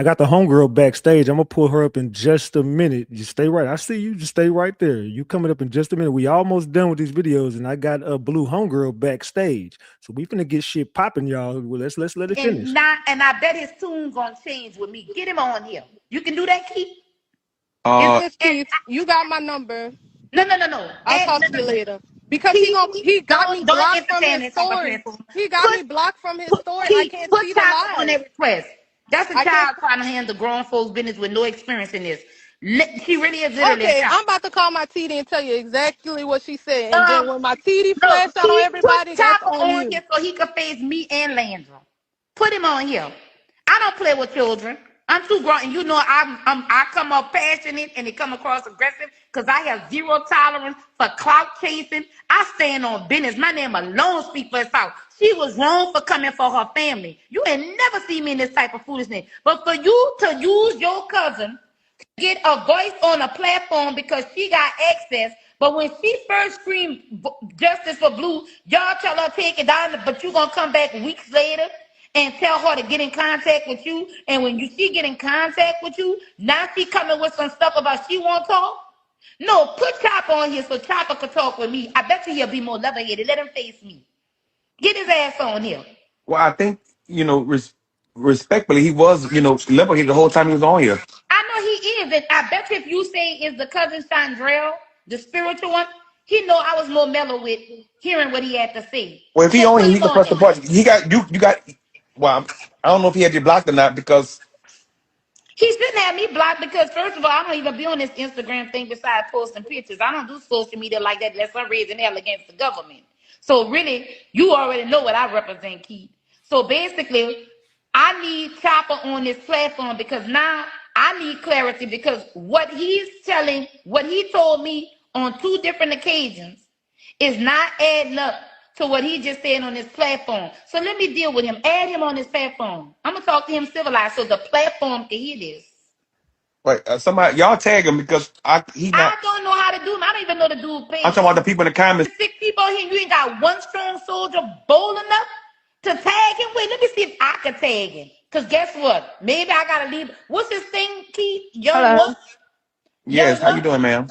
got the homegirl backstage. I'm gonna pull her up in just a minute. You stay right. I see you. Just stay right there. You coming up in just a minute. We almost done with these videos, and I got a blue homegirl backstage. So we finna get shit popping, y'all. Well, let's let it finish.
And I bet his tune gonna change with me. Get him on here. You can do that, Keith.
Is
Uh,
this Keith? You got my number.
No.
I'll talk to you later. Because
Keith,
he got me
don't
blocked from
entertain
his
that type of
story.
platform.
He got
Put
me blocked from his
put
story. I
Keith,
can't
put
see the
Chopper on
live.
that request. That's a
I can't.
child trying to handle grown folks' business with no experience in this. She really is literally a
Okay,
child.
I'm about to call my TD and tell you exactly what she said. And then when my TD
No,
flash out on
Keith, put
everybody, that's
Chopper
on
on
you.
here so he can face me and Landra. Put him on here. I don't play with children. I'm too grown, and you know I come up passionate and it come across aggressive because I have zero tolerance for clout chasing. I stand on business. My name alone speak for itself. She was wrong for coming for her family. You ain't never see me in this type of foolishness. But for you to use your cousin get a voice on a platform because she got access. But when she first screamed justice for Blue, y'all tell her take it down, but you gonna come back weeks later and tell her to get in contact with you. And when she get in contact with you, now she coming with some stuff about she won't talk. No, put Chopper on here so Chopper could talk with me. I bet you he'll be more level-headed. Let him face me. Get his ass on here.
Well, I think, respectfully, he was, level-headed the whole time he was on here.
I know he is, and I bet you if you say is the cousin Chandrell, the spiritual one, he know I was more mellow with hearing what he had to say.
Well, if he
So
on
put
here, he
him
can
on
press the
here.
button. He got you. You got. Well, I don't know if he had you blocked or not because.
He shouldn't have me blocked because, first of all, I don't even be on this Instagram thing besides posting pictures. I don't do social media like that unless I'm raising hell against the government. So really, you already know what I represent, Keith. So basically, I need Chopper on this platform because now I need clarity because what he's telling, what he told me on 2 different occasions is not adding up to what he just said on this platform. So let me deal with him. Add him on this platform. I'm gonna talk to him civilized so the platform can hear this.
Wait, somebody, y'all tag him because he
I
not.
don't know how to do him. I don't even know the dude's
I'm talking
page.
about the people in the comments.
6 people here, you ain't got one strong soldier bold enough to tag him. Wait, let me see if I can tag him. Cause guess what? Maybe I gotta leave. What's his thing, Keith? Young
Hello.
what?
Yes,
Young
how you
what?
doing, ma'am?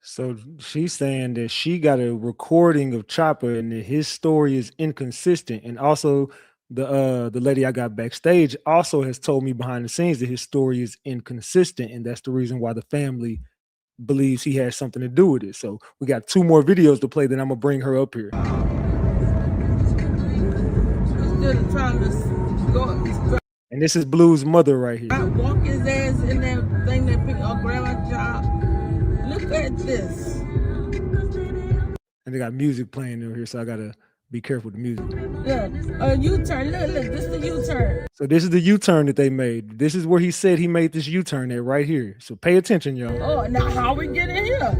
So she's saying that she got a recording of Chopper and that his story is inconsistent. And also the lady I got backstage also has told me behind the scenes that his story is inconsistent. And that's the reason why the family believes he has something to do with it. So we got 2 more videos to play, then I'm gonna bring her up here. And this is Blue's mother right here.
Walk his ass in that thing that pick up grandma job. Look at this.
And they got music playing over here, so I gotta be careful with the music.
Yeah, a U-turn. Look, this is the U-turn.
So this is the U-turn that they made. This is where he said he made this U-turn at right here. So pay attention, y'all.
Oh, now how we get in here?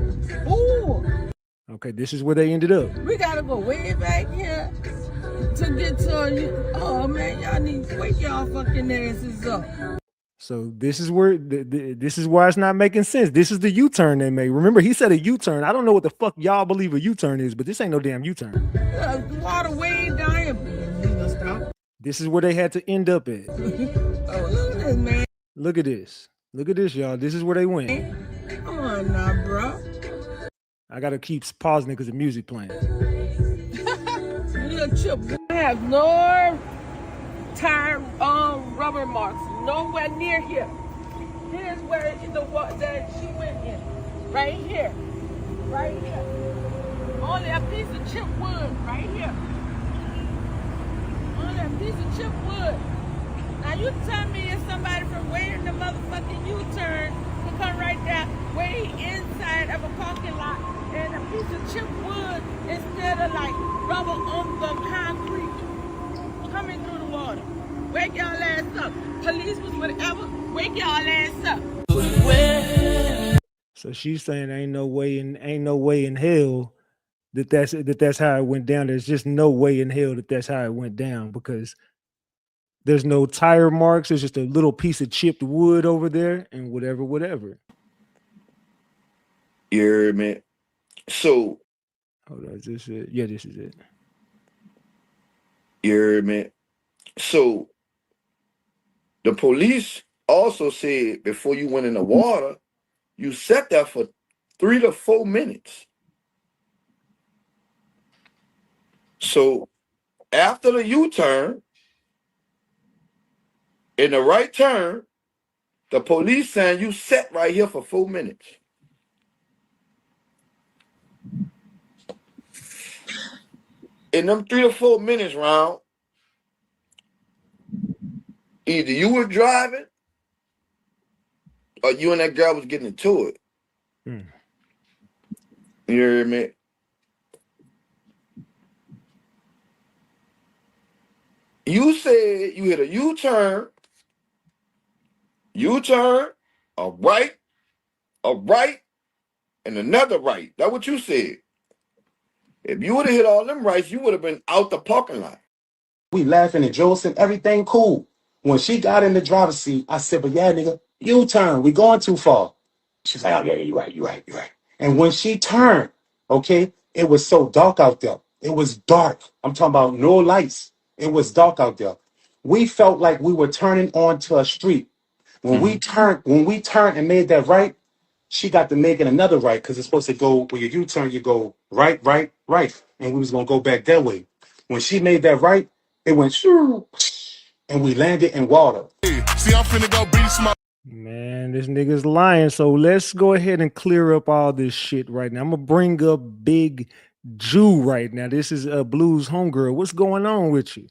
Ooh,
Okay, this is where they ended up.
we gotta go way back here to get to you. Oh man, y'all need to wake y'all fucking asses up.
So this is where this is why it's not making sense. This is the U-turn they made. Remember, he said a U-turn. I don't know what the fuck y'all believe a U-turn is, but this ain't no damn U-turn.
Water way down here. Stop.
This is where they had to end up at.
Oh, look at this, man.
Look at this. Look at this, y'all. This is where they went.
Come on now, bro.
I gotta keep pausing it because the music playing.
Little chip. I have no tire rubber marks nowhere near here. Here's where the water that she went in. Right here. Right here. Only a piece of chip wood right here. Only a piece of chip wood. Now you tell me if somebody from way in the motherfucking U-turn can come right there way inside of a parking lot and a piece of chip wood instead of like rubber on the concrete coming through the water. Wake y'all ass up. Police was whatever. Wake y'all ass up.
So she's saying ain't no way in hell that's how it went down. There's just no way in hell that's how it went down because there's no tire marks. There's just a little piece of chipped wood over there and whatever.
You heard me? So,
hold on, is this it? Yeah, this is it.
you heard me? So, the police also said before you went in the water, you sat there for 3 to 4 minutes. So, after the U-turn, in the right turn, the police saying you sat right here for 4 minutes. In them 3 to 4 minutes round, either you were driving or you and that girl was getting into it. You hear me? You said you hit a U-turn U-turn, a right, and another right. That's what you said. If you would have hit all them rights, you would have been out the parking lot.
We laughing at Joseph, everything cool. When she got in the driver's seat, I said, but yeah, nigga, U-turn, we going too far. She's like, oh, yeah, you're right. And when she turned, okay, it was so dark out there. It was dark. I'm talking about no lights. It was dark out there. We felt like we were turning onto a street. When we turned and made that right, she got to making another right because it's supposed to go when you U-turn, you go right. And we was gonna go back that way. When she made that right, it went shoo, and we landed in water.
See, I'm finna go beat some.
Man, this nigga's lying. So let's go ahead and clear up all this shit right now. I'm gonna bring up Big Jew right now. This is Blue's homegirl. What's going on with you?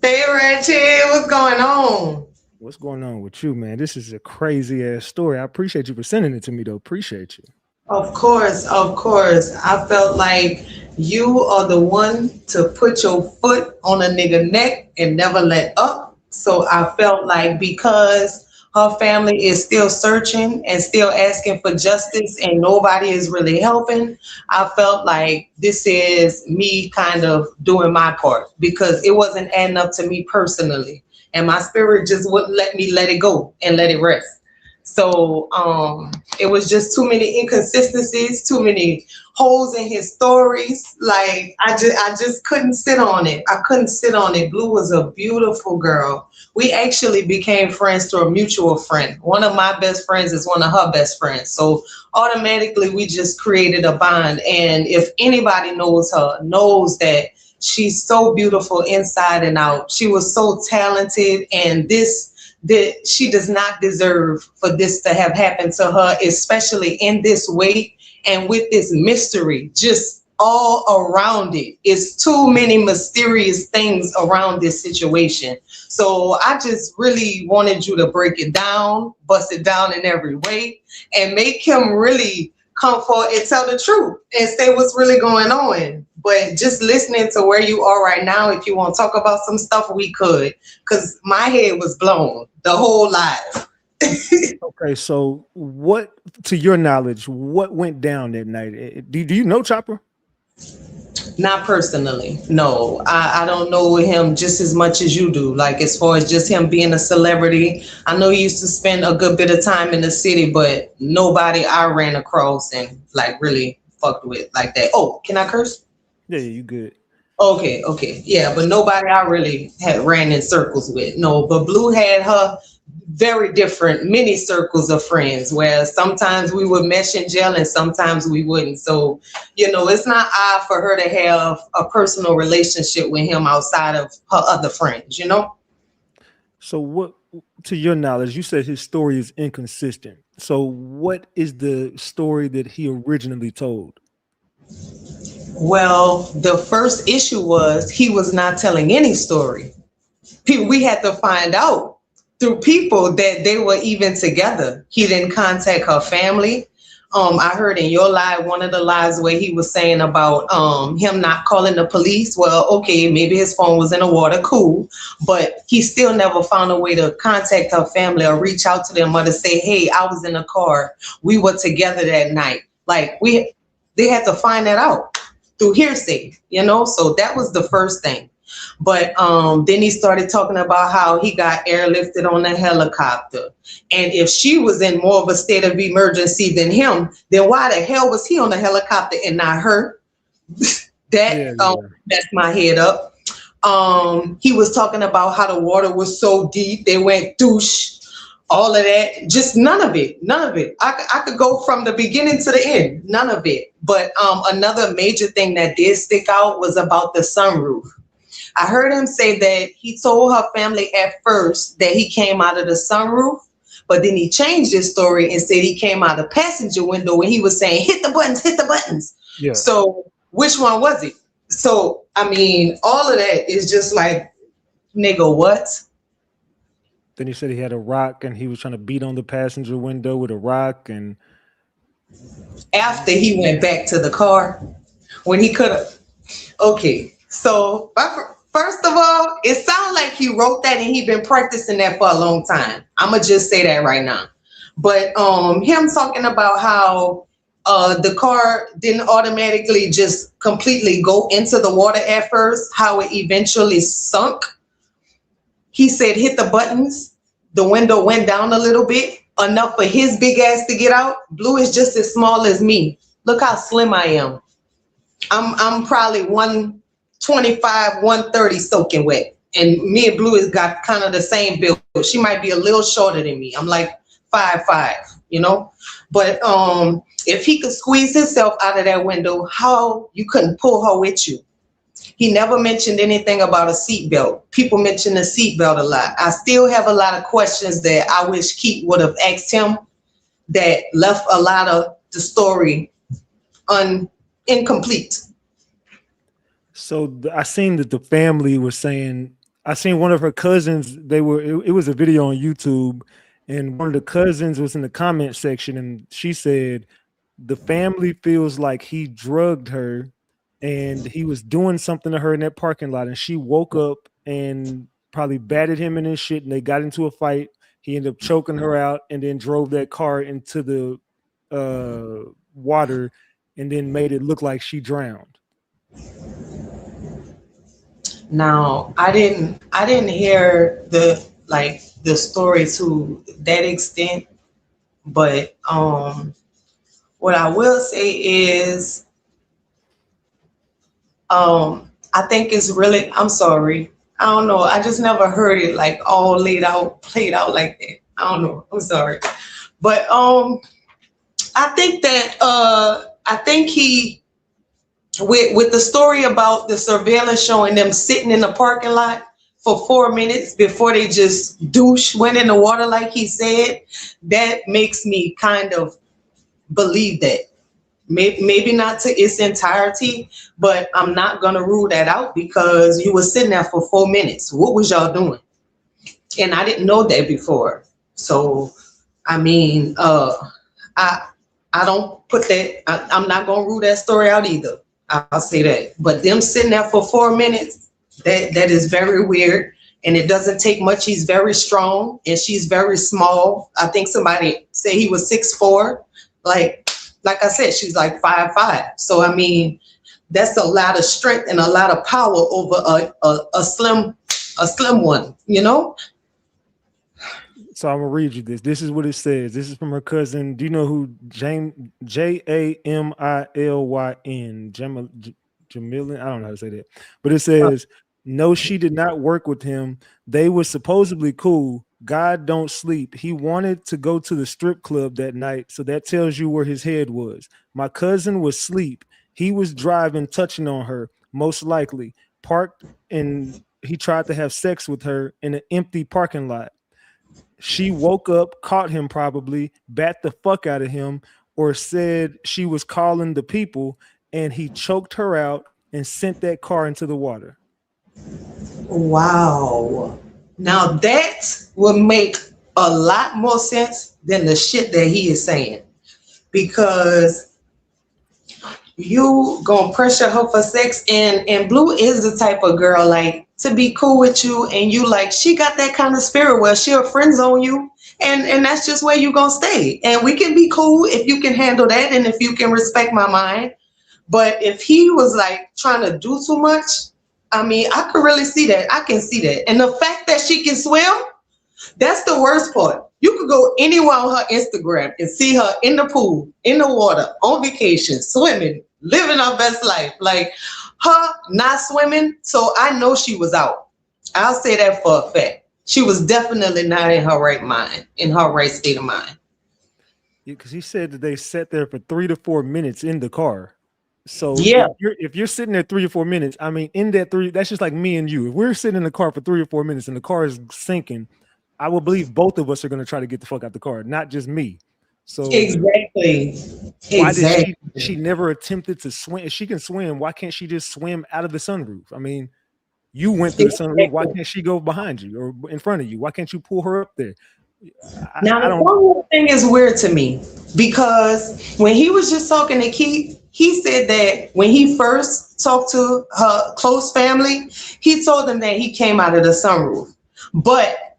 Hey, Ratchet, what's going on?
What's going on with you, man? This is a crazy ass story. I appreciate you for sending it to me, though. Appreciate you.
Of course. I felt like you are the one to put your foot on a nigga neck and never let up. So I felt like because her family is still searching and still asking for justice and nobody is really helping, I felt like this is me kind of doing my part because it wasn't adding up to me personally. And my spirit just wouldn't let me let it go and let it rest. So it was just too many inconsistencies, too many holes in his stories. Like I just couldn't sit on it. I couldn't sit on it. Blue was a beautiful girl. We actually became friends through a mutual friend. One of my best friends is one of her best friends. So automatically we just created a bond. And if anybody knows her, knows that she's so beautiful inside and out. She was so talented, and that she does not deserve for this to have happened to her, especially in this way and with this mystery just all around it. It's too many mysterious things around this situation. So I just really wanted you to break it down, bust it down in every way, and make him really come forward and tell the truth and say what's really going on. But just listening to where you are right now, if you want to talk about some stuff, we could, because my head was blown the whole live.
Okay, so what, to your knowledge, what went down that night? Do you know Chopper?
Not personally, no. I don't know him just as much as you do. Like as far as just him being a celebrity, I know he used to spend a good bit of time in the city, but nobody I ran across and like really fucked with like that. Oh, can I curse?
Yeah, you good.
Okay. Yeah, but nobody I really had ran in circles with. No, but Blue had her very different mini circles of friends where sometimes we would mesh and gel and sometimes we wouldn't. So, it's not odd for her to have a personal relationship with him outside of her other friends,
So what, to your knowledge, you said his story is inconsistent. So what is the story that he originally told?
Well, the first issue was he was not telling any story. We had to find out through people that they were even together. He didn't contact her family. I heard in your live, one of the lives where he was saying about him not calling the police. Well, okay, maybe his phone was in the water, cool. But he still never found a way to contact her family or reach out to them or to say, hey, I was in the car. We were together that night. Like they had to find that out through hearsay, so that was the first thing. But then he started talking about how he got airlifted on a helicopter. And if she was in more of a state of emergency than him, then why the hell was he on a helicopter and not her? That's my head up. He was talking about how the water was so deep, they went douche. All of that, just none of it. I could go from the beginning to the end, none of it. But another major thing that did stick out was about the sunroof. I heard him say that he told her family at first that he came out of the sunroof, but then he changed his story and said he came out the passenger window when he was saying, hit the buttons. Yeah. So which one was it? So, I mean, all of that is just like, nigga, what?
Then he said he had a rock and he was trying to beat on the passenger window with a rock. And
after he went back to the car, when he could have. Okay, so First of all, it sounds like he wrote that and he been practicing that for a long time. I'ma just say that right now. But him talking about how the car didn't automatically just completely go into the water at first, how it eventually sunk. He said hit the buttons, the window went down a little bit, enough for his big ass to get out. Blue is just as small as me. Look how slim I am. I'm probably 125, 130 soaking wet. And me and Blue has got kind of the same build. She might be a little shorter than me. I'm like 5'5", you know? But if he could squeeze himself out of that window, how you couldn't pull her with you? He never mentioned anything about a seatbelt. People mention the seatbelt a lot. I still have a lot of questions that I wish Keith would have asked him that left a lot of the story incomplete.
So I seen that the family was saying, I seen one of her cousins, it was a video on YouTube, and one of the cousins was in the comment section, and she said the family feels like he drugged her and he was doing something to her in that parking lot, and she woke up and probably batted him in his shit, and they got into a fight. He ended up choking her out and then drove that car into the water and then made it look like she drowned.
Now, I didn't hear the story to that extent, but what I will say is I think it's really, I'm sorry, I don't know, I just never heard it like all played out like that. I don't know, I'm sorry. But I think he, with the story about the surveillance showing them sitting in the parking lot for 4 minutes before they just went in the water like he said, that makes me kind of believe that. Maybe not to its entirety, but I'm not gonna rule that out because you were sitting there for 4 minutes. What was y'all doing? And I didn't know that before. So, I mean, I don't put that, I'm not gonna rule that story out either. I'll say that. But them sitting there for 4 minutes, that is very weird. And it doesn't take much. He's very strong and she's very small. I think somebody said he was 6'4". Like I said, she's like 5'5". So, I mean, that's a lot of strength and a lot of power over a slim one, you know?
So I'm gonna read you this. This is what it says. This is from her cousin. Do you know who Jamilyn? Jamilyn. I don't know how to say that, but it says, no, she did not work with him. They were supposedly cool. God don't sleep. He wanted to go to the strip club that night, so that tells you where his head was. My cousin was asleep. He was driving, touching on her, most likely. Parked, and he tried to have sex with her in an empty parking lot. She woke up, caught him probably, bat the fuck out of him, or said she was calling the people, and he choked her out and sent that car into the water.
Wow. Now that would make a lot more sense than the shit that he is saying. Because you gonna pressure her for sex, and Blue is the type of girl like to be cool with you, and you like, she got that kind of spirit where she'll friend zone you, and that's just where you gonna stay. And we can be cool if you can handle that and if you can respect my mind. But if he was like trying to do too much, I mean, I could really see that. I can see that. And the fact that she can swim, that's the worst part. You could go anywhere on her Instagram and see her in the pool, in the water, on vacation, swimming, living her best life. Like her not swimming, so I know she was out. I'll say that for a fact. She was definitely not in her right mind, in her right state of mind.
Yeah, because he said that they sat there for 3 to 4 minutes in the car. So
yeah,
if you're sitting there 3 or 4 minutes, I mean, in that three, that's just like me and you. If we're sitting in the car for 3 or 4 minutes and the car is sinking, I will believe both of us are going to try to get the fuck out the car, not just me. So
exactly.
Why did she never attempted to swim? If she can swim, why can't she just swim out of the sunroof? I mean, you went through the sunroof. Why can't she go behind you or in front of you? Why can't you pull her up there?
Now, the thing is weird to me because when he was just talking to Keith, he said that when he first talked to her close family, he told them that he came out of the sunroof. But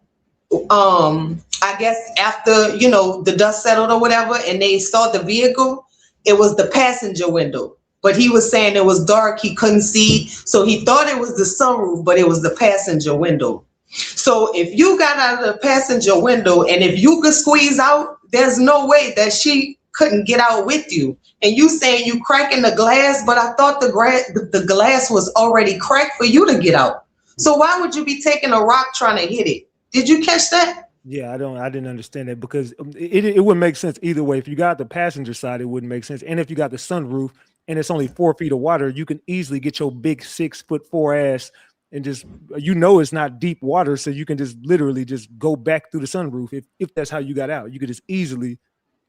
I guess after, you know, the dust settled or whatever, and they saw the vehicle, it was the passenger window. But he was saying it was dark, he couldn't see, so he thought it was the sunroof, but it was the passenger window. So if you got out of the passenger window and if you could squeeze out, there's no way that she couldn't get out with you. And you saying you cracking the glass, but I thought the glass was already cracked for you to get out. So why would you be taking a rock trying to hit it? Did you catch that?
Yeah, I didn't understand that, because it wouldn't make sense either way. If you got the passenger side, it wouldn't make sense. And if you got the sunroof and it's only 4 feet of water, you can easily get your big 6'4" ass and just, you know, it's not deep water. So you can just literally just go back through the sunroof. If that's how you got out, you could just easily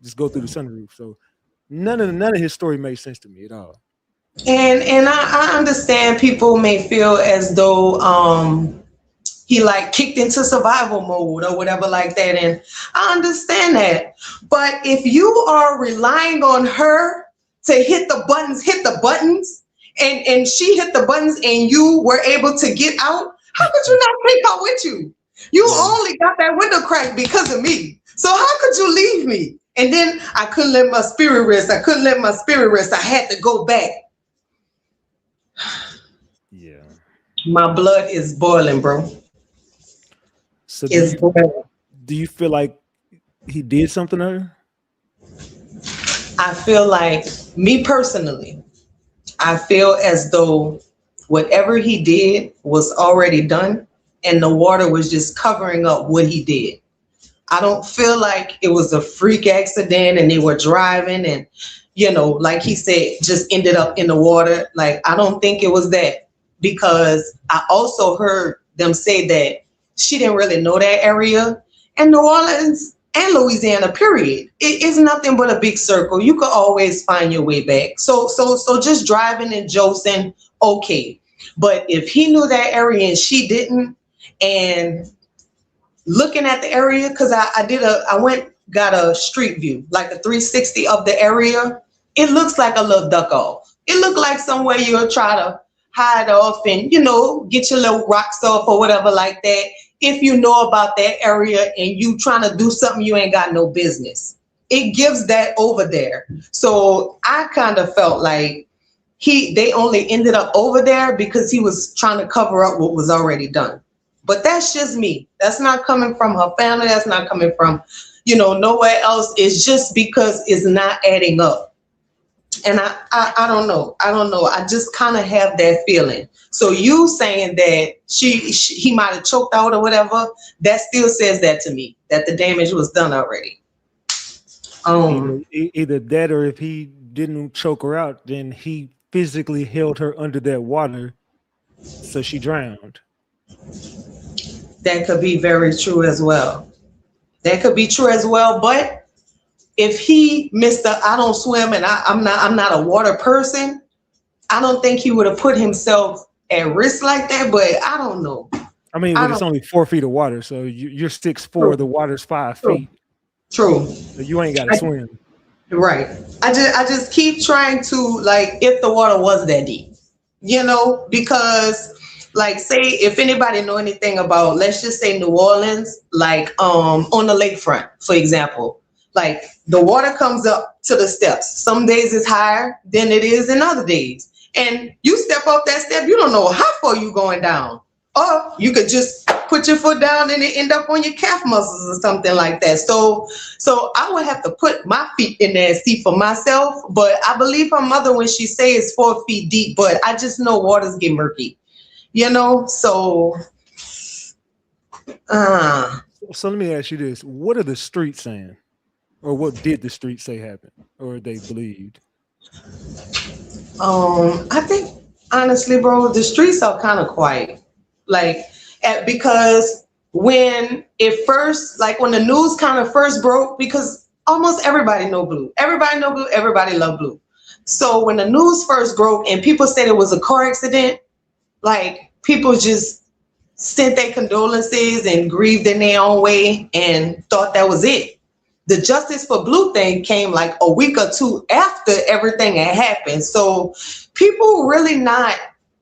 just go through the sunroof. So none of his story made sense to me at all.
And I understand people may feel as though he like kicked into survival mode or whatever like that. And I understand that. But if you are relying on her to hit the buttons, and she hit the buttons and you were able to get out, how could you not take her with you? You only got that window cracked because of me. So how could you leave me? And then I couldn't let my spirit rest. I had to go back.
Yeah.
My blood is boiling, bro.
So
boiling.
Do you feel like he did something to her?
I feel like, me personally, I feel as though whatever he did was already done and the water was just covering up what he did. I don't feel like it was a freak accident and they were driving and, you know, like he said, just ended up in the water. Like, I don't think it was that, because I also heard them say that she didn't really know that area. And New Orleans and Louisiana, period, it is nothing but a big circle. You could always find your way back. So just driving and josing, okay. But if he knew that area and she didn't, and looking at the area, because I got a street view, like a 360 of the area. It looks like a little duck off. It looked like somewhere you'll try to hide off and, you know, get your little rocks off or whatever like that. If you know about that area and you trying to do something you ain't got no business, it gives that over there. So I kind of felt like they only ended up over there because he was trying to cover up what was already done. But that's just me. That's not coming from her family. That's not coming from, you know, nowhere else. It's just because it's not adding up. And I don't know. I just kind of have that feeling. So you saying that he might have choked out or whatever, that still says that to me, that the damage was done already.
Either that, or if he didn't choke her out, then he physically held her under that water, so she drowned.
That could be very true as well. But if he missed I don't swim and I'm not a water person, I don't think he would have put himself at risk like that. But I don't know.
I mean, it's only 4 feet of water, so you're 6'4", the water's 5 feet.
True.
So you ain't got to swim.
Right. I just keep trying to, like, if the water was that deep, you know, because, like, say if anybody know anything about, let's just say New Orleans, like on the lakefront, for example. Like, the water comes up to the steps. Some days it's higher than it is in other days. And you step up that step, you don't know how far you're going down. Or you could just put your foot down and it end up on your calf muscles or something like that. So I would have to put my feet in there and see for myself. But I believe her mother when she says it's 4 feet deep, but I just know waters get murky, you know? So
let me ask you this. What are the streets saying? Or what did the streets say happened? Or they believed?
I think, honestly, bro, the streets are kind of quiet. Like, because when it first, like when the news kind of first broke, because almost everybody know Blue. Everybody know Blue. Everybody love Blue. So when the news first broke and people said it was a car accident, like people just sent their condolences and grieved in their own way and thought that was it. the Justice for Blue thing came like a week or two after everything had happened. So people really not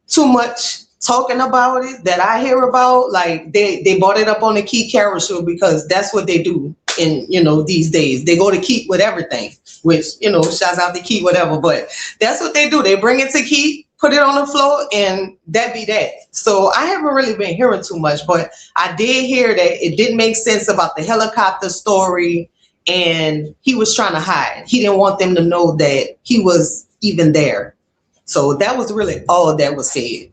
too much talking about it that I hear about. Like they brought it up on the Keith Carroll show because that's what they do in, these days. They go to Keith with everything, which, shouts out to Keith, whatever. But that's what they do. They bring it to Keith, put it on the floor, and that be that. So I haven't really been hearing too much, but I did hear that it didn't make sense about the helicopter story, and he was trying to hide. He didn't want them to know that he was even there. So that was really all that was said.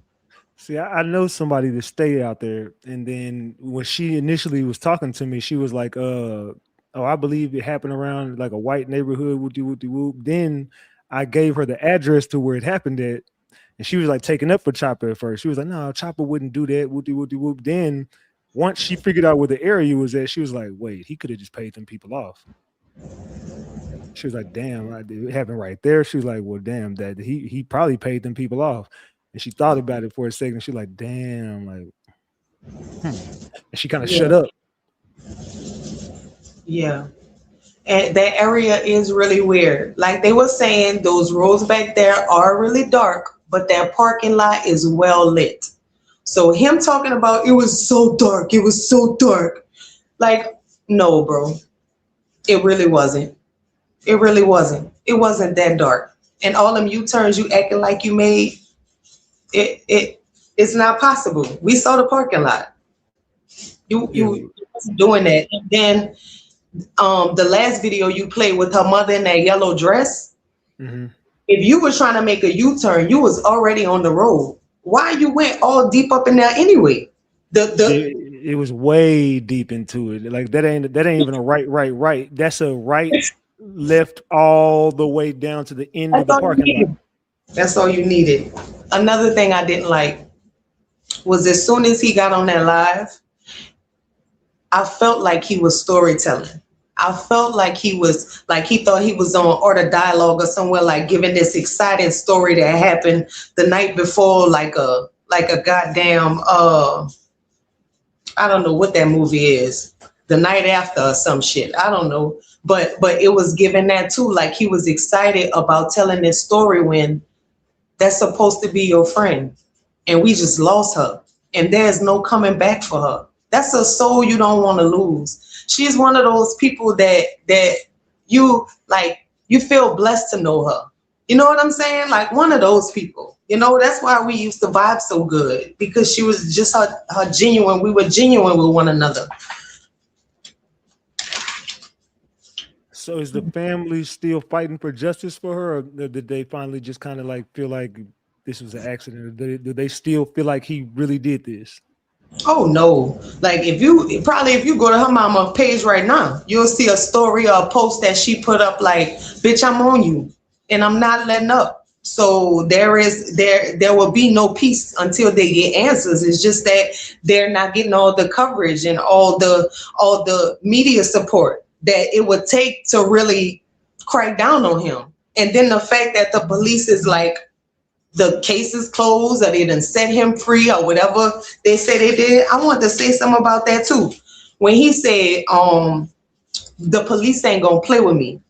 See, I know somebody that stayed out there, and then when she initially was talking to me, she was like, "Oh, I believe it happened around like a white neighborhood." Whoop-de-whoop-de-whoop. Then I gave her the address to where it happened at, and she was like taking up for Chopper at first. She was like, "No, Chopper wouldn't do that." Whoop-de-whoop-de-whoop. Then once she figured out where the area was at, she was like, "Wait, he could have just paid them people off." She was like, "Damn, it happened right there." She was like, "Well, damn, that he probably paid them people off." And she thought about it for a second. She's like, "Damn, like," and she kind of shut up.
Yeah. And that area is really weird. Like they were saying, those roads back there are really dark, but that parking lot is well lit. So him talking about it was so dark, it was so dark. Like, no, bro. It really wasn't. It really wasn't. It wasn't that dark. And all them U-turns you acting like you made, it's not possible. We saw the parking lot. You doing that. And then the last video you played with her mother in that yellow dress, if you were trying to make a U-turn, you was already on the road. Why you went all deep up in there anyway?
It was way deep into it. Like that ain't even a right. That's a right, left, all the way down to the end of the parking lot.
That's all you needed. Another thing I didn't like was as soon as he got on that live, I felt like he was storytelling. I felt like he thought he was on Art of Dialogue or somewhere, like giving this exciting story that happened the night before, like a goddamn I don't know what that movie is, The Night After or some shit. I don't know, but it was given that too, like he was excited about telling this story when that's supposed to be your friend, and we just lost her, and there's no coming back for her. That's a soul you don't want to lose. She's one of those people that you like, you feel blessed to know her. You know what I'm saying? Like one of those people. That's why we used to vibe so good, because she was just her genuine. We were genuine with one another.
So is the family still fighting for justice for her, or did they finally just kind of like feel like this was an accident? Or do they still feel like he really did this?
Oh no. Like if you go to her mama page right now, you'll see a story or a post that she put up like, "Bitch, I'm on you and I'm not letting up." So there will be no peace until they get answers. It's just that they're not getting all the coverage and all the media support that it would take to really crack down on him. And then the fact that the police is like, the case is closed, or they done set him free, or whatever they say they did. I want to say something about that too. When he said, the police ain't gonna play with me.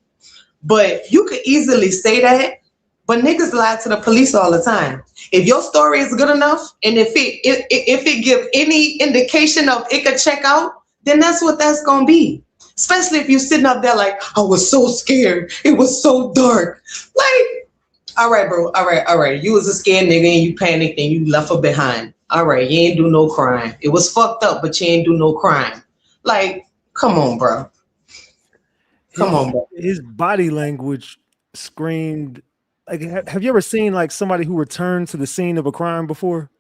But you could easily say that, but niggas lie to the police all the time. If your story is good enough, and if it give any indication of it could check out, then that's what that's gonna be. Especially if you're sitting up there like, "I was so scared. It was so dark." Like, all right, bro. All right. You was a scared nigga and you panicked and you left her behind. All right, you ain't do no crime. It was fucked up, but you ain't do no crime. Like, come on, bro. Come on, bro.
His body language screamed. Like, have you ever seen like somebody who returned to the scene of a crime before?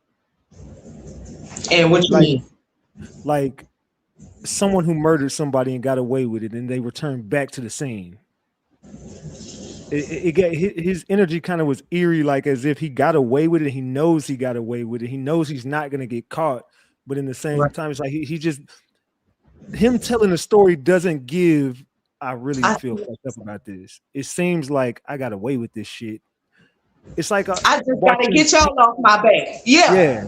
And what you mean?
Like someone who murdered somebody and got away with it, and they returned back to the scene. His energy kind of was eerie, like as if he got away with it. He knows he got away with it. He knows he's not going to get caught. But in the same time, it's like he just, him telling the story doesn't give, "I really feel fucked up about this." It seems like I got away with this shit. It's like
I just got to get y'all off my back. Yeah.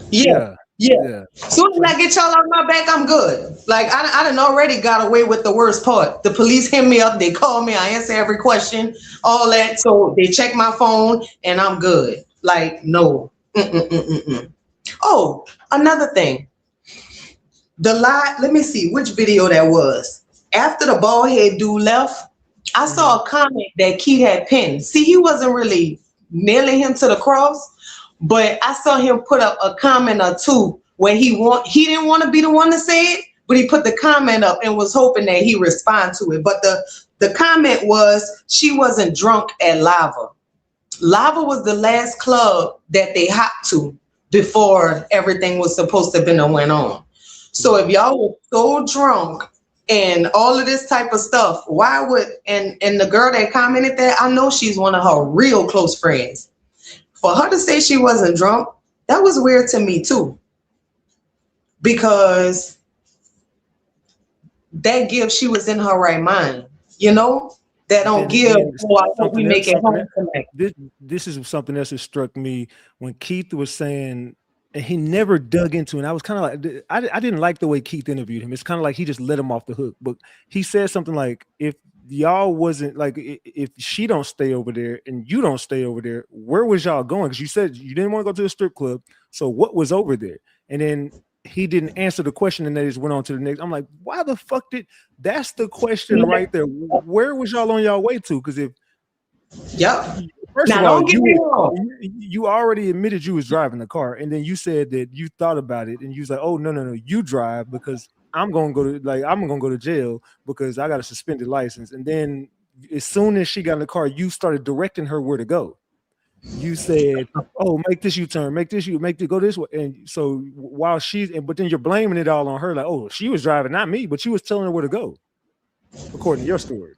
Yeah.
Yeah.
Soon as I get y'all on my back, I'm good. Like I done already got away with the worst part. The police hit me up, they call me, I answer every question, all that. So they check my phone and I'm good. Like, no. Mm-mm-mm-mm-mm. Oh, another thing. The lie, let me see which video that was. After the bald head dude left, I saw a comment that Keith had pinned. See, he wasn't really nailing him to the cross, but I saw him put up a comment or two where he didn't want to be the one to say it, but he put the comment up and was hoping that he respond to it. But the comment was, she wasn't drunk at Lava. Lava was the last club that they hopped to before everything was supposed to have been went on. So if y'all were so drunk and all of this type of stuff, why would, and the girl that commented that, I know she's one of her real close friends. For her to say she wasn't drunk, that was weird to me too. Because that gives she was in her right mind, you know? That don't give, oh, I hope we make it home tonight.
This is something else that struck me when Keith was saying, and he never dug into it. And I was kind of like, I didn't like the way Keith interviewed him. It's kind of like he just let him off the hook. But he said something like, if y'all wasn't like, if she don't stay over there and you don't stay over there, where was y'all going? Because you said you didn't want to go to a strip club. So what was over there? And then he didn't answer the question and they just went on to the next. I'm like, why the fuck that's the question right there. Where was y'all on y'all way to? Because if first
now,
of all,
don't get me wrong.
you already admitted you was driving the car, and then you said that you thought about it and you was like, oh no, you drive because I'm gonna go to jail because I got a suspended license. And then as soon as she got in the car, you started directing her where to go. You said, oh, make this U-turn, go this way. And so while but then you're blaming it all on her, like, oh, she was driving, not me, but she was telling her where to go, according to your story.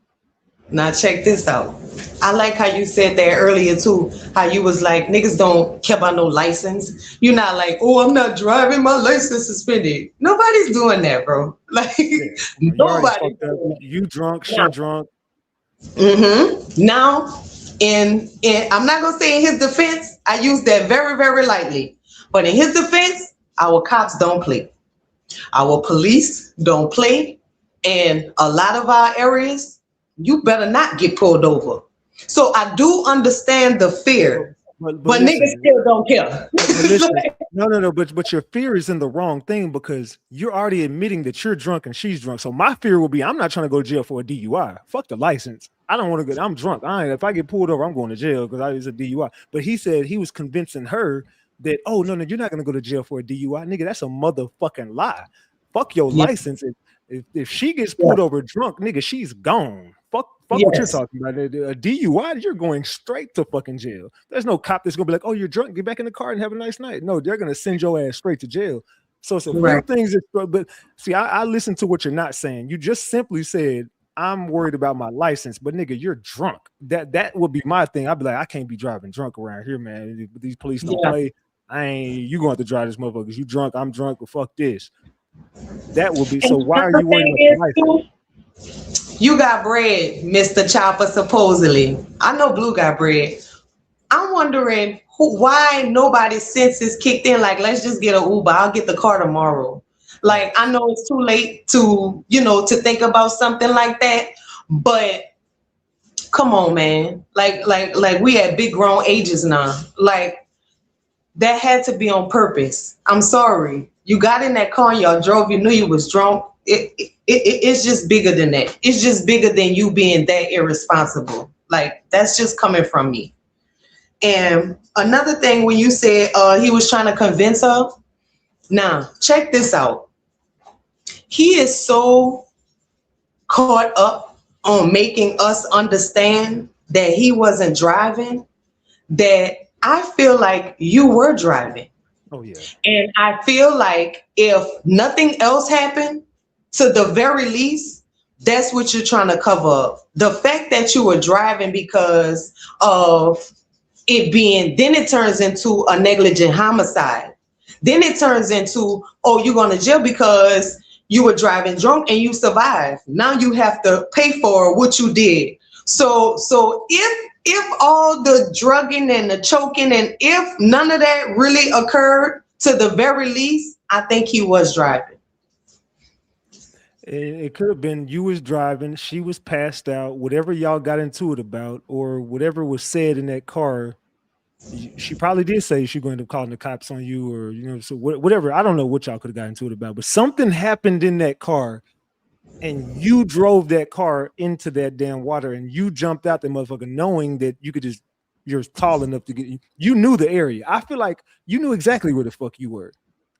Now check this out. I like how you said that earlier too, how you was like, niggas don't care about no license. You're not like, oh, I'm not driving, my license suspended. Nobody's doing that, bro. Like, nobody.
You drunk, she drunk.
Now, in I'm not gonna say in his defense, I use that very, very lightly. But in his defense, our cops don't play. Our police don't play. And a lot of our areas, you better not get pulled over. So I do understand the fear, but niggas still don't care.
No, but your fear is in the wrong thing because you're already admitting that you're drunk and she's drunk. So my fear will be, I'm not trying to go to jail for a DUI. Fuck the license. I don't want to go. I'm drunk. If I get pulled over, I'm going to jail because it's a DUI. But he said he was convincing her that, oh, no, you're not going to go to jail for a DUI. Nigga, that's a motherfucking lie. Fuck your license. If she gets pulled over drunk, nigga, she's gone. Fuck what you're talking about. A DUI, you're going straight to fucking jail. There's no cop that's gonna be like, oh, you're drunk, get back in the car and have a nice night. No, they're gonna send your ass straight to jail. So it's a few things but see, I listen to what you're not saying. You just simply said, I'm worried about my license, but nigga, you're drunk. That would be my thing. I'd be like, I can't be driving drunk around here, man. These police don't play. You going to have to drive this motherfucker because you drunk, I'm drunk, but fuck this. That would be so. Why are you worried about your license?
You got bread, Mr. Chopper, supposedly. I know Blue got bread. I'm wondering why nobody's senses kicked in. Like, let's just get an Uber. I'll get the car tomorrow. Like, I know it's too late to, to think about something like that. But come on, man. Like we at big grown ages now. Like, that had to be on purpose. I'm sorry. You got in that car, y'all drove, you knew you was drunk. It's just bigger than that. It's just bigger than you being that irresponsible. Like, that's just coming from me. And another thing, when you said he was trying to convince her, now check this out. He is so caught up on making us understand that he wasn't driving that I feel like you were driving.
Oh yeah.
And I feel like if nothing else happened, to the very least, that's what you're trying to cover up. The fact that you were driving because of it being, then it turns into a negligent homicide. Then it turns into, oh, you're going to jail because you were driving drunk and you survived. Now you have to pay for what you did. So if all the drugging and the choking and if none of that really occurred, to the very least, I think he was driving.
It could have been you was driving, she was passed out, whatever y'all got into it about, or whatever was said in that car. She probably did say she's going to call the cops on you, or so whatever. I don't know what y'all could have got into it about, but something happened in that car, and you drove that car into that damn water, and you jumped out the motherfucker knowing that you're tall enough to get. You knew the area. I feel like you knew exactly where the fuck you were.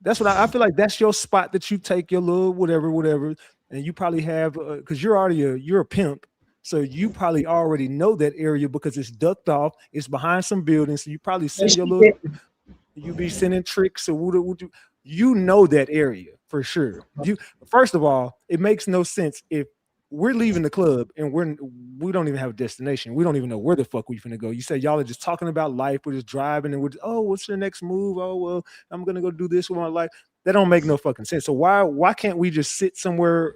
That's what I feel like. That's your spot that you take your little whatever, and you probably have because you're a pimp, so you probably already know that area because it's ducked off. It's behind some buildings, so you probably send your little. You be sending tricks or you know that area for sure. First of all, it makes no sense if we're leaving the club and we don't even have a destination. We don't even know where the fuck we finna go. You say y'all are just talking about life. We're just driving and what's your next move? Oh, well, I'm gonna go do this with my life. That don't make no fucking sense. So why can't we just sit somewhere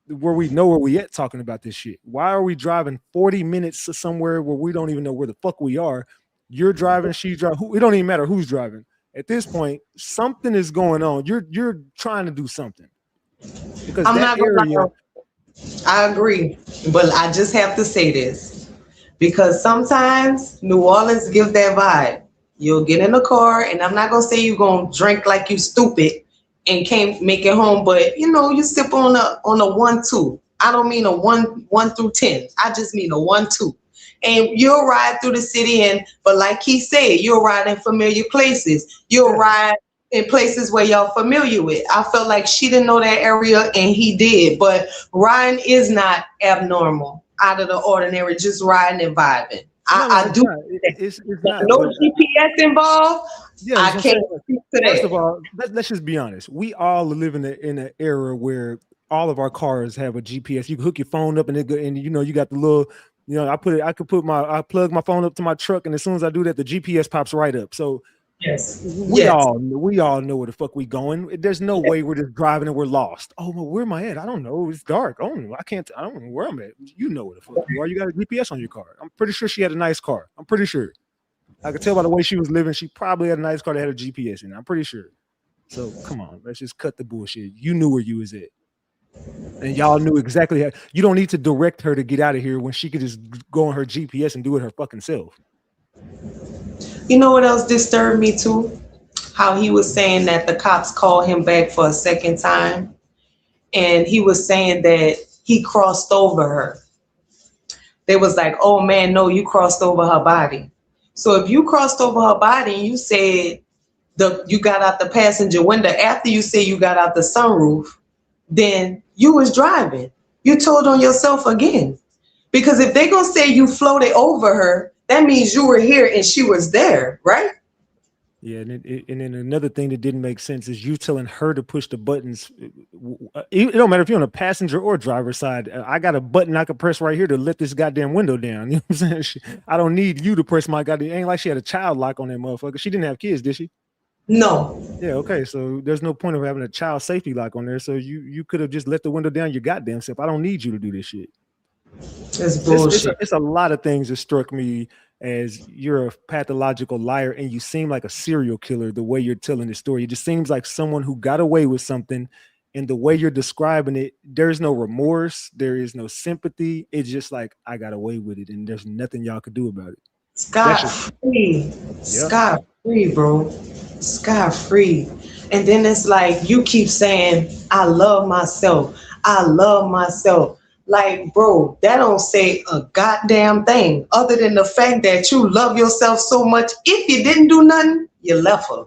where we know where we at talking about this shit? Why are we driving 40 minutes to somewhere where we don't even know where the fuck we are? You're driving, she's driving. It don't even matter who's driving. At this point, something is going on. You're trying to do something. Because
I'm
that
not gonna
area.
lie. I agree, but I just have to say this because sometimes New Orleans gives that vibe. You'll get in the car, and I'm not gonna say you're gonna drink like you stupid and can't make it home, but you sip on a 1-2. I don't mean a 1 through 10. I just mean a 1-2. And you'll ride through the city, but like he said, you'll ride in familiar places. You'll ride in places where y'all familiar with. I felt like she didn't know that area and he did, but riding is not abnormal, out of the ordinary, just riding and vibing. I do.
It's not.
No GPS involved.
Yeah,
I can't speak to that.
First of all, let's just be honest. We all live in an era where all of our cars have a GPS. You can hook your phone up and you got the little. I plug my phone up to my truck, and as soon as I do that, the GPS pops right up. So
yes,
we all know where the fuck we going. There's no way we're just driving and we're lost. Oh, well, where am I at? I don't know. It's dark. Oh, I don't know where I'm at. You know where the fuck you are. You got a GPS on your car. I'm pretty sure she had a nice car. I'm pretty sure. I could tell by the way she was living. She probably had a nice car that had a GPS in it. I'm pretty sure. So come on, let's just cut the bullshit. You knew where you was at. And y'all knew exactly how. You don't need to direct her to get out of here when she could just go on her GPS and do it her fucking self.
You know what else disturbed me too? How he was saying that the cops called him back for a second time. And he was saying that he crossed over her. They was like, oh man, no, you crossed over her body. So if you crossed over her body and you said you got out the passenger window after you said you got out the sunroof, then you was driving. You told on yourself again. Because if they gonna say you floated over her, that means you were here and she was there, right?
Yeah, and then another thing that didn't make sense is you telling her to push the buttons. It don't matter if you're on a passenger or driver's side. I got a button I can press right here to let this goddamn window down. You know what I'm saying? I don't need you to press my goddamn. It ain't like she had a child lock on that motherfucker. She didn't have kids, did she?
No.
Yeah, okay. So there's no point of having a child safety lock on there. So you could have just let the window down your goddamn self. I don't need you to do this shit.
It's bullshit.
It's a lot of things that struck me as you're a pathological liar and you seem like a serial killer the way you're telling the story. It just seems like someone who got away with something, and the way you're describing it, there's no remorse, there is no sympathy. It's just like, I got away with it and there's nothing y'all could do about it.
Scot-free. Scot-free, bro. Scot-free. And then it's like you keep saying, I love myself. I love myself. Like, bro, that don't say a goddamn thing other than the fact that you love yourself so much. If you didn't do nothing, you left her.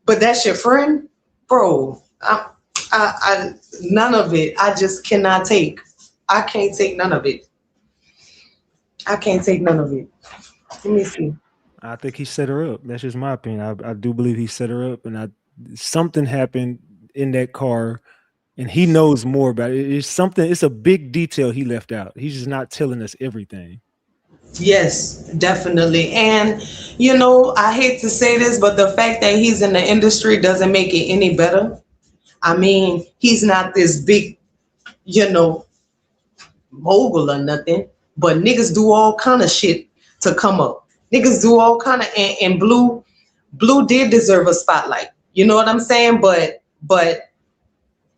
But that's your friend? Bro, I none of it. I just cannot take. I can't take none of it. I can't take none of it. Let me see.
I think he set her up. That's just my opinion. I do believe he set her up, and something happened in that car. And he knows more about it. It's a big detail he left out. He's just not telling us everything.
Yes, definitely. And, I hate to say this, but the fact that he's in the industry doesn't make it any better. I mean, he's not this big, mogul or nothing, but niggas do all kind of shit to come up. Niggas do all kind of, and Blue, Blue did deserve a spotlight. You know what I'm saying? But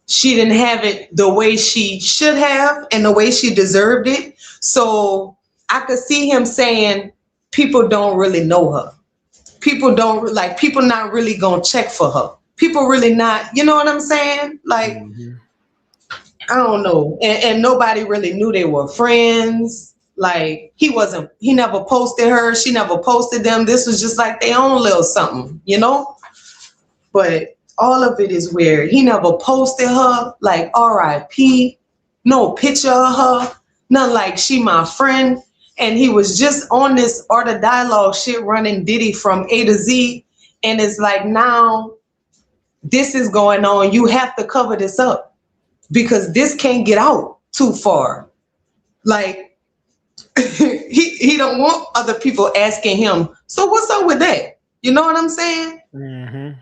she didn't have it the way she should have and the way she deserved it. So I could see him saying people don't really know her. People don't like, people not really gonna check for her. People really not, you know what I'm saying? Like, I don't know. And nobody really knew they were friends. Like, he never posted her. She never posted them. This was just like their own little something, you know? But all of it is weird. He never posted her, like RIP, no picture of her, nothing like she my friend. And he was just on this Art of Dialogue shit running Diddy from A to Z. And it's like, now this is going on. You have to cover this up because this can't get out too far. Like, he don't want other people asking him, so what's up with that? You know what I'm saying?
Mm-hmm.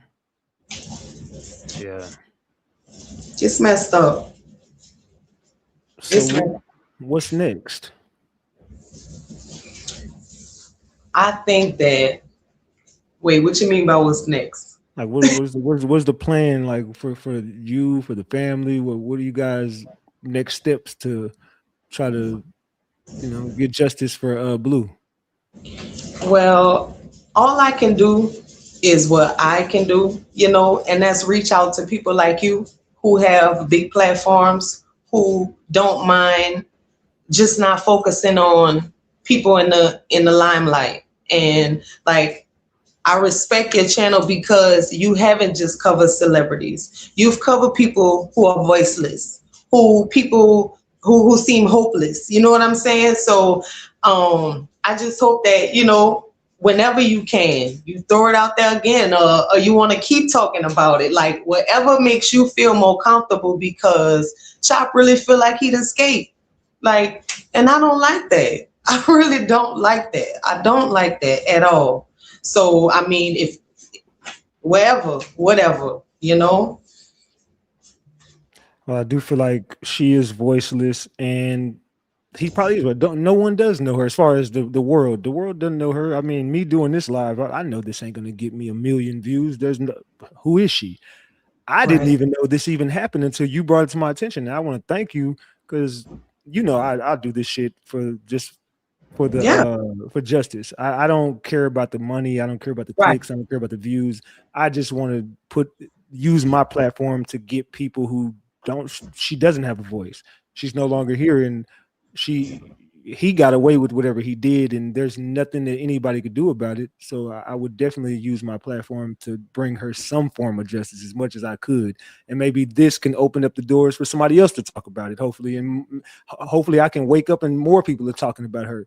Yeah.
Just messed up.
So what's next?
I think that, wait, what you mean by what's next?
Like, what's the plan, like, for you, for the family? What are you guys' next steps to try to, get justice for Blue?
Well, all I can do is what I can do, and that's reach out to people like you who have big platforms, who don't mind just not focusing on people in the limelight. And like, I respect your channel because you haven't just covered celebrities. You've covered people who are voiceless, people who seem hopeless. You know what I'm saying? So I just hope that, whenever you can, you throw it out there again, or you want to keep talking about it, like whatever makes you feel more comfortable, because Chop really feel like he'd escaped. Like, and I don't like that. I really don't like that. I don't like that at all. So, I mean, if whatever,
Well, I do feel like she is voiceless, and he probably is, but no one does know her as far as the world. The world doesn't know her. I mean, me doing this live, I know this ain't gonna get me 1 million views. Who is she? I didn't even know this even happened until you brought it to my attention. And I want to thank you because I do this shit for justice. I don't care about the money. I don't care about the clicks. I don't care about the views. I just want to use my platform to get people who she doesn't have a voice. She's no longer here, and he got away with whatever he did, and there's nothing that anybody could do about it. So I would definitely use my platform to bring her some form of justice as much as I could. And maybe this can open up the doors for somebody else to talk about it, hopefully. And hopefully I can wake up and more people are talking about her.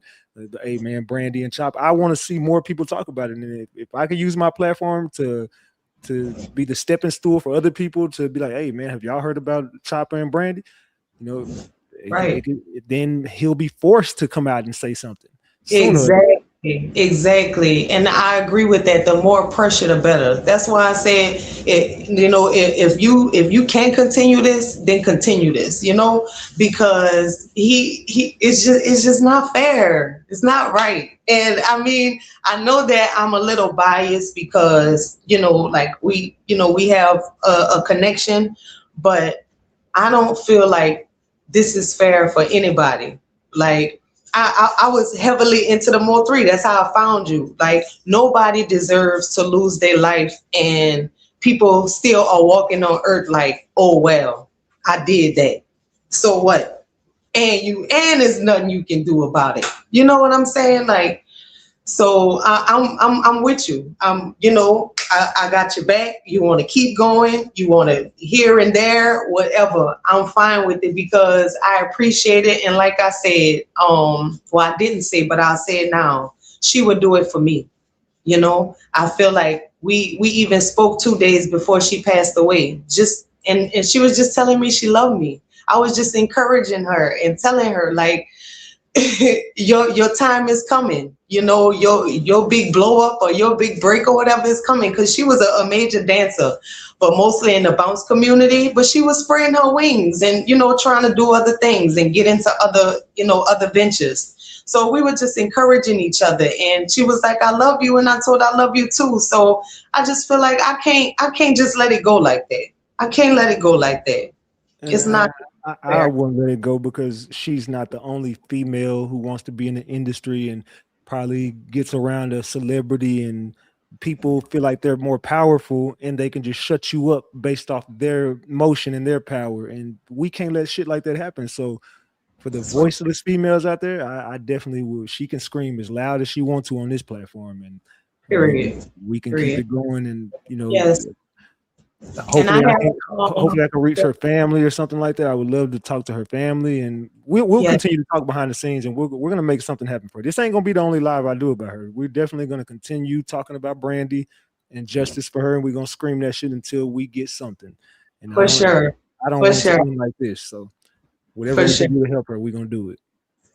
Hey, man, Brandy and Chop, I want to see more people talk about it. And if I could use my platform to be the stepping stool for other people to be like, hey, man, have y'all heard about Chopper and Brandy? Then he'll be forced to come out and say something.
Exactly. And I agree with that. The more pressure, the better. That's why I said, if you can't continue this, then continue this, because it's just not fair. It's not right. And I mean, I know that I'm a little biased because, like we have a connection, but I don't feel like this is fair for anybody. Like, I was heavily into the Mo 3. That's how I found you. Like, nobody deserves to lose their life, and people still are walking on earth like, oh, well, I did that. So what? And there's nothing you can do about it. You know what I'm saying? Like, so I'm with you. I got your back. You want to keep going. You want to here and there, whatever. I'm fine with it because I appreciate it. And like I said, I didn't say, but I'll say it now. She would do it for me. I feel like we even spoke 2 days before she passed away. And she was just telling me she loved me. I was just encouraging her and telling her, like, your time is coming, your big blow up or your big break or whatever is coming, because she was a major dancer, but mostly in the bounce community. But she was spreading her wings and trying to do other things and get into other ventures. So we were just encouraging each other. And she was like, I love you. And I told her I love you too. So I just feel like I can't just let it go like that. I can't let it go like that.
And
It's not
I
fair.
wouldn't let it go because she's not the only female who wants to be in the industry and probably gets around a celebrity and people feel like they're more powerful and they can just shut you up based off their motion and their power. And we can't let shit like that happen. So for the
That's what,
voiceless females out there, I definitely will. She can scream as loud as she wants to on this platform, and
period.
we can keep
Period.
it going. And
Yes. And I
hopefully I can.
have
Hopefully I can reach her family or something like that. I would love to talk to her family, and we'll
yes,
continue to talk behind the scenes, and we're gonna make something happen for her. This ain't gonna be the only live I do about her. We're definitely gonna continue talking about Brandy and justice for her, and we're gonna scream that shit until we get something. And
for sure.
I don't
For
want it
sure.
to end like this. So whatever
For
we
sure.
can do to help her, we're gonna do it.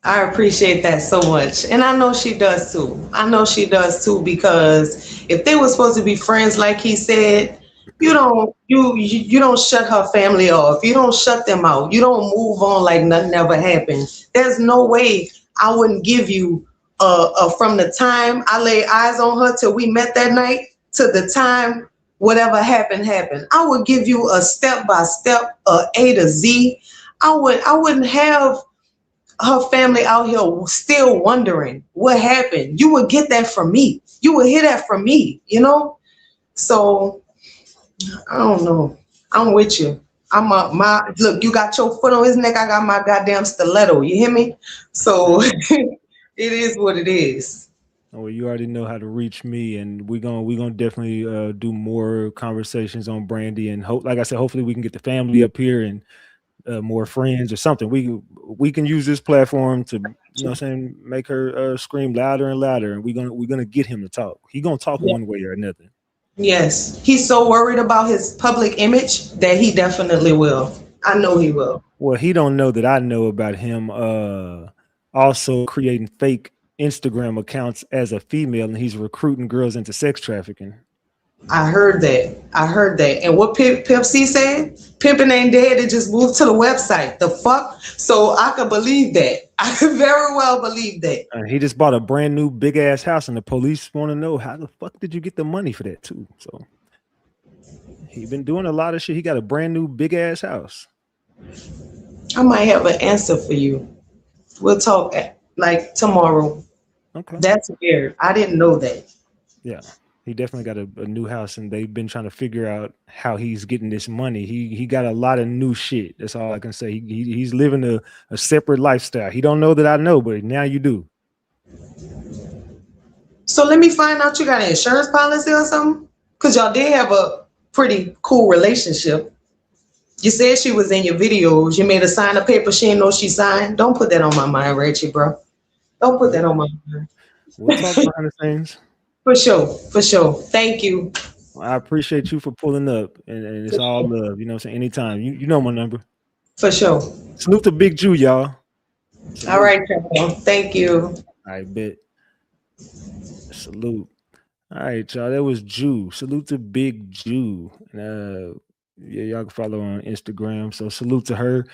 I appreciate that so much. And I know she does too. I know she does too, because if they were supposed to be friends like he said, you don't shut her family off. You don't shut them out. You don't move on like nothing ever happened. There's no way I wouldn't give you from the time I laid eyes on her till we met that night to the time whatever happened. I would give you a step by step, A to Z. I wouldn't have her family out here still wondering what happened. You would get that from me. You would hear that from me, you know? So I don't know. I'm with you. My look, you got your foot on his neck, I got my goddamn stiletto. You hear me? So it is what it is.
Oh, well, you already know how to reach me, and we're gonna definitely do more conversations on Brandy, and hope, like I said, hopefully we can get the family up here and more friends or something. We can use this platform to, what I'm saying, make her scream louder and louder, and we're gonna get him to talk. He gonna talk
Yeah.
one way or another.
Yes. He's so worried about his public image that he definitely will. I know he will.
Well, he don't know that I know about him also creating fake Instagram accounts as a female, and he's recruiting girls into sex trafficking.
I heard that. I heard that. And what Pimp C said? Pimping ain't dead. It just moved to the website. The fuck? So I could believe that. I could very well believe that.
And he just bought a brand new big ass house, and the police want to know how the fuck did you get the money for that too? So he been doing a lot of shit. He got a brand new big ass house.
I might have an answer for you. We'll talk like tomorrow.
Okay.
That's weird. I didn't know that.
Yeah. He definitely got a new house, and they've been trying to figure out how he's getting this money. He got a lot of new shit. That's all I can say. He's living a separate lifestyle. He don't know that I know, but now you do.
So let me find out, you got an insurance policy or something? Because y'all did have a pretty cool relationship. You said she was in your videos. You made her sign a paper she didn't know she signed. Don't put that on my mind, Ratchet, bro. Don't put that on my mind.
We'll talk behind the scenes.
For sure. For sure. Thank you.
I appreciate you for pulling up, and it's all love. You know what I'm saying? Anytime. You know my number.
For sure.
Salute to Big Jew, y'all. Salute.
All right, y'all. Thank you.
I bet. Salute. All right, y'all. That was Jew. Salute to Big Jew. Yeah, y'all can follow her on Instagram. So salute to her.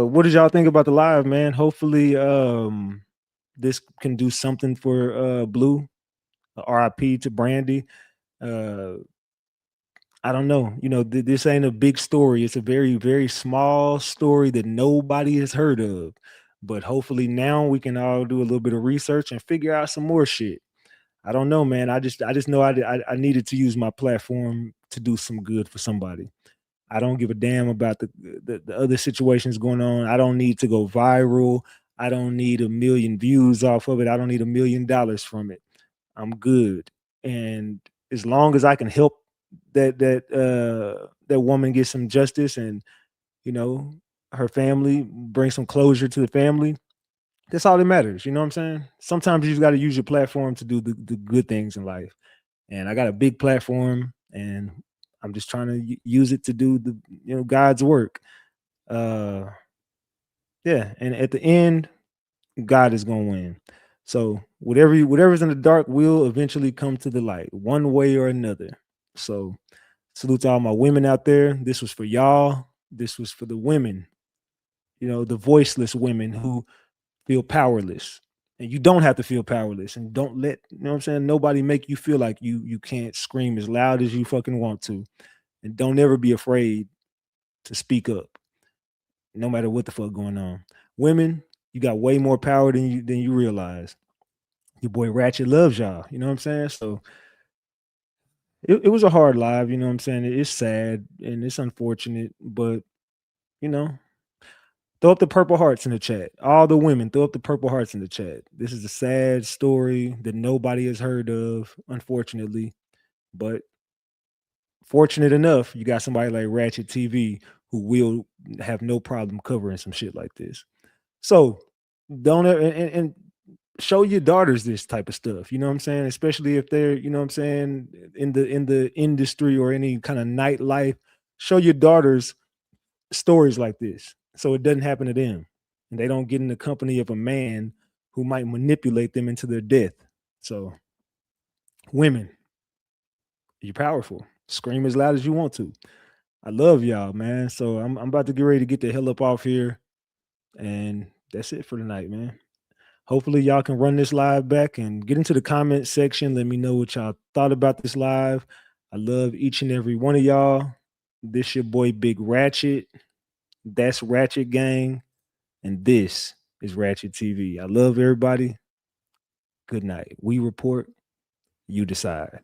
What did y'all think about the live, man? Hopefully, this can do something for Blue. RIP to Brandy. I don't know. You know, this ain't a big story. It's a very, very small story that nobody has heard of. But hopefully now we can all do a little bit of research and figure out some more shit. I don't know, man. I just know I needed to use my platform to do some good for somebody. I don't give a damn about the other situations going on. I don't need to go viral. I don't need 1 million views off of it. I don't need $1 million from it. I'm good. And as long as I can help that woman get some justice and, you know, her family, bring some closure to the family, that's all that matters. You know what I'm saying? Sometimes you just got to use your platform to do the good things in life. And I got a big platform, and I'm just trying to use it to do God's work. Yeah. And at the end, God is going to win. So whatever's in the dark will eventually come to the light one way or another. So salute to all my women out there. This was for y'all. This was for the women, the voiceless women who feel powerless. And you don't have to feel powerless, and don't let, you know what I'm saying, nobody make you feel like you can't scream as loud as you fucking want to. And don't ever be afraid to speak up, no matter what the fuck going on. Women, you got way more power than you realize. Your boy Ratchet loves y'all, you know what I'm saying? So it was a hard live, you know what I'm saying? It's sad and it's unfortunate, but you know, throw up the purple hearts in the chat. All the women, throw up the purple hearts in the chat. This is a sad story that nobody has heard of, unfortunately. But fortunate enough, you got somebody like Ratchet TV who will have no problem covering some shit like this. So don't and show your daughters this type of stuff. You know what I'm saying? Especially if they're, you know what I'm saying, in the industry or any kind of nightlife. Show your daughters stories like this so it doesn't happen to them, and they don't get in the company of a man who might manipulate them into their death. So women, you're powerful. Scream as loud as you want to. I love y'all, man. So I'm about to get ready to get the hell up off here, and that's it for tonight, man. Hopefully y'all can run this live back and get into the comment section. Let me know what y'all thought about this live. I love each and every one of y'all. This your boy Big Ratchet. That's Ratchet Gang. And this is Ratchet TV. I love everybody. Good night. We report, you decide.